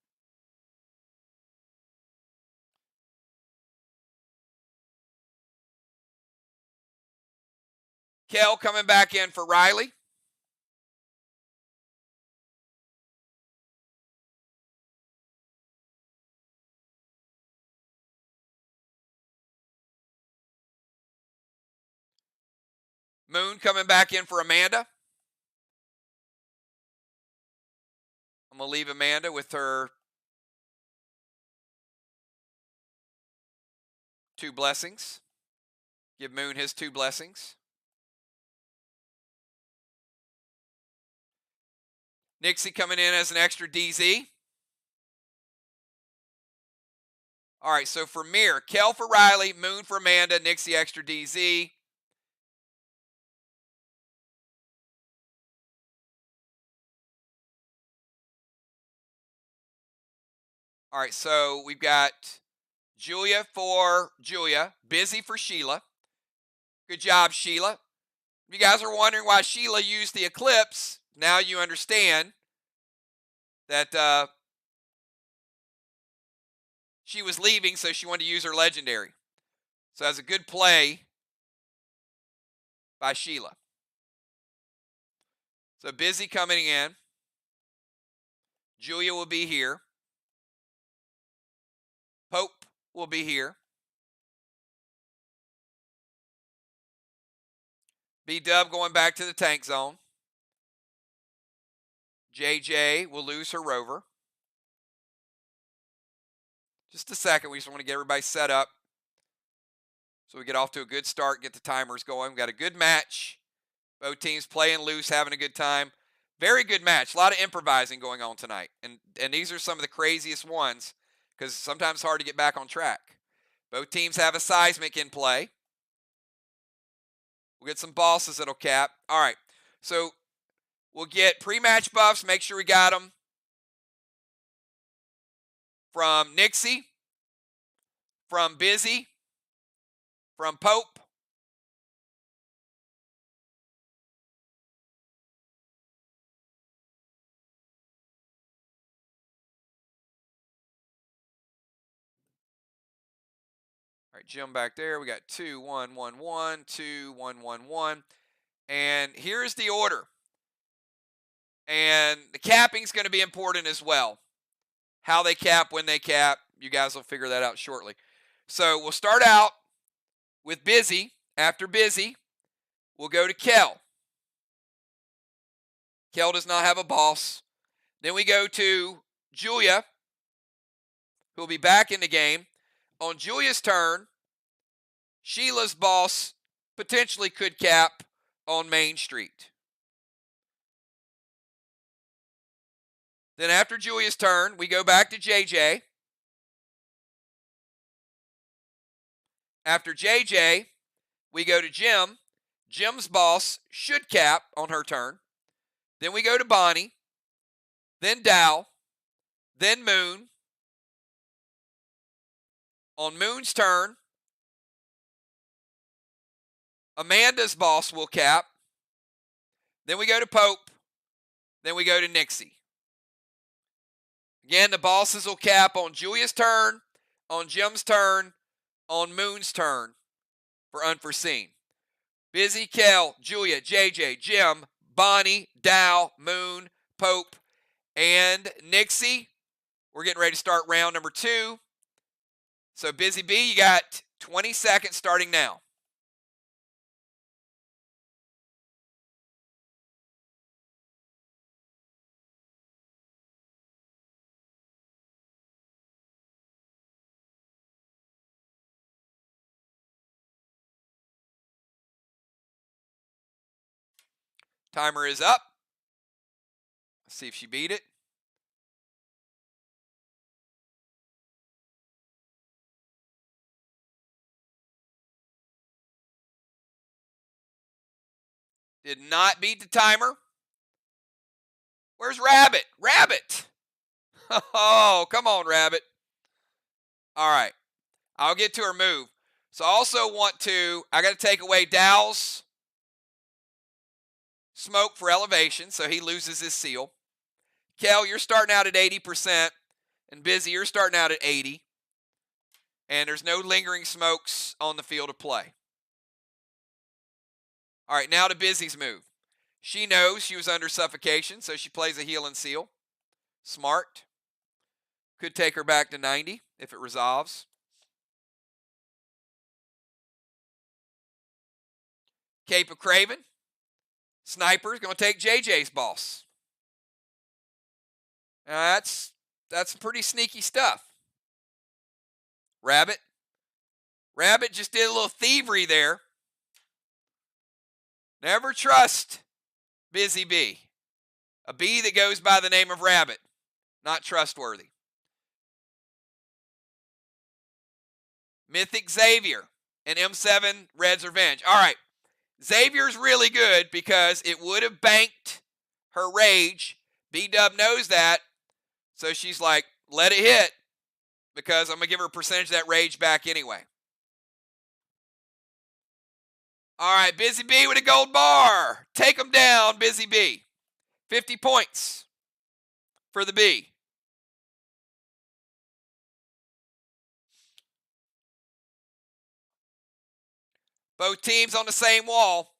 Kel coming back in for Riley. Moon coming back in for Amanda. I'm going to leave Amanda with her 2 blessings. Give Moon his 2 blessings. Nixie coming in as an extra DZ. All right, so for MIR, Kel for Riley, Moon for Amanda, Nixie extra DZ. All right, so we've got Julia for Julia, Busy for Sheila. Good job, Sheila. If you guys are wondering why Sheila used the Eclipse, now you understand that she was leaving, so she wanted to use her legendary. So that's a good play by Sheila. So Busy coming in. Julia will be here. Pope will be here. B-Dub going back to the tank zone. JJ will lose her rover. Just a second. We just want to get everybody set up so we get off to a good start, get the timers going. We've got a good match. Both teams playing loose, having a good time. Very good match. A lot of improvising going on tonight. And these are some of the craziest ones because sometimes it's hard to get back on track. Both teams have a seismic in play. We'll get some bosses that'll cap. All right. So we'll get pre-match buffs. Make sure we got them from Nixie, from Busy, from Pope. All right, Jim back there. We got 2, 1, 1, 1, 2, 1, 1, 1. And here's the order. And the capping's going to be important as well. How they cap, when they cap, you guys will figure that out shortly. So we'll start out with Busy. After Busy, we'll go to Kel. Kel does not have a boss. Then we go to Julia, who will be back in the game. On Julia's turn, Sheila's boss potentially could cap on Main Street. Then after Julia's turn, we go back to JJ. After JJ, we go to Jim. Jim's boss should cap on her turn. Then we go to Bonnie. Then Dow. Then Moon. On Moon's turn, Amanda's boss will cap. Then we go to Pope. Then we go to Nixie. Again, the bosses will cap on Julia's turn, on Jim's turn, on Moon's turn for unforeseen. Busy, Kel, Julia, JJ, Jim, Bonnie, Dow, Moon, Pope, and Nixie. We're getting ready to start round number 2. So Busy B, you got 20 seconds starting now. Timer is up. Let's see if she beat it. Did not beat the timer. Where's Rabbit? Rabbit! Oh, come on, Rabbit. All right. I'll get to her move. So I also want to, I got to take away Dow's smoke for elevation, so he loses his seal. Kel, you're starting out at 80%, and Busy, you're starting out at 80%. And there's no lingering smokes on the field of play. All right, now to Busy's move. She knows she was under suffocation, so she plays a heal and seal. Smart. Could take her back to 90 if it resolves. Cape of Craven. Sniper is going to take JJ's boss. Now that's pretty sneaky stuff. Rabbit. Rabbit just did a little thievery there. Never trust Busy Bee. A bee that goes by the name of Rabbit. Not trustworthy. Mythic Xavier and M7 Red's Revenge. All right. Xavier's really good because it would have banked her rage. B-Dub knows that. So she's like, let it hit because I'm going to give her a percentage of that rage back anyway. All right, Busy Bee with a gold bar. Take them down, Busy Bee. 50 points for the Bee. Both teams on the same wall.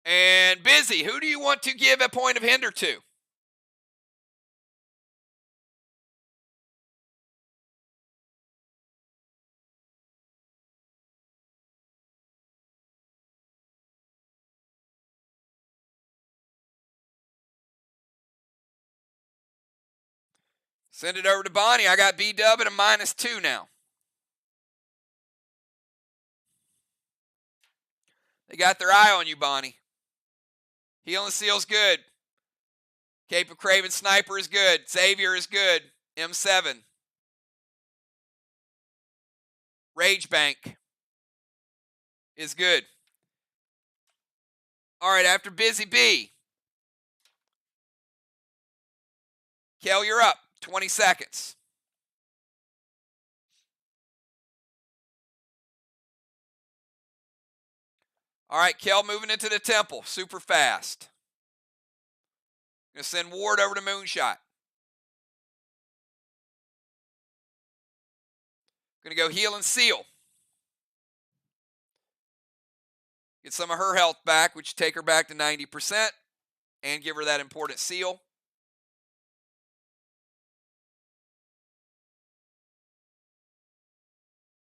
And Busy, who do you want to give a point of hinder to? Send it over to Bonnie. I got B-Dub at a -2 now. They got their eye on you, Bonnie. Healing Seal's good. Cape of Craven Sniper is good. Xavier is good. M7. Rage Bank is good. All right, after Busy Bee. Kel, you're up. 20 seconds. All right, Kel moving into the temple. Super fast. Going to send Ward over to Moonshot. Going to go heal and seal. Get some of her health back, which take her back to 90%. And give her that important seal.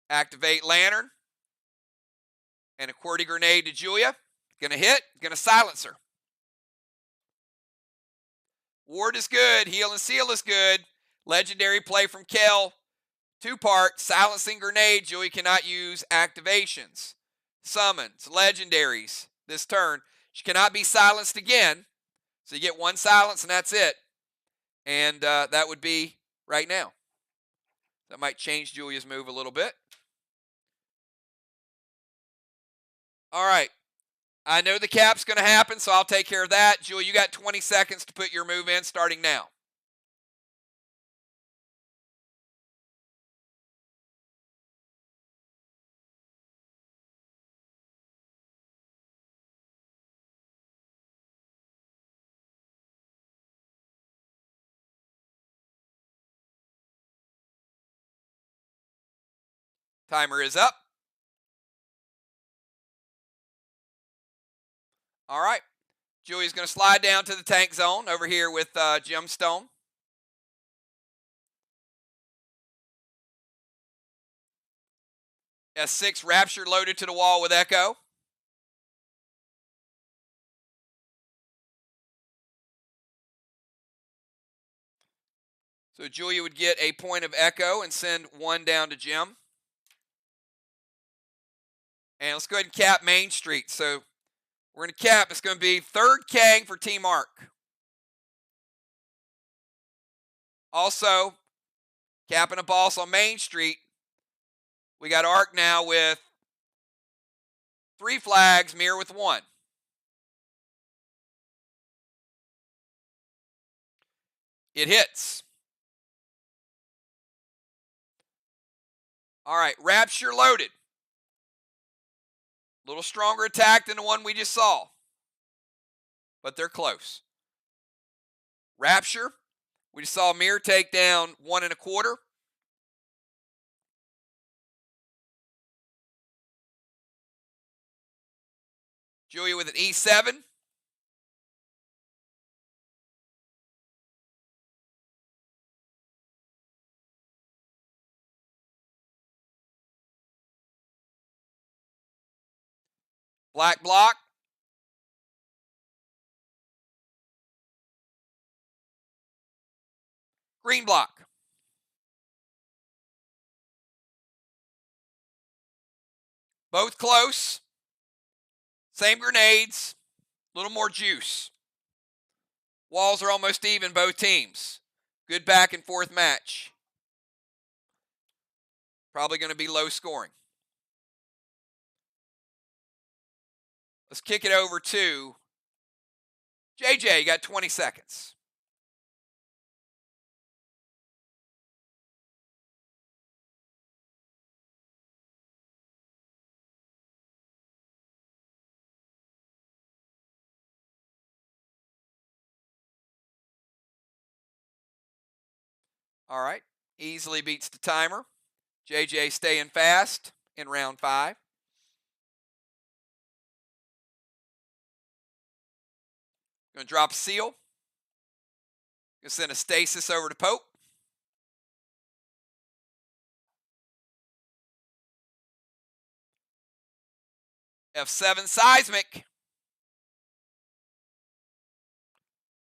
Activate Lantern. And a QWERTY grenade to Julia. Going to hit. Going to silence her. Ward is good. Heal and seal is good. Legendary play from Kel. 2-part. Silencing grenade. Julia cannot use activations. Summons. Legendaries. This turn. She cannot be silenced again. So you get 1 silence and that's it. And that would be right now. That might change Julia's move a little bit. All right. I know the cap's going to happen, so I'll take care of that. Julia, you got 20 seconds to put your move in, starting now. Timer is up. All right. Julia's going to slide down to the tank zone over here with Gemstone. S6 Rapture loaded to the wall with Echo. So Julia would get a point of Echo and send 1 down to Gem. And let's go ahead and cap Main Street. So we're going to cap. It's going to be 3rd Kang for Team Arc. Also, capping a boss on Main Street. We got Arc now with 3 flags, MIR with 1. It hits. All right, Rapture loaded. A little stronger attack than the one we just saw. But they're close. Rapture. We just saw MIR take down 1 1/4. Julia with an E7. Black block. Green block. Both close. Same grenades. A little more juice. Walls are almost even, both teams. Good back and forth match. Probably going to be low scoring. Let's kick it over to JJ, you got 20 seconds. All right. Easily beats the timer. JJ staying fast in round 5. Going to drop a seal. Going to send a stasis over to Pope. F7 seismic.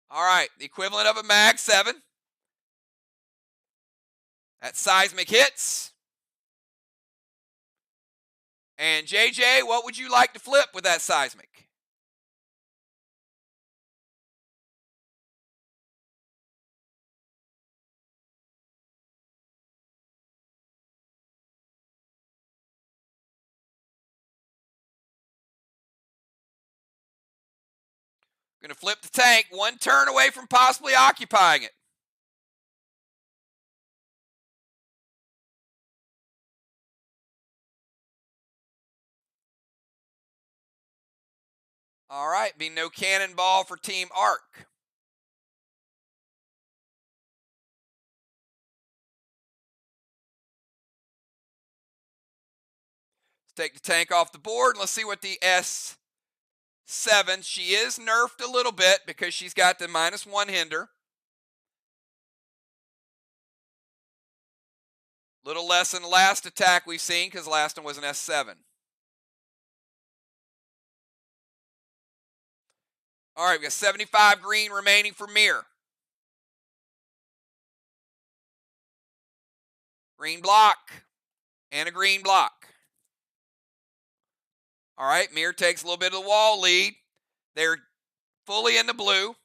All right, the equivalent of a mag 7. That seismic hits. And JJ, what would you like to flip with that seismic? Going to flip the tank, 1 turn away from possibly occupying it. All right, be no cannonball for Team Arc. Let's take the tank off the board and let's see what the S7, she is nerfed a little bit because she's got the -1 hinder. Little less than the last attack we've seen because the last one was an S7. All right, we got 75 green remaining for MIR. Green block and a green block. All right, MIR takes a little bit of the wall lead. They're fully in the blue.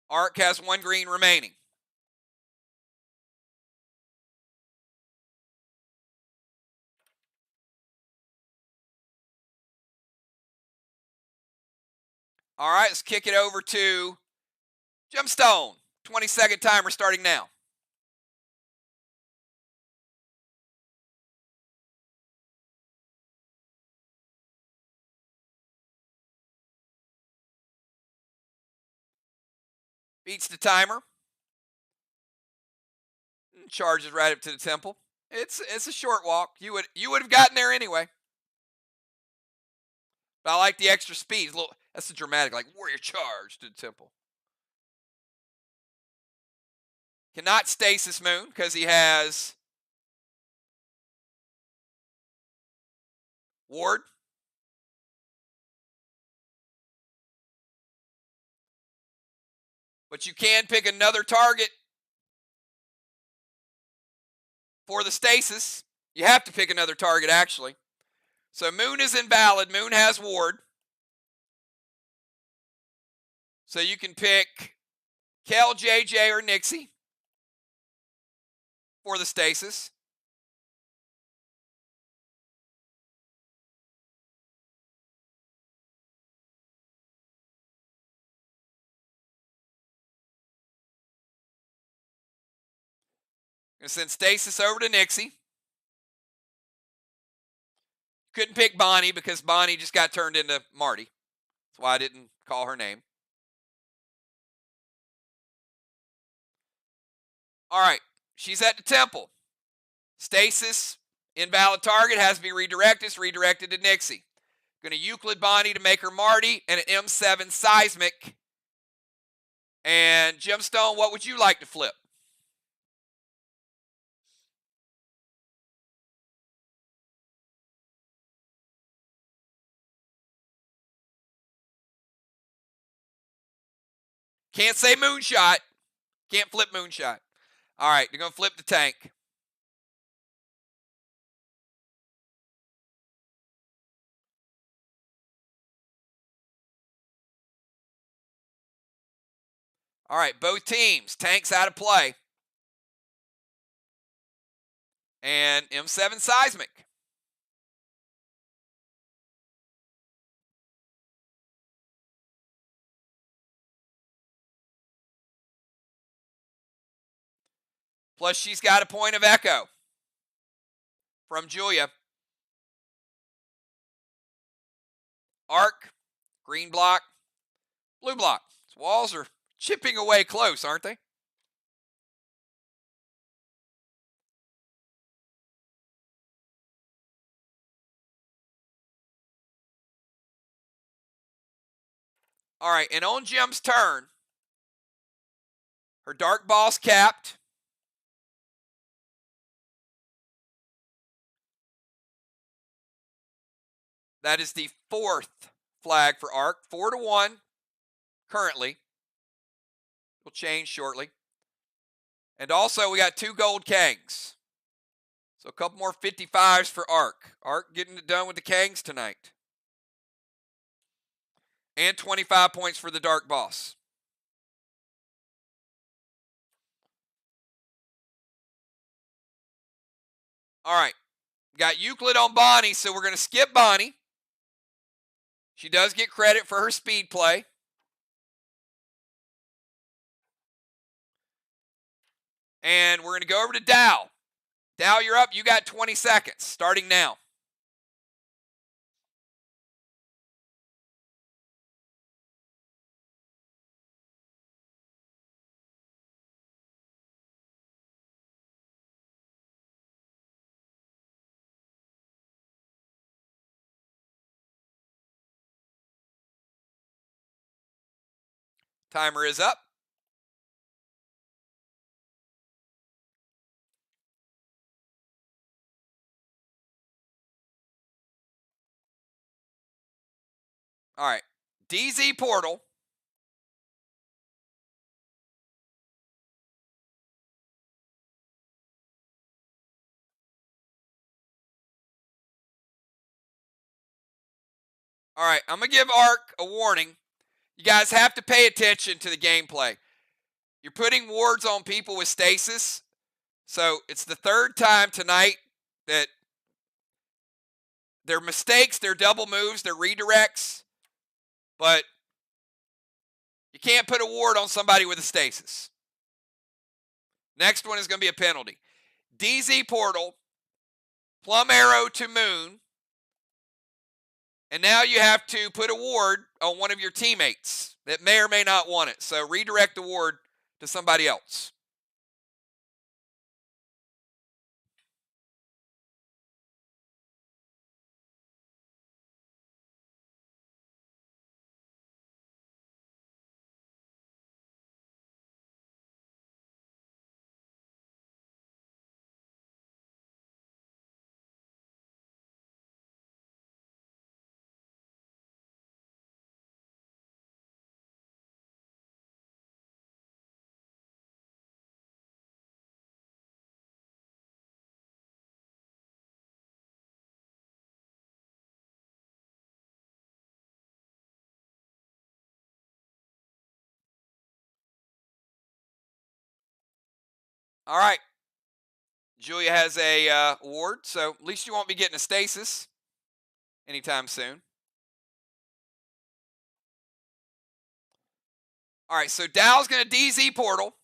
Arc has 1 green remaining. All right, let's kick it over to Gemstone. 20-second timer starting now. Beats the timer. Charges right up to the temple. It's a short walk. You would have gotten there anyway. But I like the extra speed. That's a dramatic, like warrior charge to the temple. Cannot stasis Moon because he has ward. But you can pick another target for the stasis. You have to pick another target, actually. So Moon is invalid. Moon has ward. So you can pick Kel, JJ, or Nixie for the stasis. Going to send stasis over to Nixie. Couldn't pick Bonnie because Bonnie just got turned into Marty. That's why I didn't call her name. All right, she's at the temple. Stasis, invalid target, has to be redirected. It's redirected to Nixie. Going to Euclid Bonnie to make her Marty and an M7 seismic. And Gemstone, what would you like to flip? Can't say moonshot. Can't flip moonshot. All right, you're going to flip the tank. All right, both teams. Tanks out of play. and M7 Seismic. Plus, she's got a point of echo from Julia. Arc, green block, blue block. These walls are chipping away close, aren't they? All right, and on Jim's turn, her dark boss capped. That is the 4th flag for Arc. 4-1 currently. Will change shortly. And also, we got 2 gold Kangs. So a couple more 55s for Arc. Arc getting it done with the Kangs tonight. And 25 points for the dark boss. All right. Got Euclid on Bonnie, so we're going to skip Bonnie. She does get credit for her speed play. And we're going to go over to Dow. Dow, you're up. You got 20 seconds, starting now. Timer is up. All right. DZ Portal. All right. I'm going to give Arc a warning. You guys have to pay attention to the gameplay. You're putting wards on people with stasis. So it's the 3rd time tonight that they're mistakes, they're double moves, they're redirects. But you can't put a ward on somebody with a stasis. Next one is going to be a penalty. DZ Portal, Plum Arrow to Moon. And now you have to put a ward on one of your teammates that may or may not want it. So redirect the ward to somebody else. All right. Julia has a ward, so at least you won't be getting a stasis anytime soon. All right, so Dow's going to DZ Portal.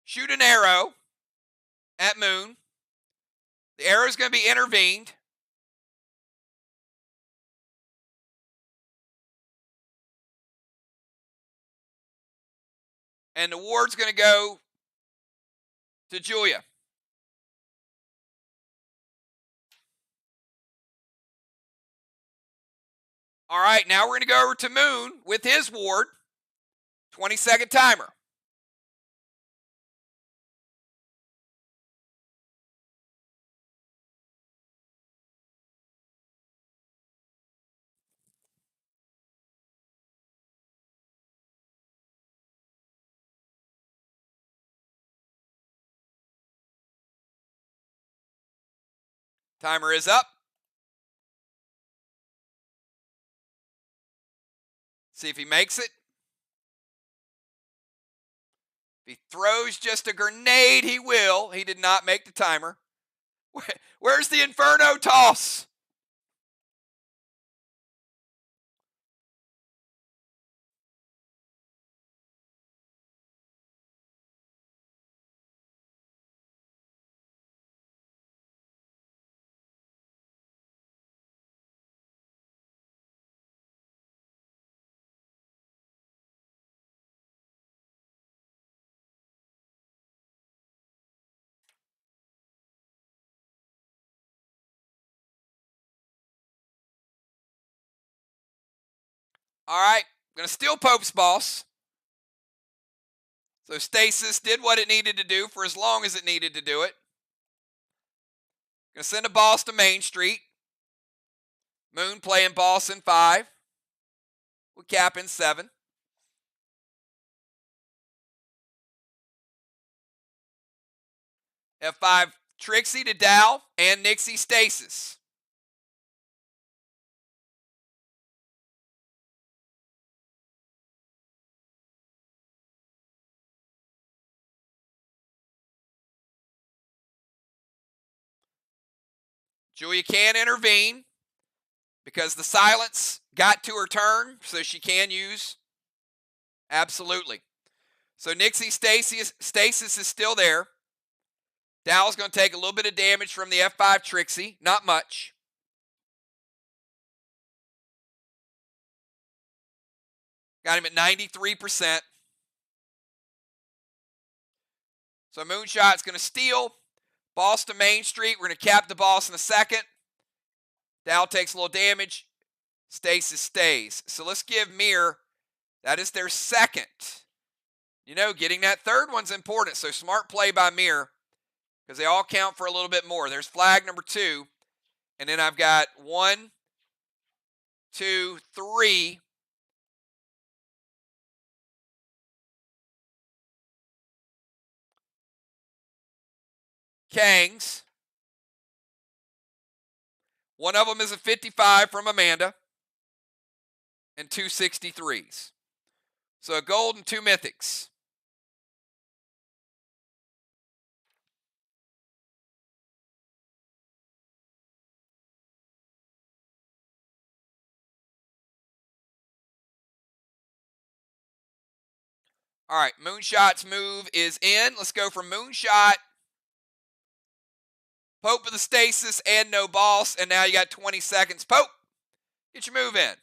Shoot an arrow at Moon. The arrow is going to be intervened. And the ward's going to go to Julia. All right, now we're going to go over to Moon with his ward. 20-second timer. Timer is up. See if he makes it. If If he throws just a grenade, he will. He did not make the timer. Where's the Inferno toss? All right, I'm going to steal Pope's boss. So Stasis did what it needed to do for as long as it needed to do it. Going to send a boss to Main Street. Moon playing boss in 5. With cap in 7. F5 Trixie to Dow and Nixie Stasis. Julia can intervene because the silence got to her turn, so she can use. Absolutely. So Nixie Stasis is still there. Dow's going to take a little bit of damage from the F5 Trixie. Not much. Got him at 93%. So Moonshot's going to steal. Boss to Main Street. We're going to cap the boss in a second. Dow takes a little damage. Stasis stays. So let's give MIR. That is their second. You know, getting that third one's important. So smart play by MIR because they all count for a little bit more. There's flag number 2. And then I've got 1, 2, 3. Kangs. One of them is a 55 from Amanda. And 2 63s. So a gold and 2 mythics. All right, Moonshot's move is in. Let's go from Moonshot, Pope with the Stasis, and no boss. And now you got 20 seconds. Pope, get your move in.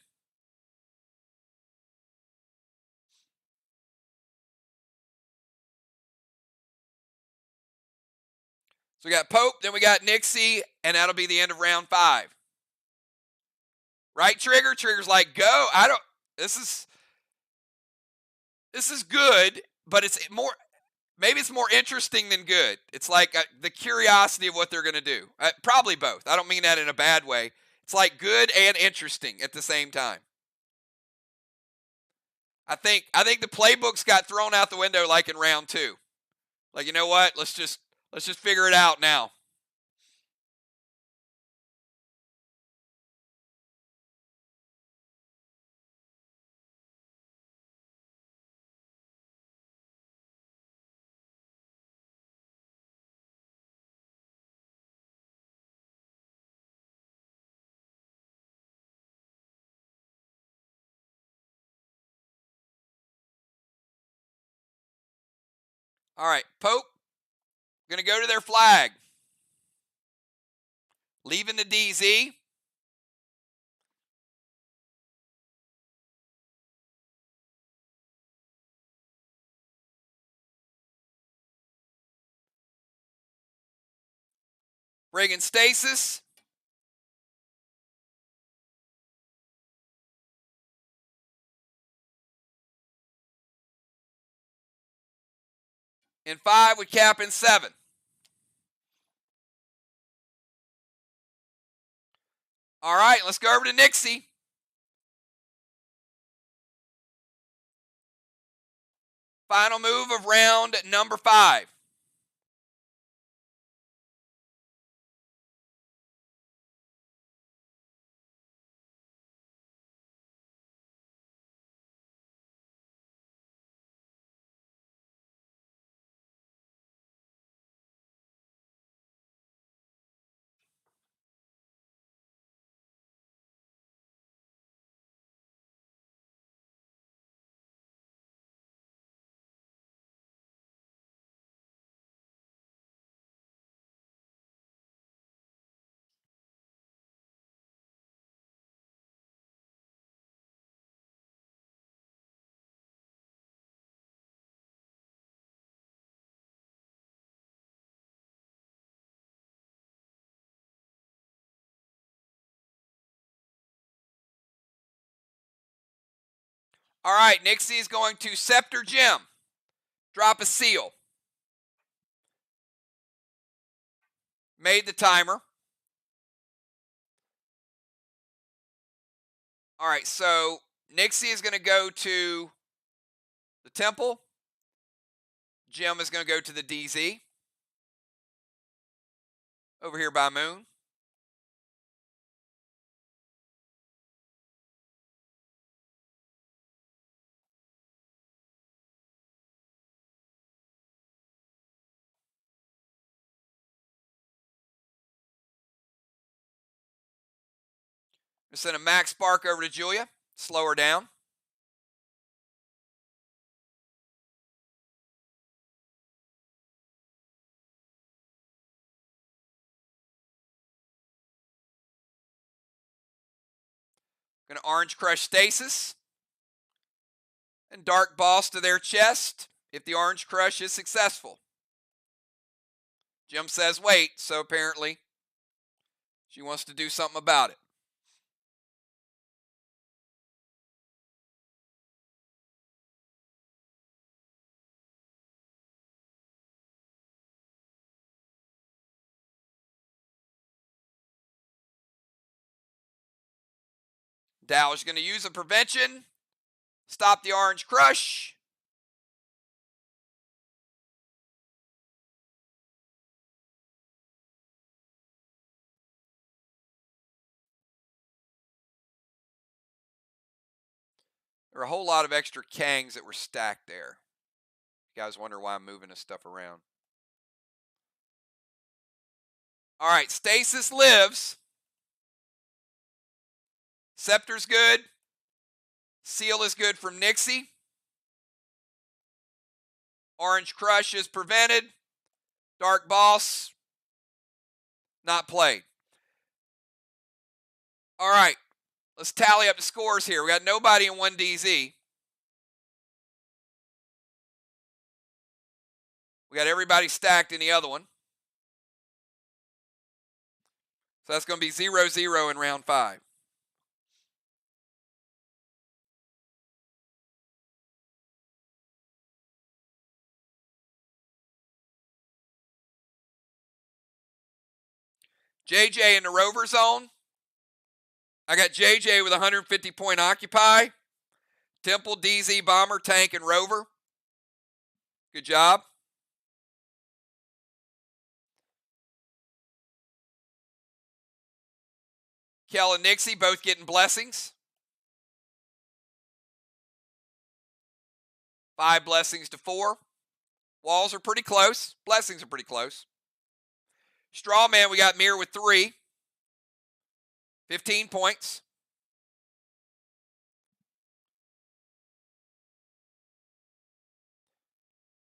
So we got Pope, then we got Nixie, and that'll be the end of round 5. Right trigger? Trigger's like, go. This is good, but it's more, maybe it's more interesting than good. It's like the curiosity of what they're going to do. Probably both. I don't mean that in a bad way. It's like good and interesting at the same time. I think the playbooks got thrown out the window like in round 2. Like, you know what? Let's just figure it out now. All right, Pope, going to go to their flag. Leaving the DZ. Bringing Stasis. In 5 with cap in 7. All right, let's go over to Nixie. Final move of round number 5. All right, Nixie is going to Scepter Gem. Drop a seal. Made the timer. All right, so Nixie is going to go to the Temple. Jim is going to go to the DZ. Over here by Moon. Send a Max Spark over to Julia. Slow her down. Going to Orange Crush Stasis. And Dark Boss to their chest if the Orange Crush is successful. Jim says wait, so apparently she wants to do something about it. Dow is going to use a prevention. Stop the Orange Crush. There are a whole lot of extra Kangs that were stacked there. You guys wonder why I'm moving this stuff around. All right, Stasis lives. Scepter's good. Seal is good from Nixie. Orange Crush is prevented. Dark Boss, not played. All right, let's tally up the scores here. We got nobody in 1DZ. We got everybody stacked in the other one. So that's going to be 0-0 in round 5. JJ in the Rover zone. I got JJ with 150 point occupy. Temple, DZ, Bomber, Tank, and Rover. Good job. Kel and Nixie both getting blessings. 5 blessings to 4. Walls are pretty close. Blessings are pretty close. Strawman, we got MIR with 3. 15 points.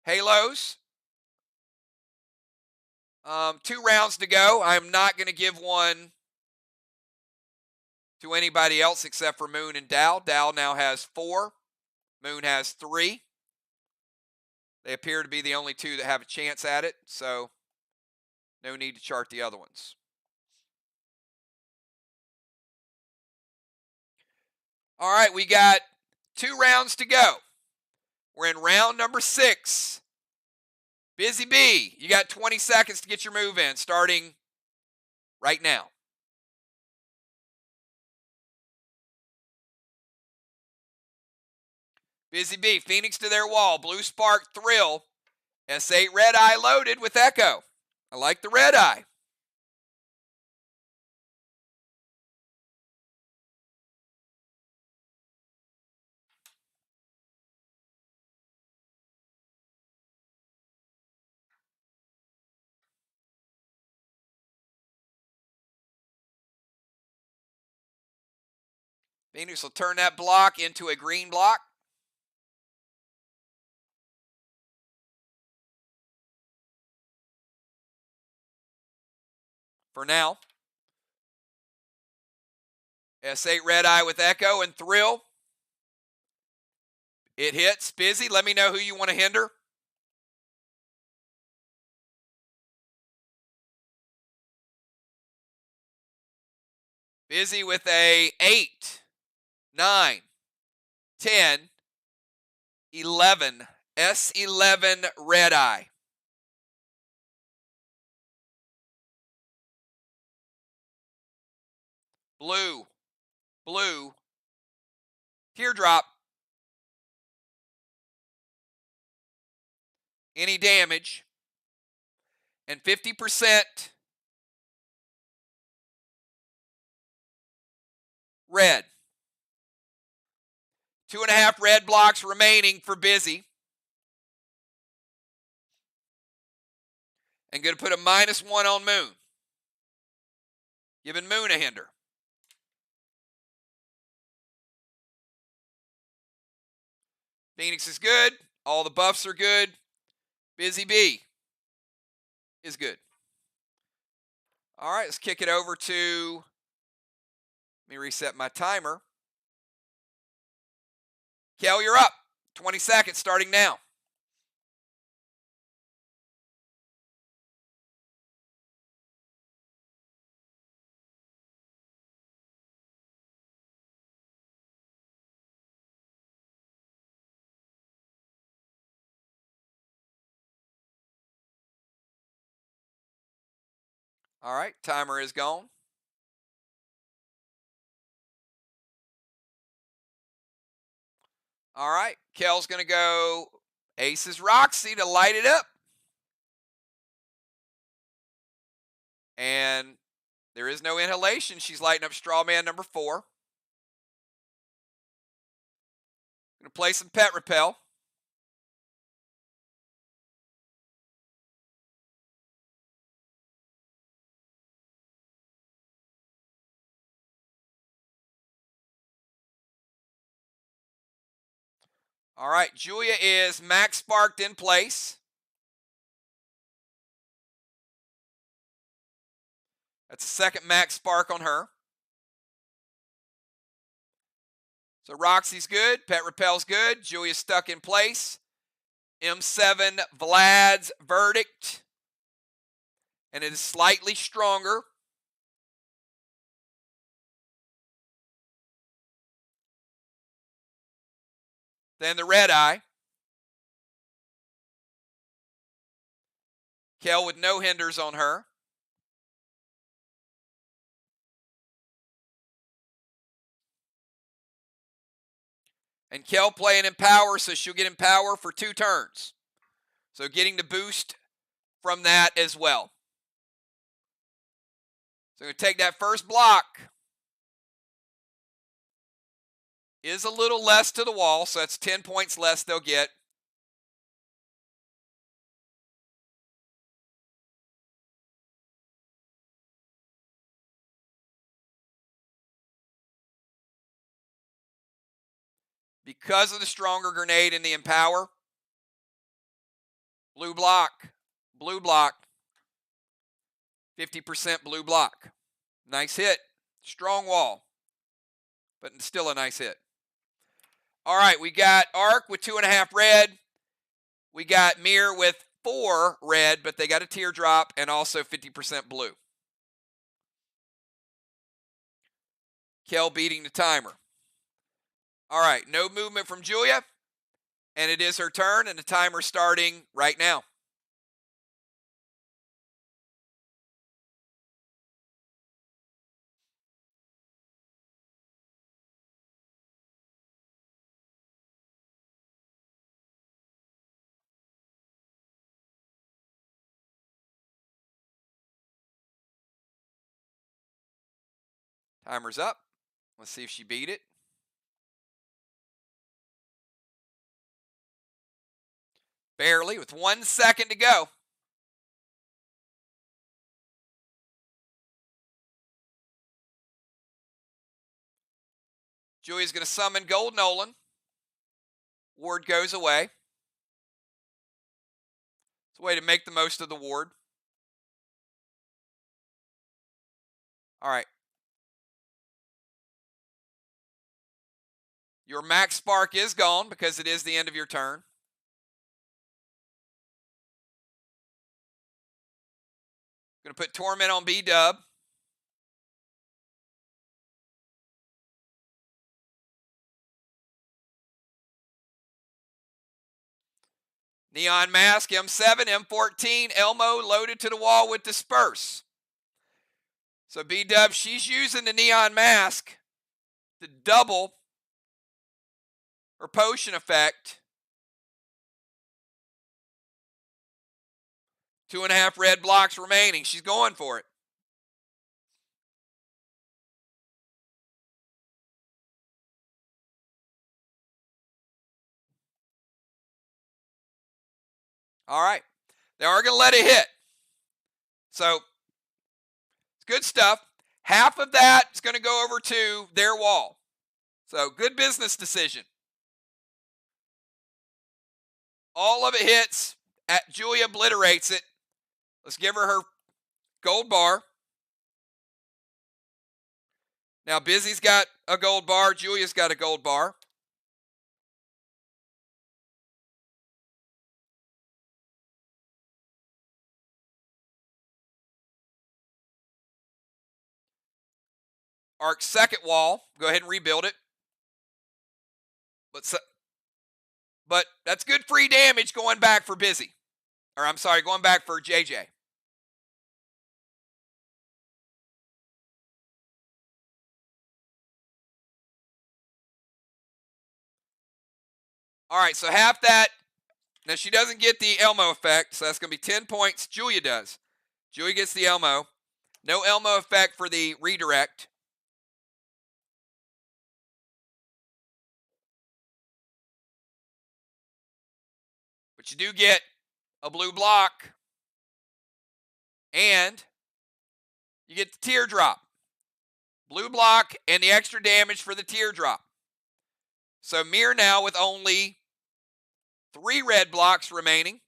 Halos. 2 rounds to go. I'm not going to give one to anybody else except for Moon and Dow. Dow now has 4. Moon has 3. They appear to be the only 2 that have a chance at it, so no need to chart the other ones. All right, we got 2 rounds to go. We're in round number 6. Busy Bee, you got 20 seconds to get your move in, starting right now. Busy Bee, Phoenix to their wall. Blue Spark, Thrill. S8 Red Eye loaded with Echo. I like the Red Eye. Phoenix will turn that block into a green block. For now. S8 Red Eye with Echo and Thrill. It hits. Busy, let me know who you want to hinder. Busy with a 8, 9, 10, 11. S11 Red Eye. Blue. Blue. Teardrop. Any damage. And 50% red. 2.5 red blocks remaining for Busy. And going to put a -1 on Moon. Giving Moon a hinder. Phoenix is good. All the buffs are good. Busy Bee is good. All right, let's kick it over to, let me reset my timer. Kel, you're up. 20 seconds starting now. All right, timer is gone. All right, Kel's going to go Aces Roxy to light it up. And there is no inhalation. She's lighting up Straw Man number 4. Going to play some Pet Repel. All right, Julia is max sparked in place. That's the second max spark on her. So Roxy's good, Pet Repel's good, Julia's stuck in place. M7 Vlad's verdict. And it is slightly stronger. Than the Red Eye. Kel with no hinders on her. And Kel playing Empower, so she'll get Empower for 2 turns. So getting the boost from that as well. So we're going to take that first block. Is a little less to the wall, so that's 10 points less they'll get. Because of the stronger grenade in the Empower. Blue block. Blue block. 50% blue block. Nice hit. Strong wall. But still a nice hit. All right, we got Arc with 2.5 red. We got MIR with 4 red, but they got a teardrop and also 50% blue. Kel beating the timer. All right, no movement from Julia. And it is her turn, and the timer starting right now. Timer's up. Let's see if she beat it. Barely, with 1 second to go. Julia's going to summon Gold Nolan. Ward goes away. It's a way to make the most of the ward. All right. Your max spark is gone because it is the end of your turn. Going to put Torment on B-Dub. Neon Mask, M7, M14, Elmo loaded to the wall with Disperse. So B-Dub, she's using the Neon Mask to double her potion effect. 2.5 red blocks remaining. She's going for it. All right. They are going to let it hit. So it's good stuff. Half of that is going to go over to their wall. So good business decision. All of it hits. Julia obliterates it. Let's give her gold bar. Now Busy's got a gold bar. Julia's got a gold bar. Arc's second wall. Go ahead and rebuild it. But that's good free damage going back for Busy. Or I'm sorry, going back for JJ. All right, so half that. Now she doesn't get the Elmo effect, so that's going to be 10 points. Julia does. Julia gets the Elmo. No Elmo effect for the redirect. But you do get a blue block. And you get the teardrop. Blue block and the extra damage for the teardrop. So MIR now with only 3 red blocks remaining.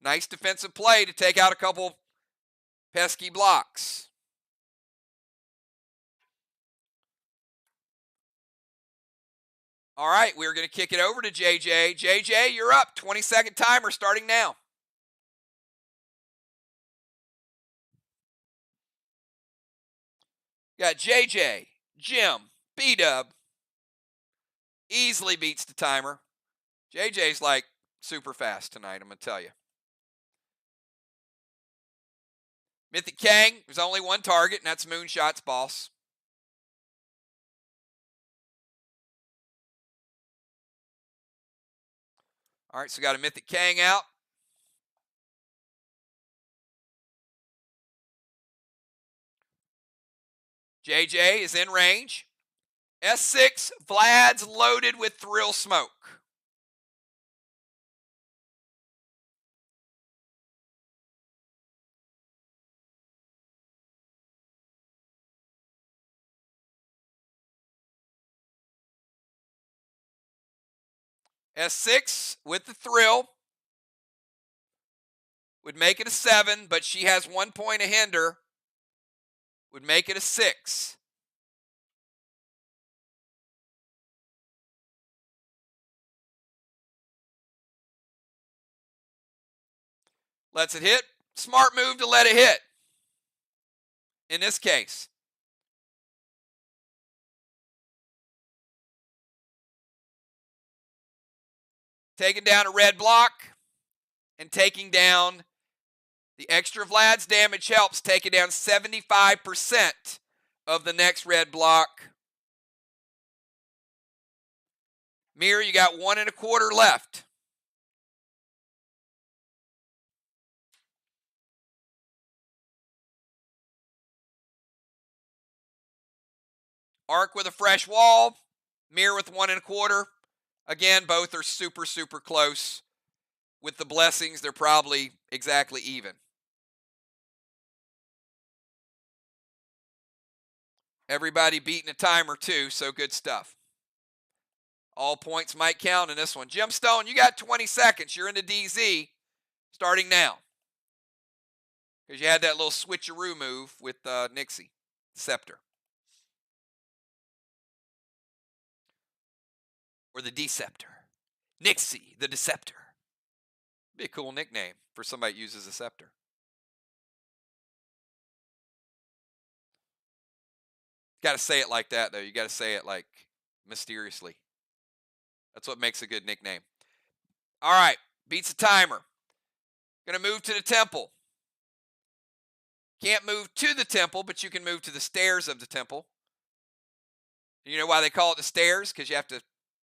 Nice defensive play to take out a couple pesky blocks. All right, we're going to kick it over to JJ. JJ, you're up. 20-second timer starting now. Got JJ, Jim, B-Dub. Easily beats the timer. JJ's like super fast tonight, I'm going to tell you. Mythic Kang, there's only one target, and that's Moonshot's boss. All right, so we got a Mythic Kang out. JJ is in range. S6, Vlad's loaded with Thrill Smoke. S6 with the Thrill would make it a 7, but she has 1 point of hinder. Would make it a 6. Lets it hit. Smart move to let it hit. In this case. Taking down a red block and taking down the extra Vlad's damage helps take it down 75% of the next red block. MIR, you got 1 1/4 left. Arc with a fresh wall. MIR with 1 1/4. Again, both are super, super close. With the blessings, they're probably exactly even. Everybody beating a timer too, so good stuff. All points might count in this one. Jim Stone, you got 20 seconds. You're in the DZ starting now. Because you had that little switcheroo move with Nixie, Scepter. Or the Deceptor. Nixie, the Deceptor. Be a cool nickname for somebody that uses a scepter. Got to say it like that, though. You got to say it like mysteriously. That's what makes a good nickname. All right, beats the timer. Going to move to the temple. Can't move to the temple, but you can move to the stairs of the temple. You know why they call it the stairs? Because you have to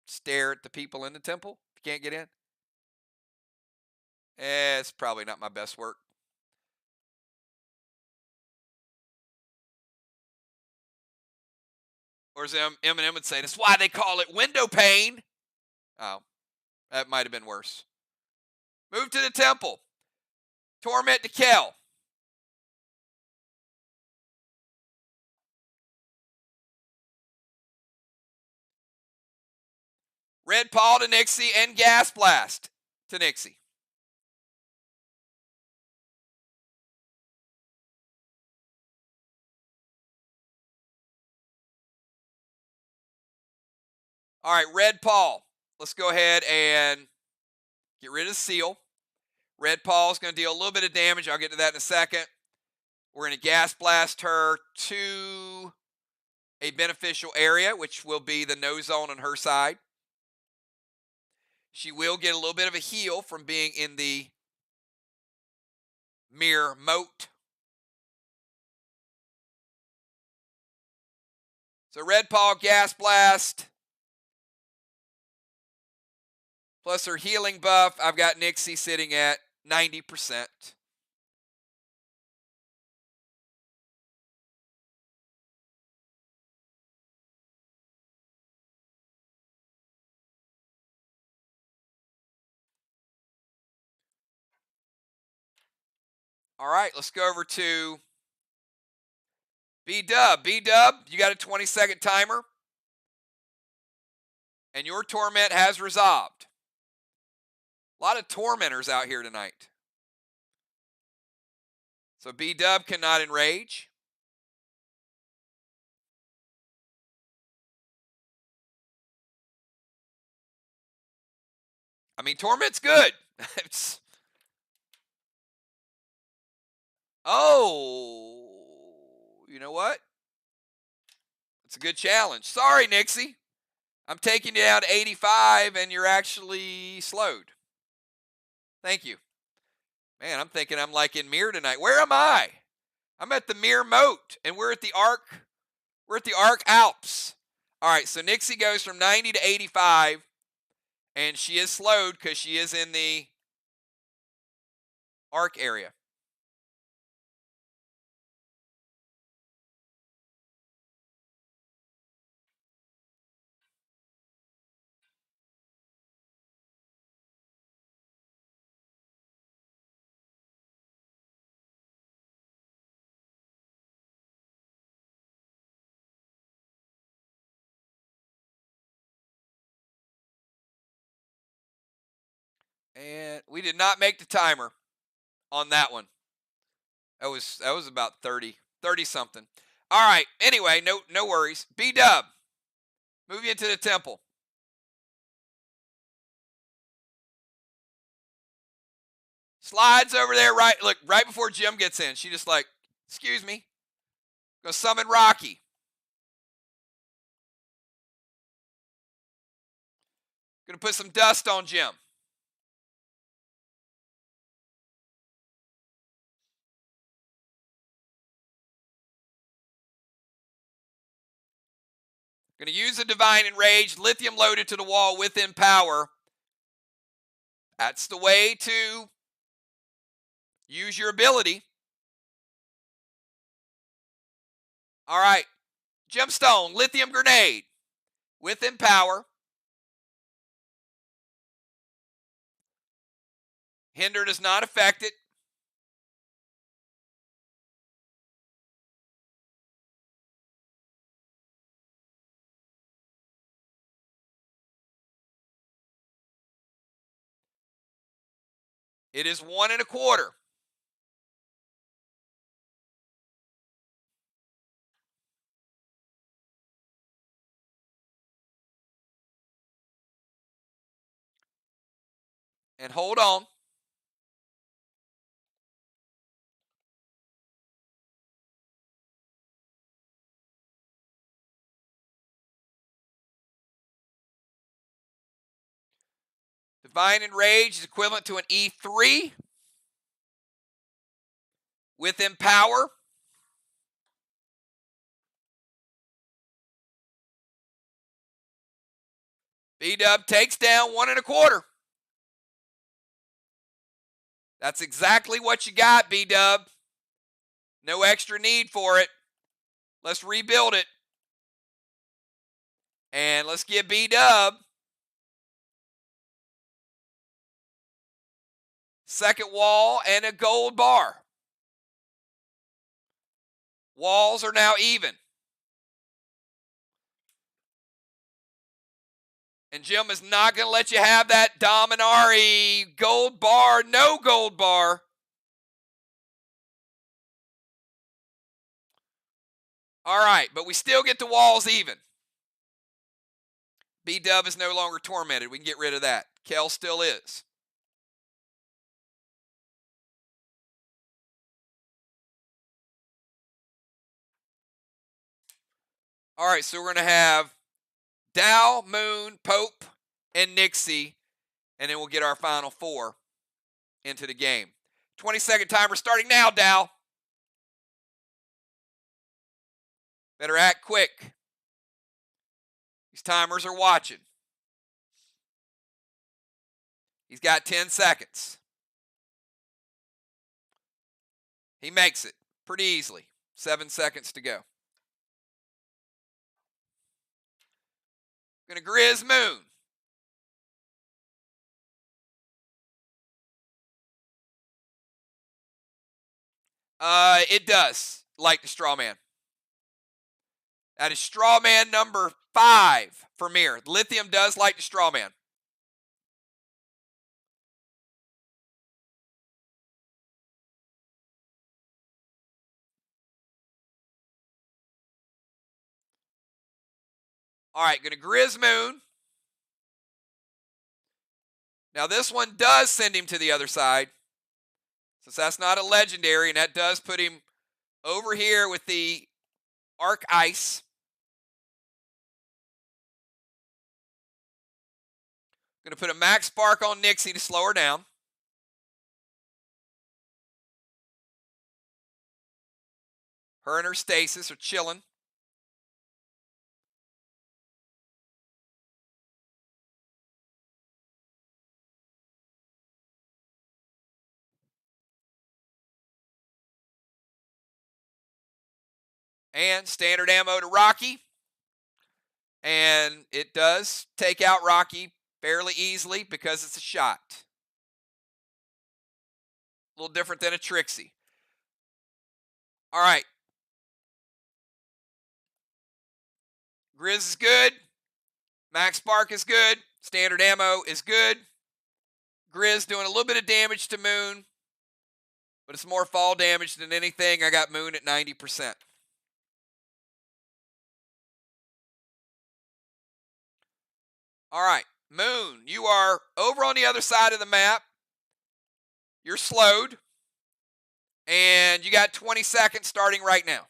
stare at the people in the temple if you can't get in. It's probably not my best work. Or as Eminem would say, that's why they call it window pane. Oh, that might have been worse. Move to the temple. Torment to Kel. Red Paw to Nixie and Gas Blast to Nixie. All right, Red Paw. Let's go ahead and get rid of the seal. Red Paw is going to deal a little bit of damage. I'll get to that in a second. We're going to Gas Blast her to a beneficial area, which will be the no zone on her side. She will get a little bit of a heal from being in the MIR moat. So Red Paw Gas Blast. Plus her healing buff. I've got Nixie sitting at 90%. All right, let's go over to B-Dub. B-Dub, you got a 20-second timer. And your torment has resolved. A lot of tormentors out here tonight. So B-Dub cannot enrage. I mean, torment's good. Oh, you know what? It's a good challenge. Sorry, Nixie. I'm taking you down to 85, and you're actually slowed. Thank you. Man, I'm thinking I'm like in MIR tonight. Where am I? I'm at the MIR moat, and we're at the Arc. We're at the Arc Alps. All right, so Nixie goes from 90 to 85, and she is slowed because she is in the Arc area. And we did not make the timer on that one. That was about 30 something. All right. Anyway, no worries. B-Dub, move you into the temple. Slides over there right before Jim gets in. She just like, excuse me. Go summon Rocky. Gonna put some dust on Jim. Gonna use a Divine Enrage, lithium loaded to the wall within power. That's the way to use your ability. All right. Gemstone, lithium grenade. Within power. Hinder does not affect it. It is 1 1/4. And hold on. Divine Enrage is equivalent to an E3. with Empower. B-Dub takes down 1 1/4. That's exactly what you got, B-Dub. No extra need for it. Let's rebuild it. And let's give B-Dub second wall and a gold bar. Walls are now even. And Jim is not going to let you have that Dominari gold bar. No gold bar. All right, but we still get the walls even. B-Dub is no longer tormented. We can get rid of that. Kel still is. All right, so we're going to have Dow, Moon, Pope, and Nixie, and then we'll get our final 4 into the game. 20-second timer starting now, Dow. Better act quick. These timers are watching. He's got 10 seconds. He makes it pretty easily. 7 seconds to go. Gonna Grizz Moon. It does, like the straw man. That is straw man number 5 for MIR. Lithium does like the straw man. All right, gonna Grizz Moon. Now this one does send him to the other side, since that's not a legendary, and that does put him over here with the Arc Ice. Going to put a Max Spark on Nixie to slow her down. Her and her stasis are chilling. And standard ammo to Rocky. And it does take out Rocky fairly easily because it's a shot. A little different than a Trixie. All right. Grizz is good. Max Spark is good. Standard ammo is good. Grizz doing a little bit of damage to Moon, but it's more fall damage than anything. I got Moon at 90%. All right, Moon, you are over on the other side of the map. You're slowed, and you got 20 seconds starting right now.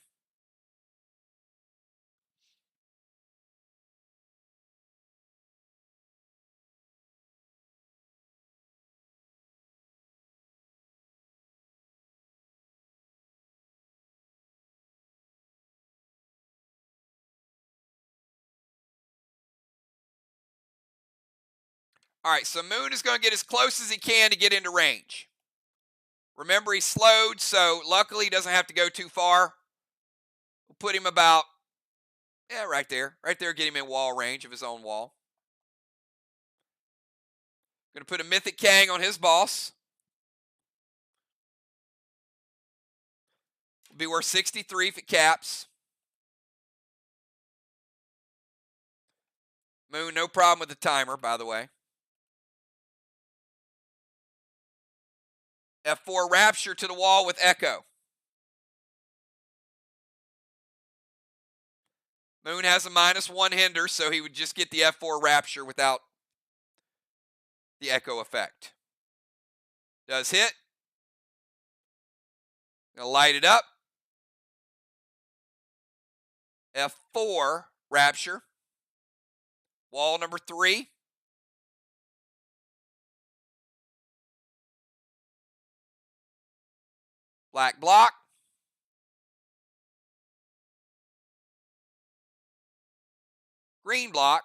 All right, so Moon is going to get as close as he can to get into range. Remember, he's slowed, so luckily he doesn't have to go too far. We'll put him about, right there. Right there, get him in wall range of his own wall. Going to put a Mythic Kang on his boss. Will be worth 63 if it caps. Moon, no problem with the timer, by the way. F4 Rapture to the wall with Echo. Moon has a -1 hinder, so he would just get the F4 Rapture without the Echo effect. Does hit. Gonna light it up. F4 Rapture. Wall number 3. Black block. Green block.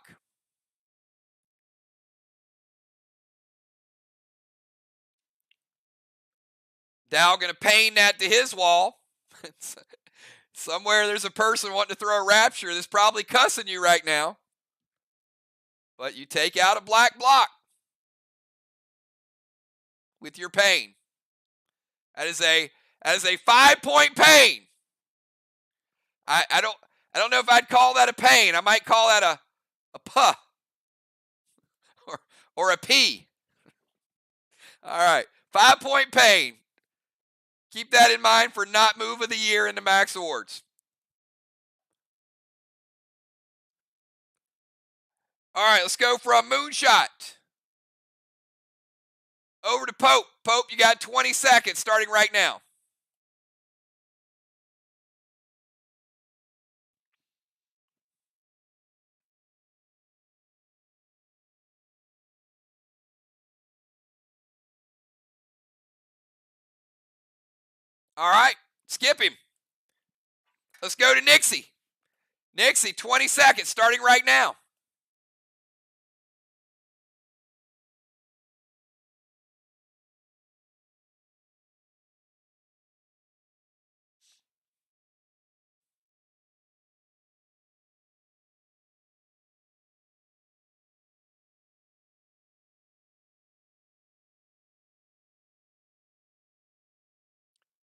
Dow going to pain that to his wall. Somewhere there's a person wanting to throw a rapture that's probably cussing you right now. But you take out a black block with your pain. That is a 5-point pain. I don't know if I'd call that a pain. I might call that a puh or a P. All right, 5-point pain. Keep that in mind for not move of the year in the Max Awards. All right, let's go from Moonshot over to Pope. Pope, you got 20 seconds starting right now. All right, skip him. Let's go to Nixie. Nixie, 20 seconds starting right now.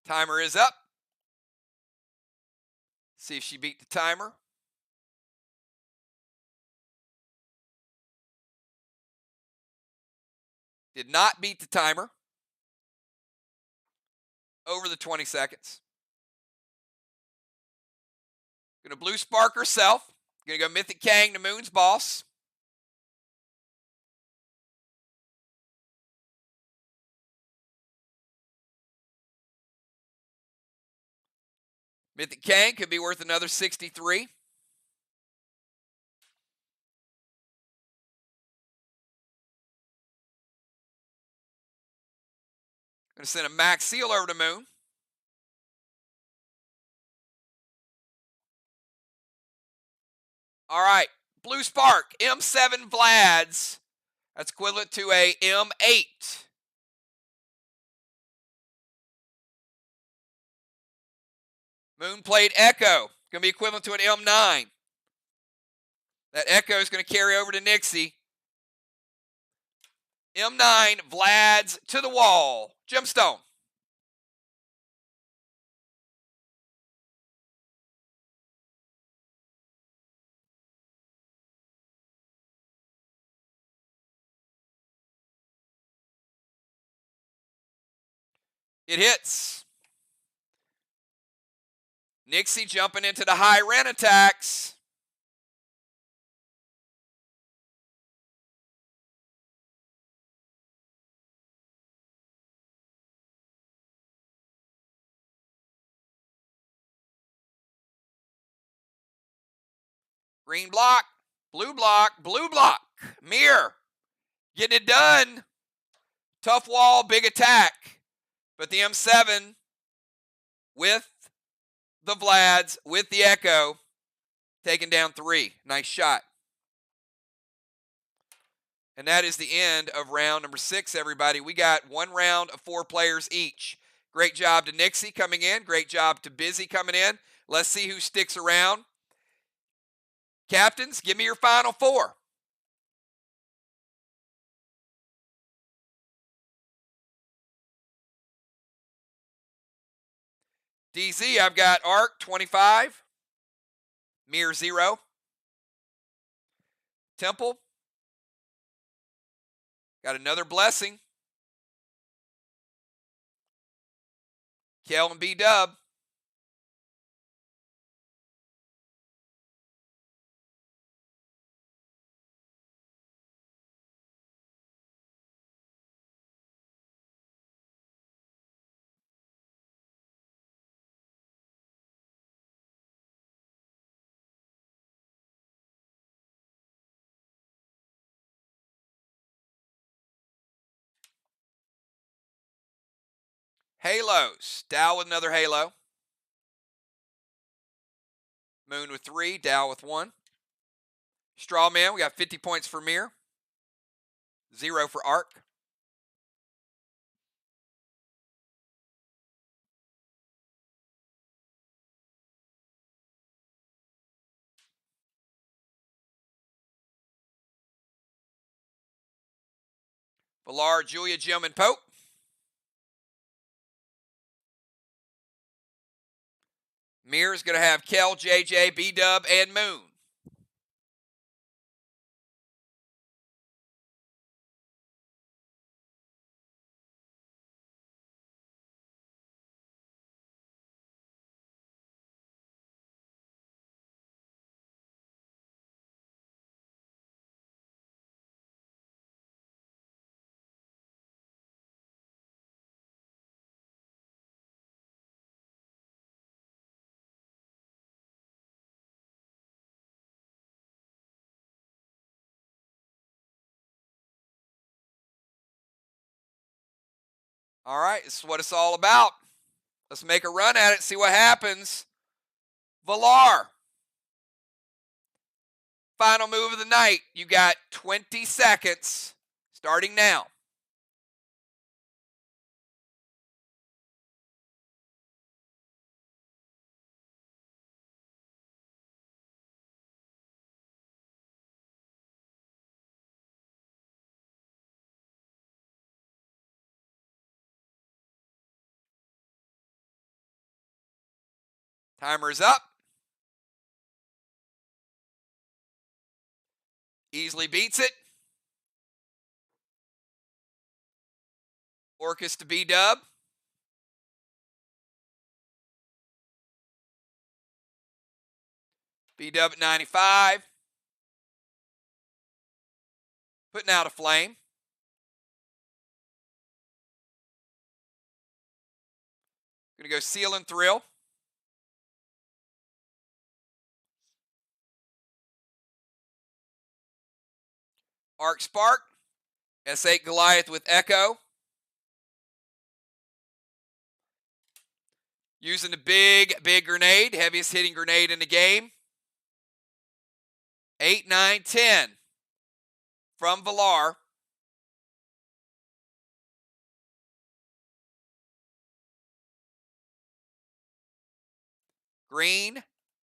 Timer is up. See if she beat the timer. Did not beat the timer. Over the 20 seconds. Gonna blue spark herself. Gonna go Mythic Kang to Moon's boss. Mythic Kang could be worth another 63. Gonna send a Max Seal over to Moon. All right, blue spark, M7 Vlad's. That's equivalent to a M8. Moon played Echo, going to be equivalent to an M9. That Echo is going to carry over to Nixie. M9, Vlad's to the wall. Gemstone. It hits. Nixie jumping into the high rent attacks. Green block, blue block, blue block. MIR. Getting it done. Tough wall, big attack. But the M7 with the Vlads, with the Echo, taking down 3. Nice shot. And that is the end of round number 6, everybody. We got 1 round of 4 players each. Great job to Nixie coming in. Great job to Busy coming in. Let's see who sticks around. Captains, give me your final 4. DZ, I've got Arc, 25. MIR, 0. Temple. Got another blessing. Kel and B-Dub. Halos. Dow with another halo. Moon with 3. Dow with 1. Straw Man, we got 50 points for MIR. 0 for Arc. Villar, Julia, Jim, and Pope. MIR is going to have Kel, JJ, B-Dub, and Moon. All right, this is what it's all about. Let's make a run at it, see what happens. Villar. Final move of the night. You got 20 seconds starting now. Timer is up. Easily beats it. Orcus to B-Dub. B-Dub at 95. Putting out a flame. Going to go Seal and Thrill. Arc Spark. S8 Goliath with Echo. Using the big grenade. Heaviest hitting grenade in the game. 8, 9, 10. From Villar. Green,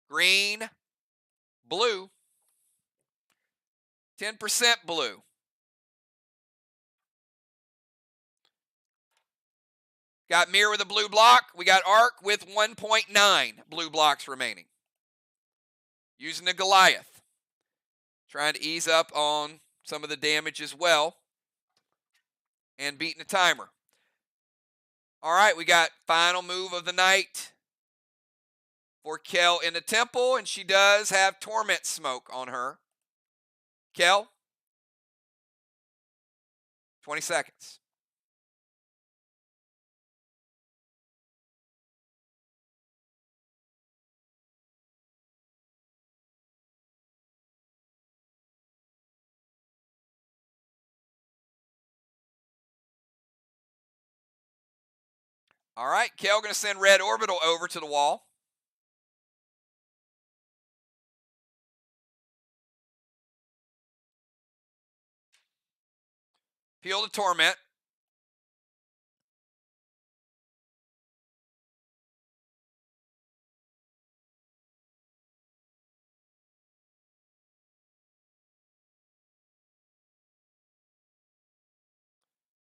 green, blue. 10% blue. Got MIR with a blue block. We got Arc with 1.9 blue blocks remaining. Using the Goliath. Trying to ease up on some of the damage as well. And beating the timer. All right, we got final move of the night for Kel in the temple. And she does have Torment Smoke on her. Kel, 20 seconds. All right, Kel going to send Red Orbital over to the wall. Peel the Torment.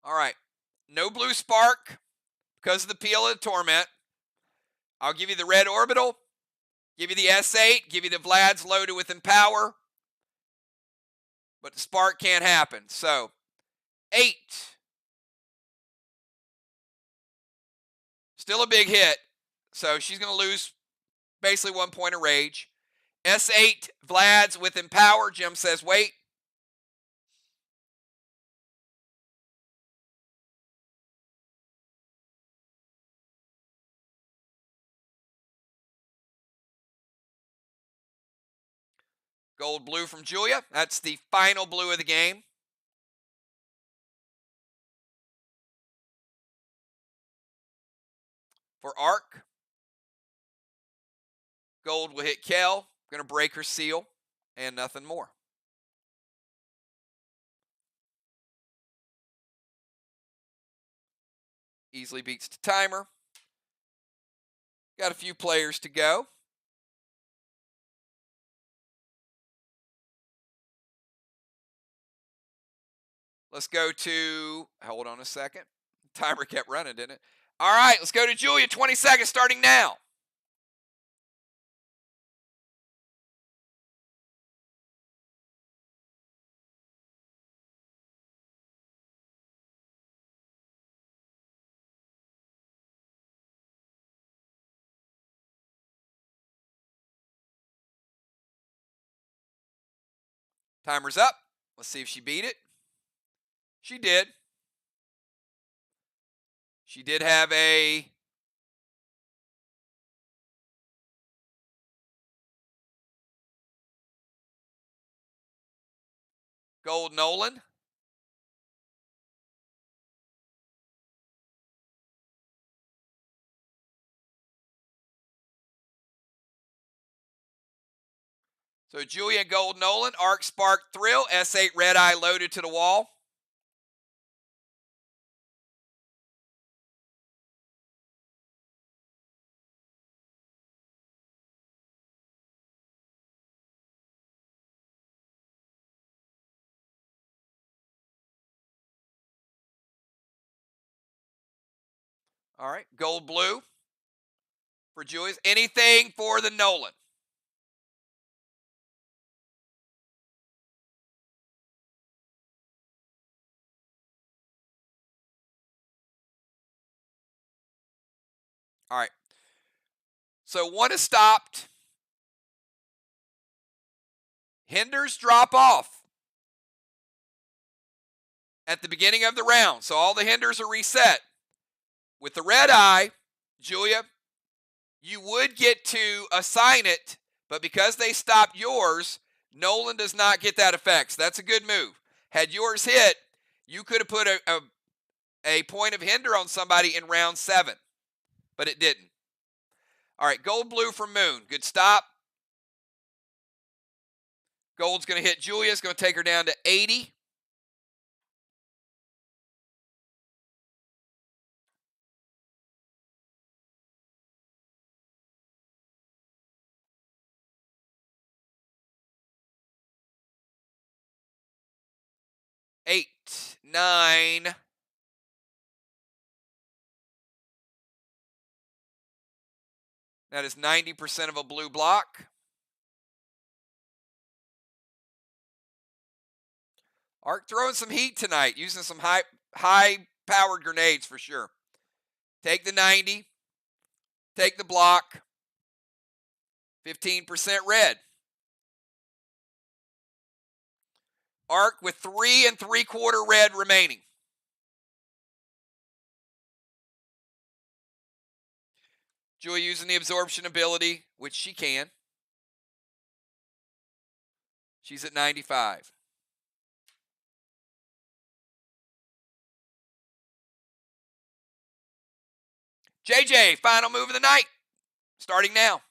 All right, no blue spark because of the peel of the Torment. I'll give you the Red Orbital, give you the S8, give you the Vlad's loaded with Empower, but the spark can't happen. So, 8. Still a big hit, so she's going to lose basically 1 point of rage. S8, Vlad's with Empower. Jim says wait. Gold blue from Julia. That's the final blue of the game. For Arc, gold will hit Kel. Going to break her seal and nothing more. Easily beats the timer. Got a few players to go. Let's go to, hold on a second. Timer kept running, didn't it? All right, let's go to Julia. 20 seconds starting now. Timer's up. Let's see if she beat it. She did. She did have a gold Nolan. So Julia gold Nolan, Arc Spark Thrill, S8 Red Eye loaded to the wall. All right, gold blue for Julia's. Anything for the Nolan? All right. So one is stopped. Hinders drop off at the beginning of the round. So all the hinders are reset. With the red eye, Julia, you would get to assign it, but because they stopped yours, Nolan does not get that effect. So that's a good move. Had yours hit, you could have put a point of hinder on somebody in round 7, but it didn't. All right, gold blue from Moon. Good stop. Gold's going to hit Julia. It's going to take her down to 80. Eight, 9. That is 90% of a blue block. Arc throwing some heat tonight, using some high-powered grenades for sure. Take the 90. Take the block. 15% red. Arc with 3 3/4 red remaining. Julia using the absorption ability, which she can. She's at 95. JJ, final move of the night. Starting now.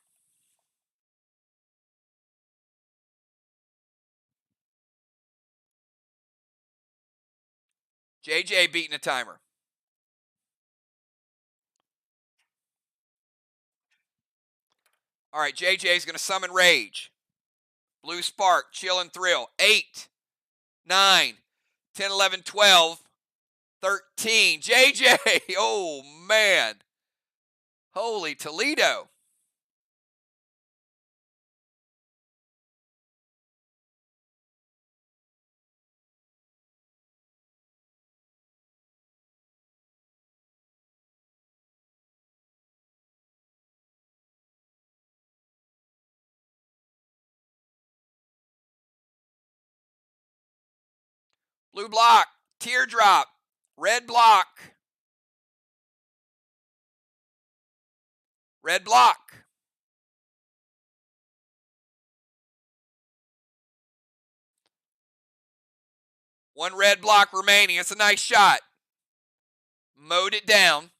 JJ beating the timer. All right, JJ's going to summon Rage. Blue Spark, Chill and Thrill. 8, 9, 10, 11, 12, 13. JJ, oh man. Holy Toledo. Blue block, teardrop, red block. Red block. One red block remaining. It's a nice shot. Mowed it down.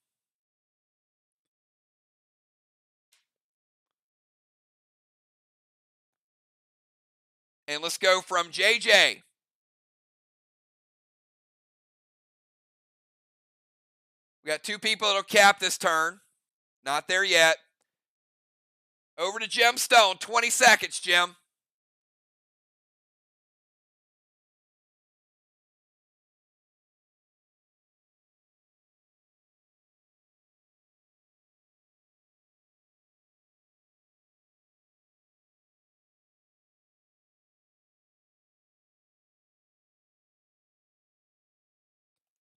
And let's go from JJ. We We got 2 people that'll cap this turn. Not there yet. Over to Jim Stone. 20 seconds, Jim.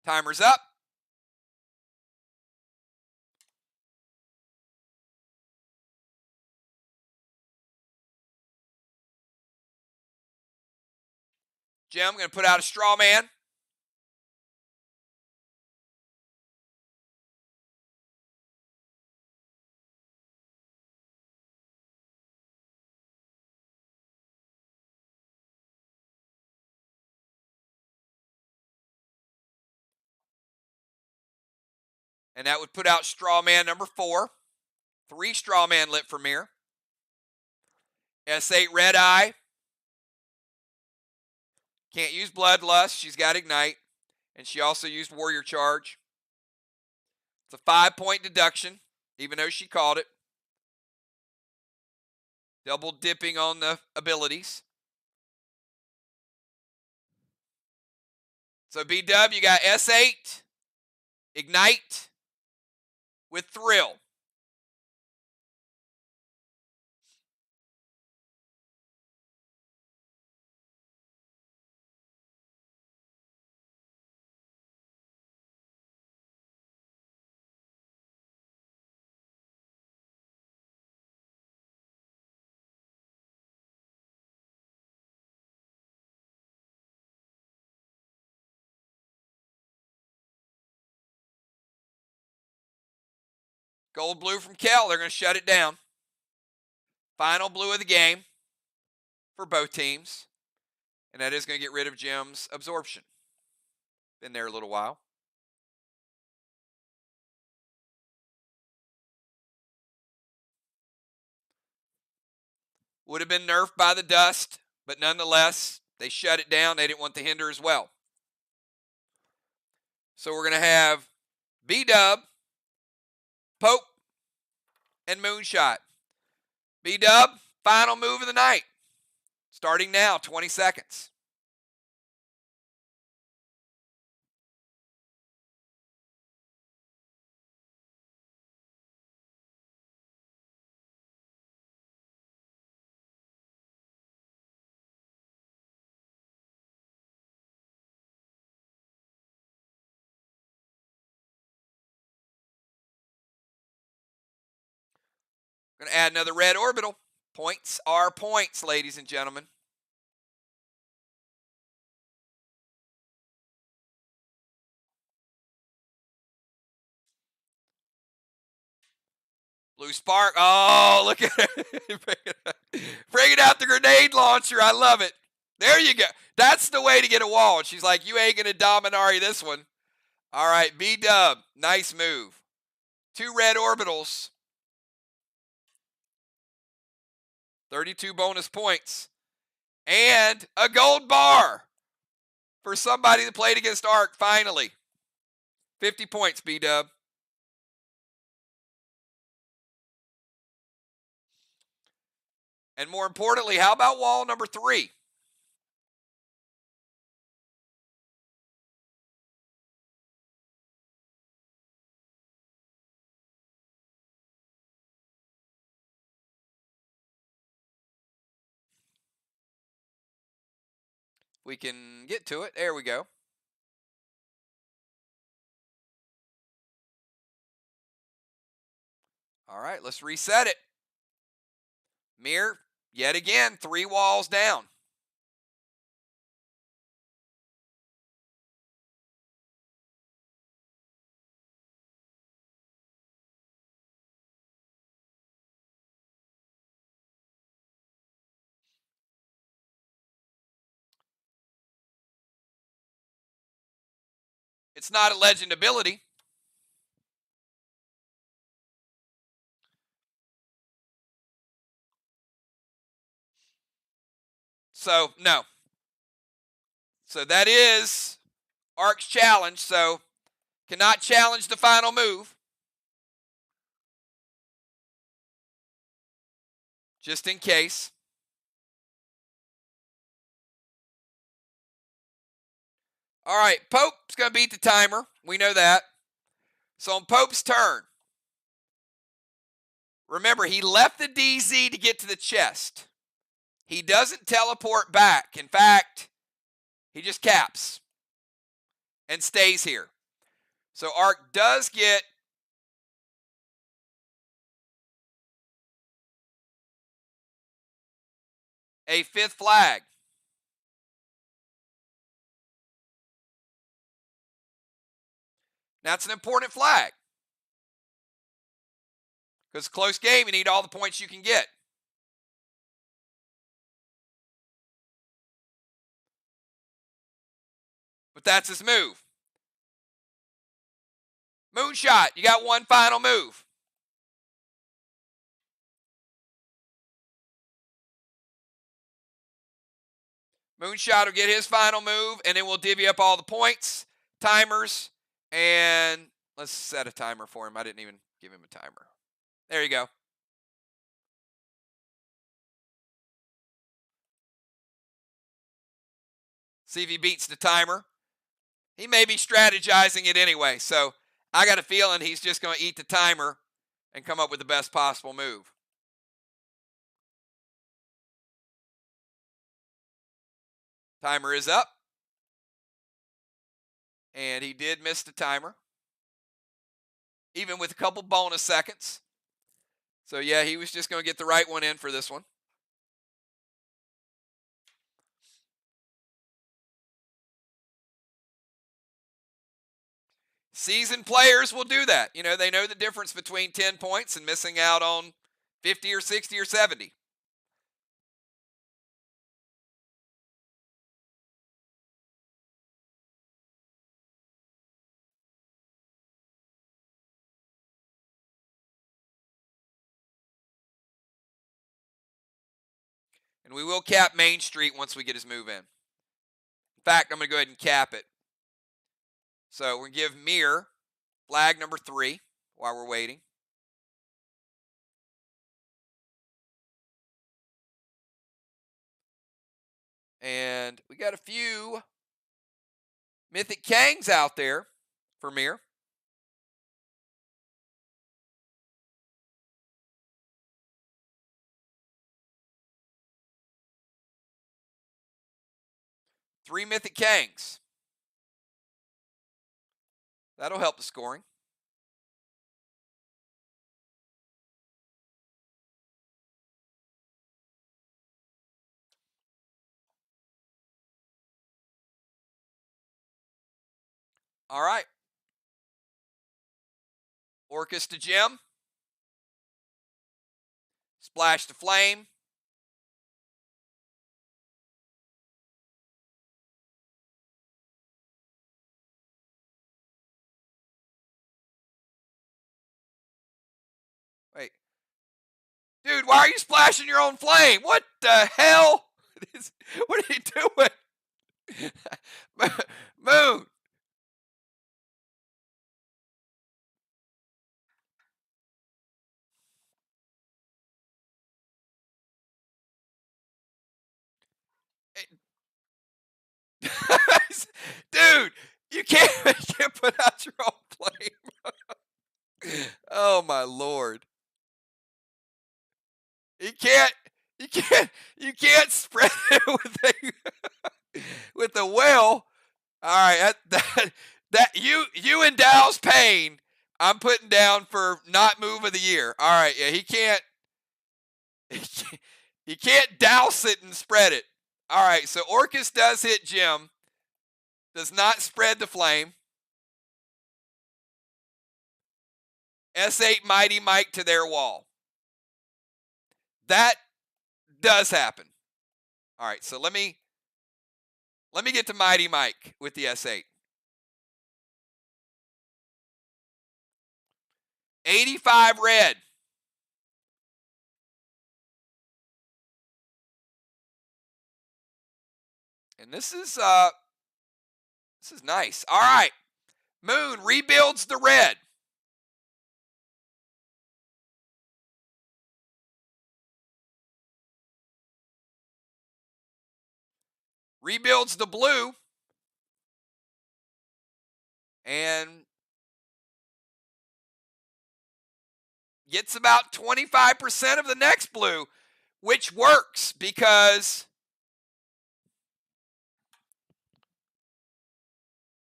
Timer's up. Jim, I'm going to put out a straw man. And that would put out straw man number 4. 3 straw man lit for MIR. S8 red eye. Can't use bloodlust. She's got ignite. And she also used warrior charge. It's a 5-point deduction, even though she called it. Double dipping on the abilities. So B-Dub, you got S8, ignite with thrill. Gold blue from Kel. They're going to shut it down. Final blue of the game for both teams. And that is going to get rid of Jim's absorption. Been there a little while. Would have been nerfed by the dust, but nonetheless, they shut it down. They didn't want the hinder as well. So we're going to have B-Dub, Pope, and Moonshot. B-Dub, final move of the night. Starting now, 20 seconds. Going to add another red orbital. Points are points, ladies and gentlemen. Blue spark. Oh, look at it. Bringing out the grenade launcher. I love it. There you go. That's the way to get a wall. She's like, you ain't going to Dominari this one. All right, B-Dub. Nice move. 2 red orbitals. 32 bonus points. And a gold bar for somebody that played against Arc, finally. 50 points, B-Dub. And more importantly, how about wall number 3? We can get to it. There we go. All right, let's reset it. MIR, yet again, 3 walls down. It's not a legend ability. So, no. So that is Arc's challenge. So Cannot challenge the final move. Just in case. All right, Pope's going to beat the timer. We know that. So on Pope's turn, remember, he left the DZ to get to the chest. He doesn't teleport back. In fact, he just caps and stays here. So Ark does get a 5th flag. That's an important flag. Because close game, you need all the points you can get. But that's his move. Moonshot, you got one final move. Moonshot will get his final move, and then we'll divvy up all the points, timers, and let's set a timer for him. I didn't even give him a timer. There you go. See if he beats the timer. He may be strategizing it anyway, so I got a feeling he's just going to eat the timer and come up with the best possible move. Timer is up. And he did miss the timer, even with a couple bonus seconds. So, yeah, he was just going to get the right one in for this one. Seasoned players will do that. You know, they know the difference between 10 points and missing out on 50 or 60 or 70. And we will cap Main Street once we get his move in. In fact, I'm going to go ahead and cap it. So we're going to give MIR flag number 3 while we're waiting. And we got a few Mythic Kangs out there for MIR. Three Mythic Kangs. That'll help the scoring. All right. Orcus to Gem. Splash to Flame. Wait. Dude, why are you splashing your own flame? What the hell? What are you doing? Moon. Dude, you can't put out your own flame. Oh my Lord. You can't spread it with a whale. All right, that you and Dow's Pain, I'm putting down for not move of the year. All right, yeah, he can't douse it and spread it. All right, so Orcus does hit Gem, does not spread the flame. S8 Mighty Mike to their wall. That does happen. All right, so let me get to Mighty Mike with the S8. 85 red. And this is nice. All right. Moon rebuilds the red. Rebuilds the blue. And gets about 25% of the next blue, which works because,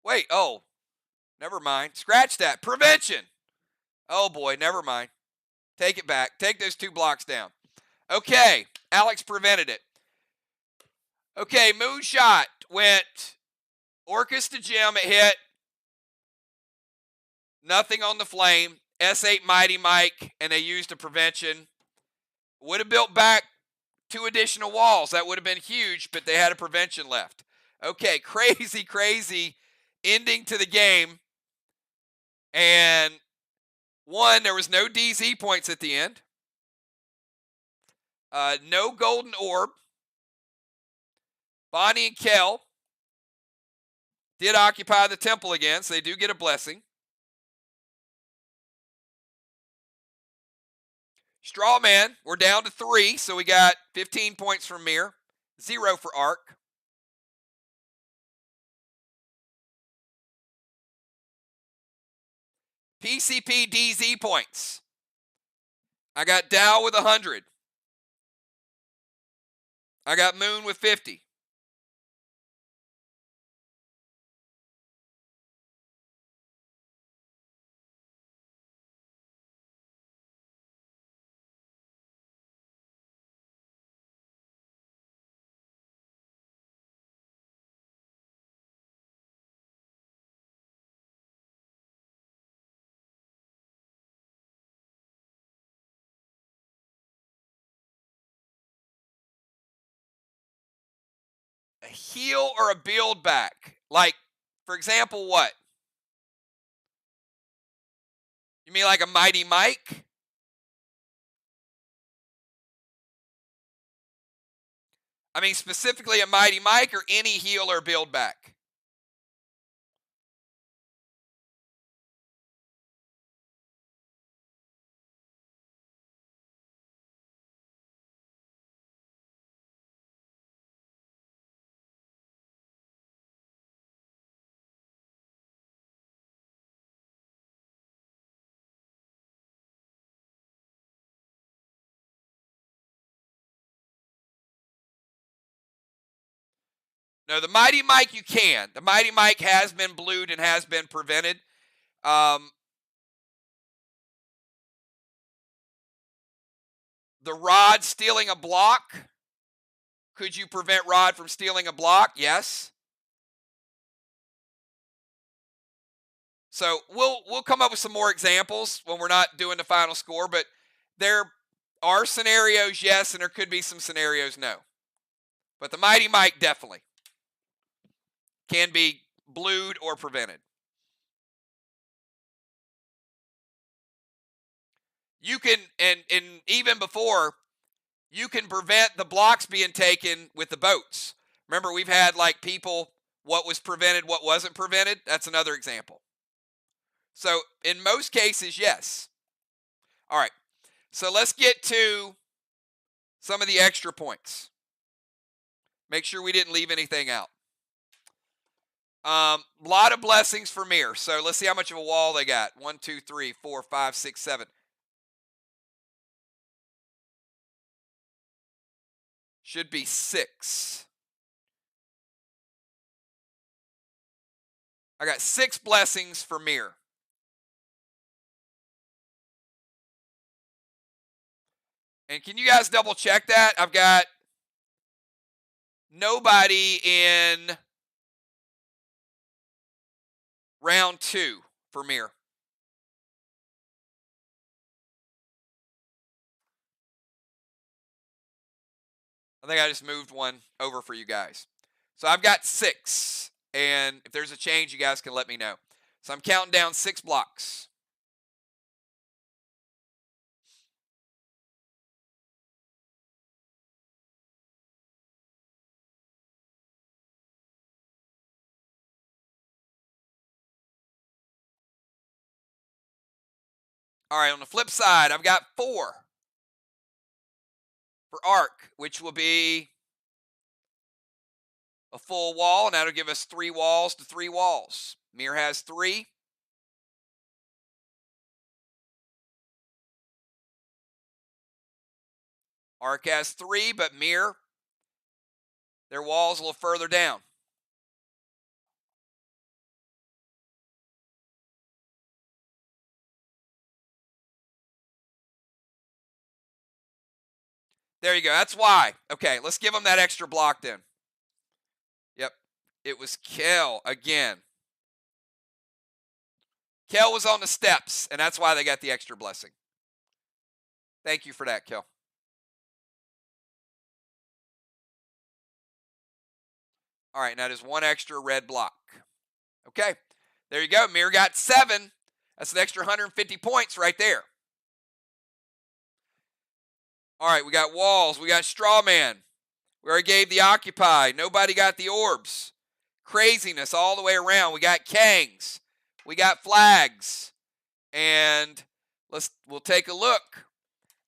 wait, oh, never mind. Scratch that. Prevention. Oh boy, never mind. Take it back. Take those 2 blocks down. Okay, Alex prevented it. Okay, Moonshot went Orcus to Gem. It hit. Nothing on the flame. S8 Mighty Mike, and they used a prevention. Would have built back 2 additional walls. That would have been huge, but they had a prevention left. Okay, crazy ending to the game. And one, there was no DZ points at the end. No golden orb. Bonnie and Kel did occupy the temple again, so they do get a blessing. Strawman, we're down to 3, so we got 15 points from MIR, 0 for Arc. PCP DZ points. I got Dow with 100. I got Moon with 50. A heal or a build back? Like, for example, what? You mean like a Mighty Mike? I mean specifically a Mighty Mike or any heal or build back? No, the Mighty Mike you can. The Mighty Mike has been blued and has been prevented. The Rod stealing a block. Could you prevent Rod from stealing a block? Yes. So we'll come up with some more examples when we're not doing the final score, but there are scenarios, yes, and there could be some scenarios, no. But the Mighty Mike definitely can be blued or prevented. You can, and even before, you can prevent the blocks being taken with the boats. Remember, we've had like people, what was prevented, what wasn't prevented. That's another example. So in most cases, yes. All right. So let's get to some of the extra points. Make sure we didn't leave anything out. Lot of blessings for MIR. So let's see how much of a wall they got. 1, 2, 3, 4, 5, 6, 7. Should be 6. I got 6 blessings for MIR. And can you guys double check that? I've got nobody in round 2 for MIR. I think I just moved one over for you guys. So I've got 6. And if there's a change, you guys can let me know. So I'm counting down 6 blocks. All right, on the flip side, I've got 4 for arc, which will be a full wall, and that'll give us 3 walls to 3 walls. MIR has 3. Arc has 3, but MIR, their wall's a little further down. There you go. That's why. Okay, let's give them that extra block then. Yep. It was Kel again. Kel was on the steps, and that's why they got the extra blessing. Thank you for that, Kel. All right, now there's 1 extra red block. Okay, there you go. MIR got 7. That's an extra 150 points right there. All right, we got walls. We got straw man. We already gave the occupy. Nobody got the orbs. Craziness all the way around. We got Kangs. We got flags. And we'll take a look.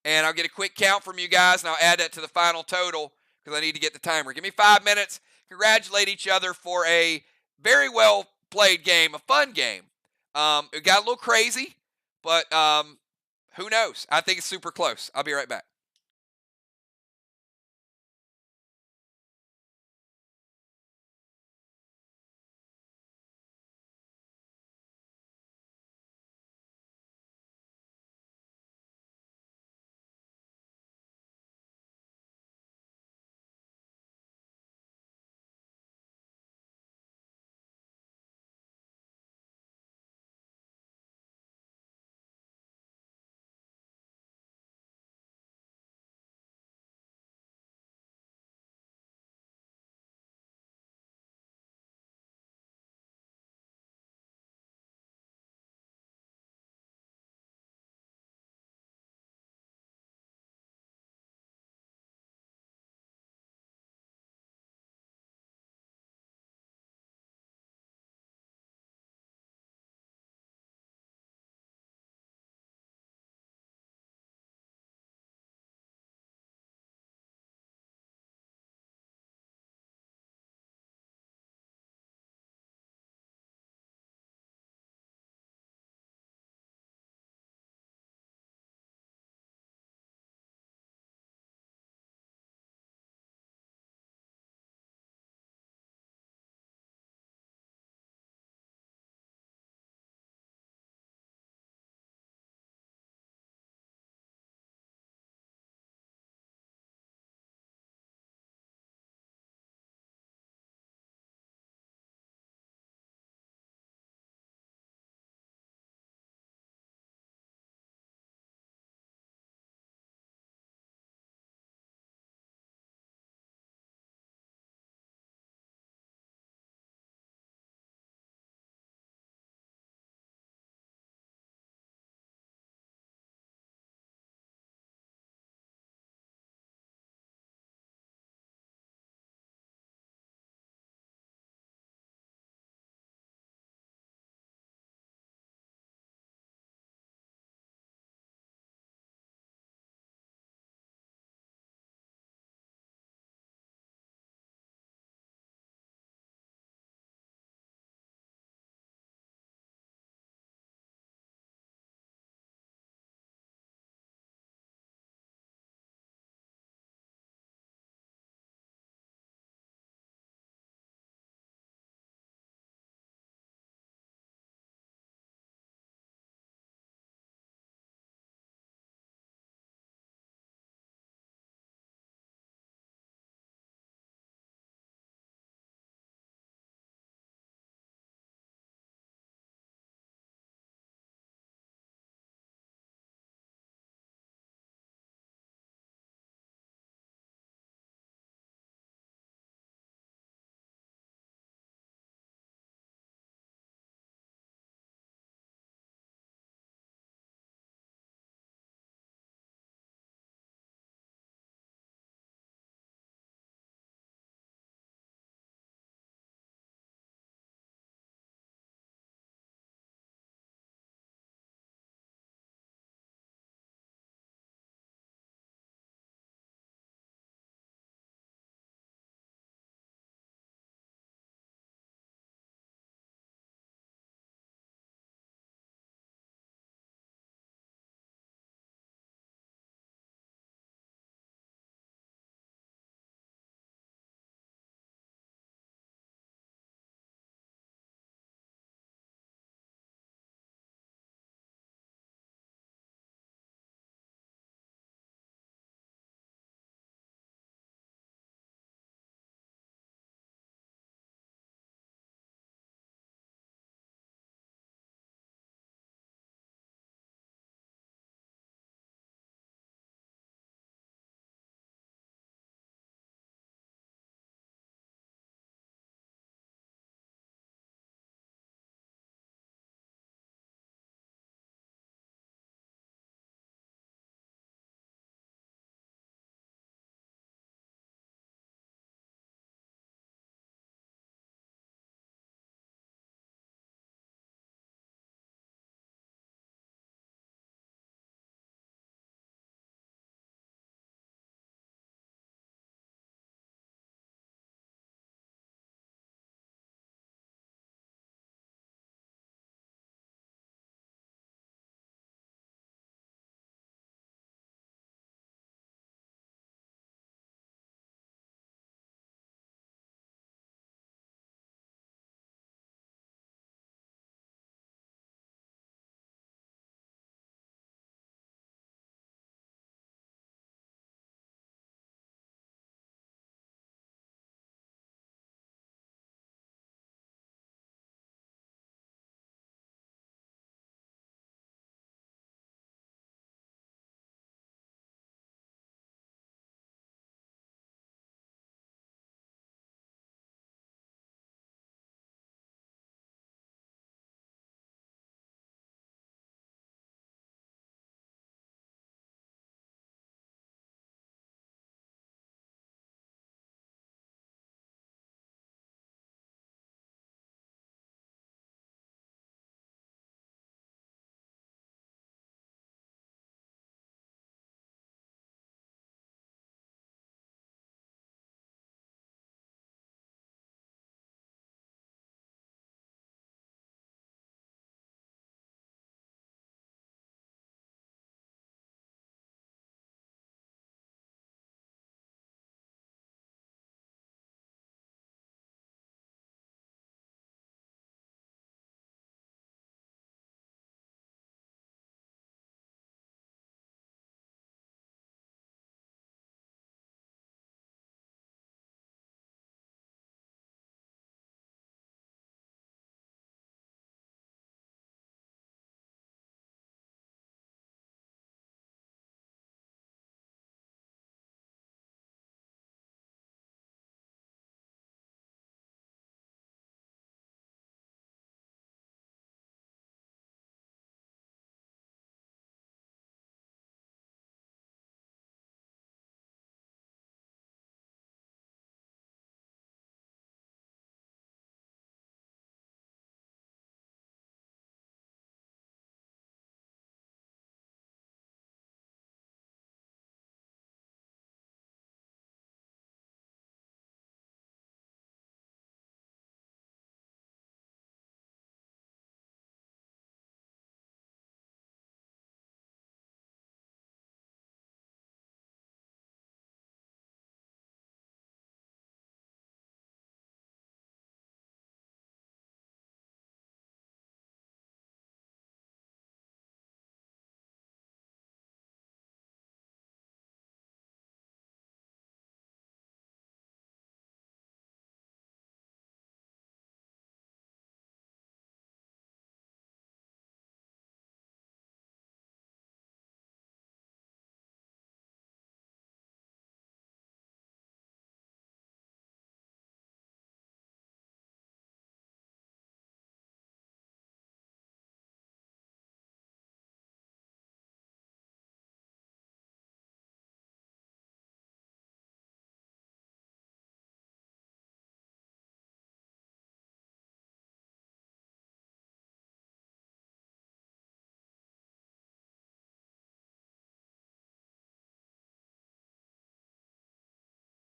And I'll get a quick count from you guys, and I'll add that to the final total because I need to get the timer. Give me 5 minutes. Congratulate each other for a very well played game, a fun game. It got a little crazy, but who knows? I think it's super close. I'll be right back.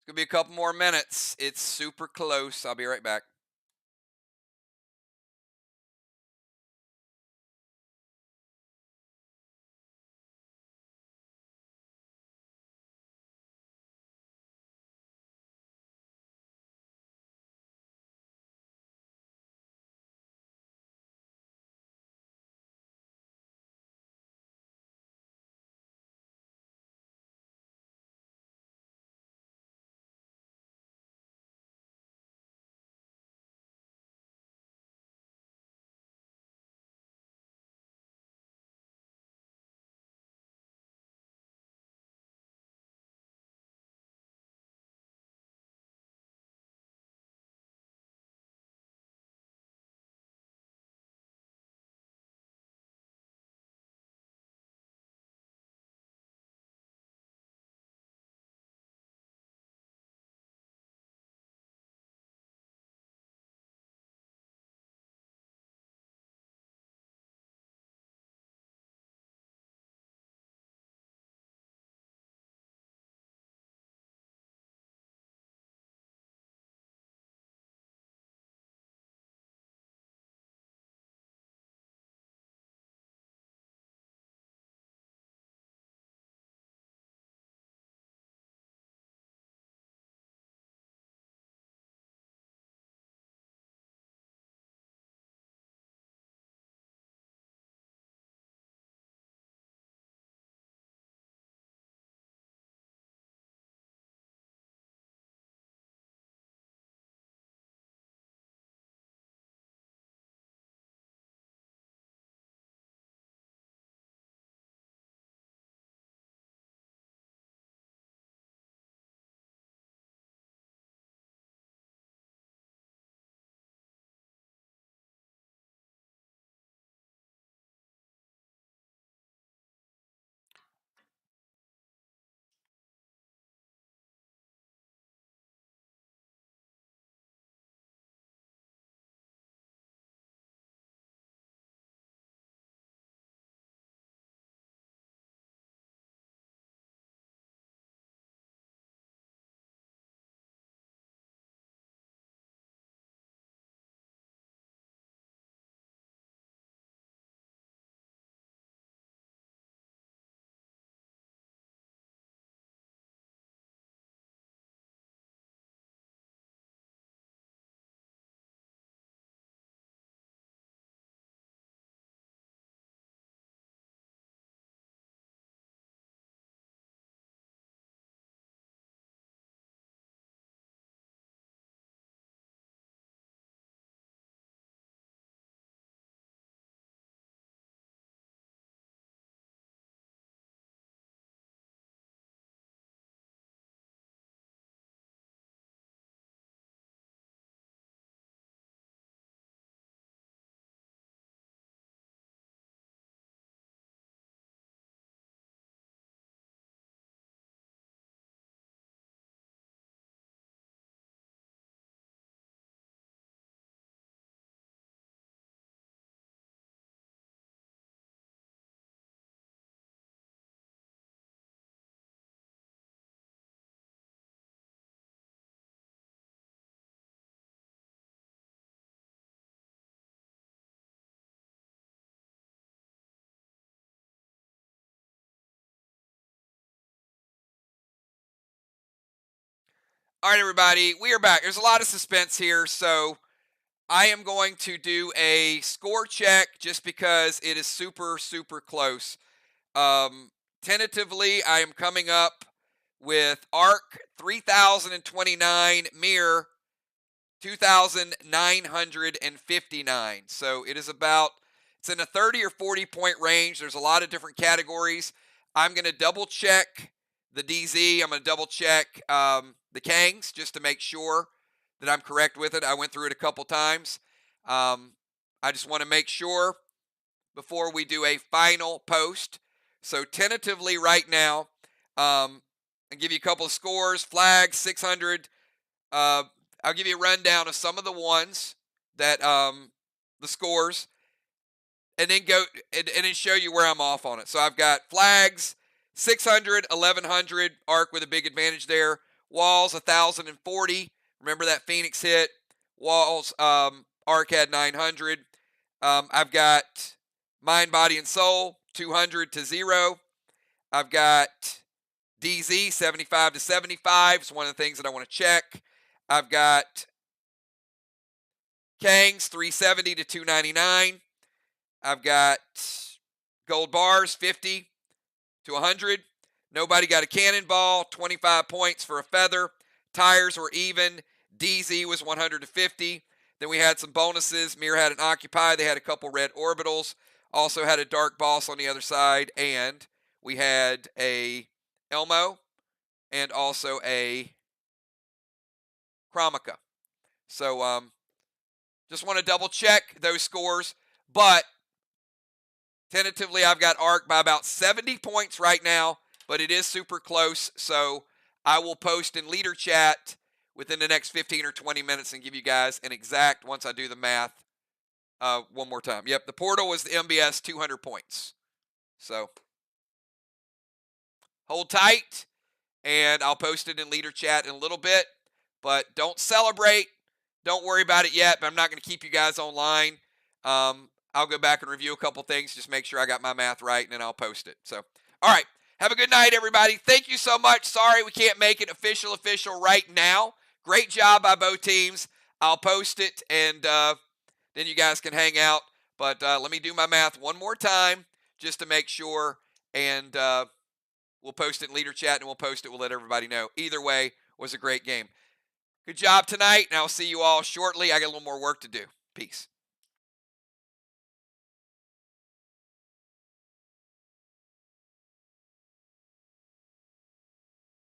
It's going to be a couple more minutes. It's super close. I'll be right back. All right, everybody, we are back. There's a lot of suspense here, so I am going to do a score check just because it is super, super close. Um, Tentatively, I am coming up with ARC 3029, MIR 2,959. So it is about, it's in a 30 or 40 point range. There's a lot of different categories. I'm going to double check the DZ. I'm going to double check the Kangs just to make sure that I'm correct with it. I went through it a couple times. Um, I just want to make sure before we do a final post. So tentatively right now, I'll give you a couple of scores. Flags 600. Uh, I'll give you a rundown of some of the ones that the scores, and then go and then show you where I'm off on it. So I've got flags 600, 1100, arc with a big advantage there. Walls 1,040. Remember that Phoenix hit. Walls, Arc had 900. I've got Mind, Body, and Soul 200 to 0. I've got DZ 75 to 75. It's one of the things that I want to check. I've got Kangs 370 to 299. I've got Gold Bars 50 to 100. Nobody got a Cannonball, 25 points for a Feather. Tires were even. DZ was 100 to 50. Then we had some bonuses. MIR had an Occupy. They had a couple red orbitals. Also had a Dark Boss on the other side. And we had a Elmo and also a Chromica. So just want to double check those scores. But tentatively, I've got Arc by about 70 points right now. But it is super close. So I will post in leader chat within the next 15 or 20 minutes and give you guys an exact, once I do the math, one more time. Yep, the portal was the MBS 200 points. So hold tight, and I'll post it in leader chat in a little bit. But don't celebrate. Don't worry about it yet, but I'm not going to keep you guys online. I'll go back and review a couple things, just make sure I got my math right, and then I'll post it. So, all right. Have a good night, everybody. Thank you so much. Sorry we can't make it official right now. Great job by both teams. I'll post it, and then you guys can hang out. But let me do my math one more time just to make sure, and we'll post it in leader chat, and we'll post it. We'll let everybody know. Either way, it was a great game. Good job tonight, and I'll see you all shortly. I got a little more work to do. Peace.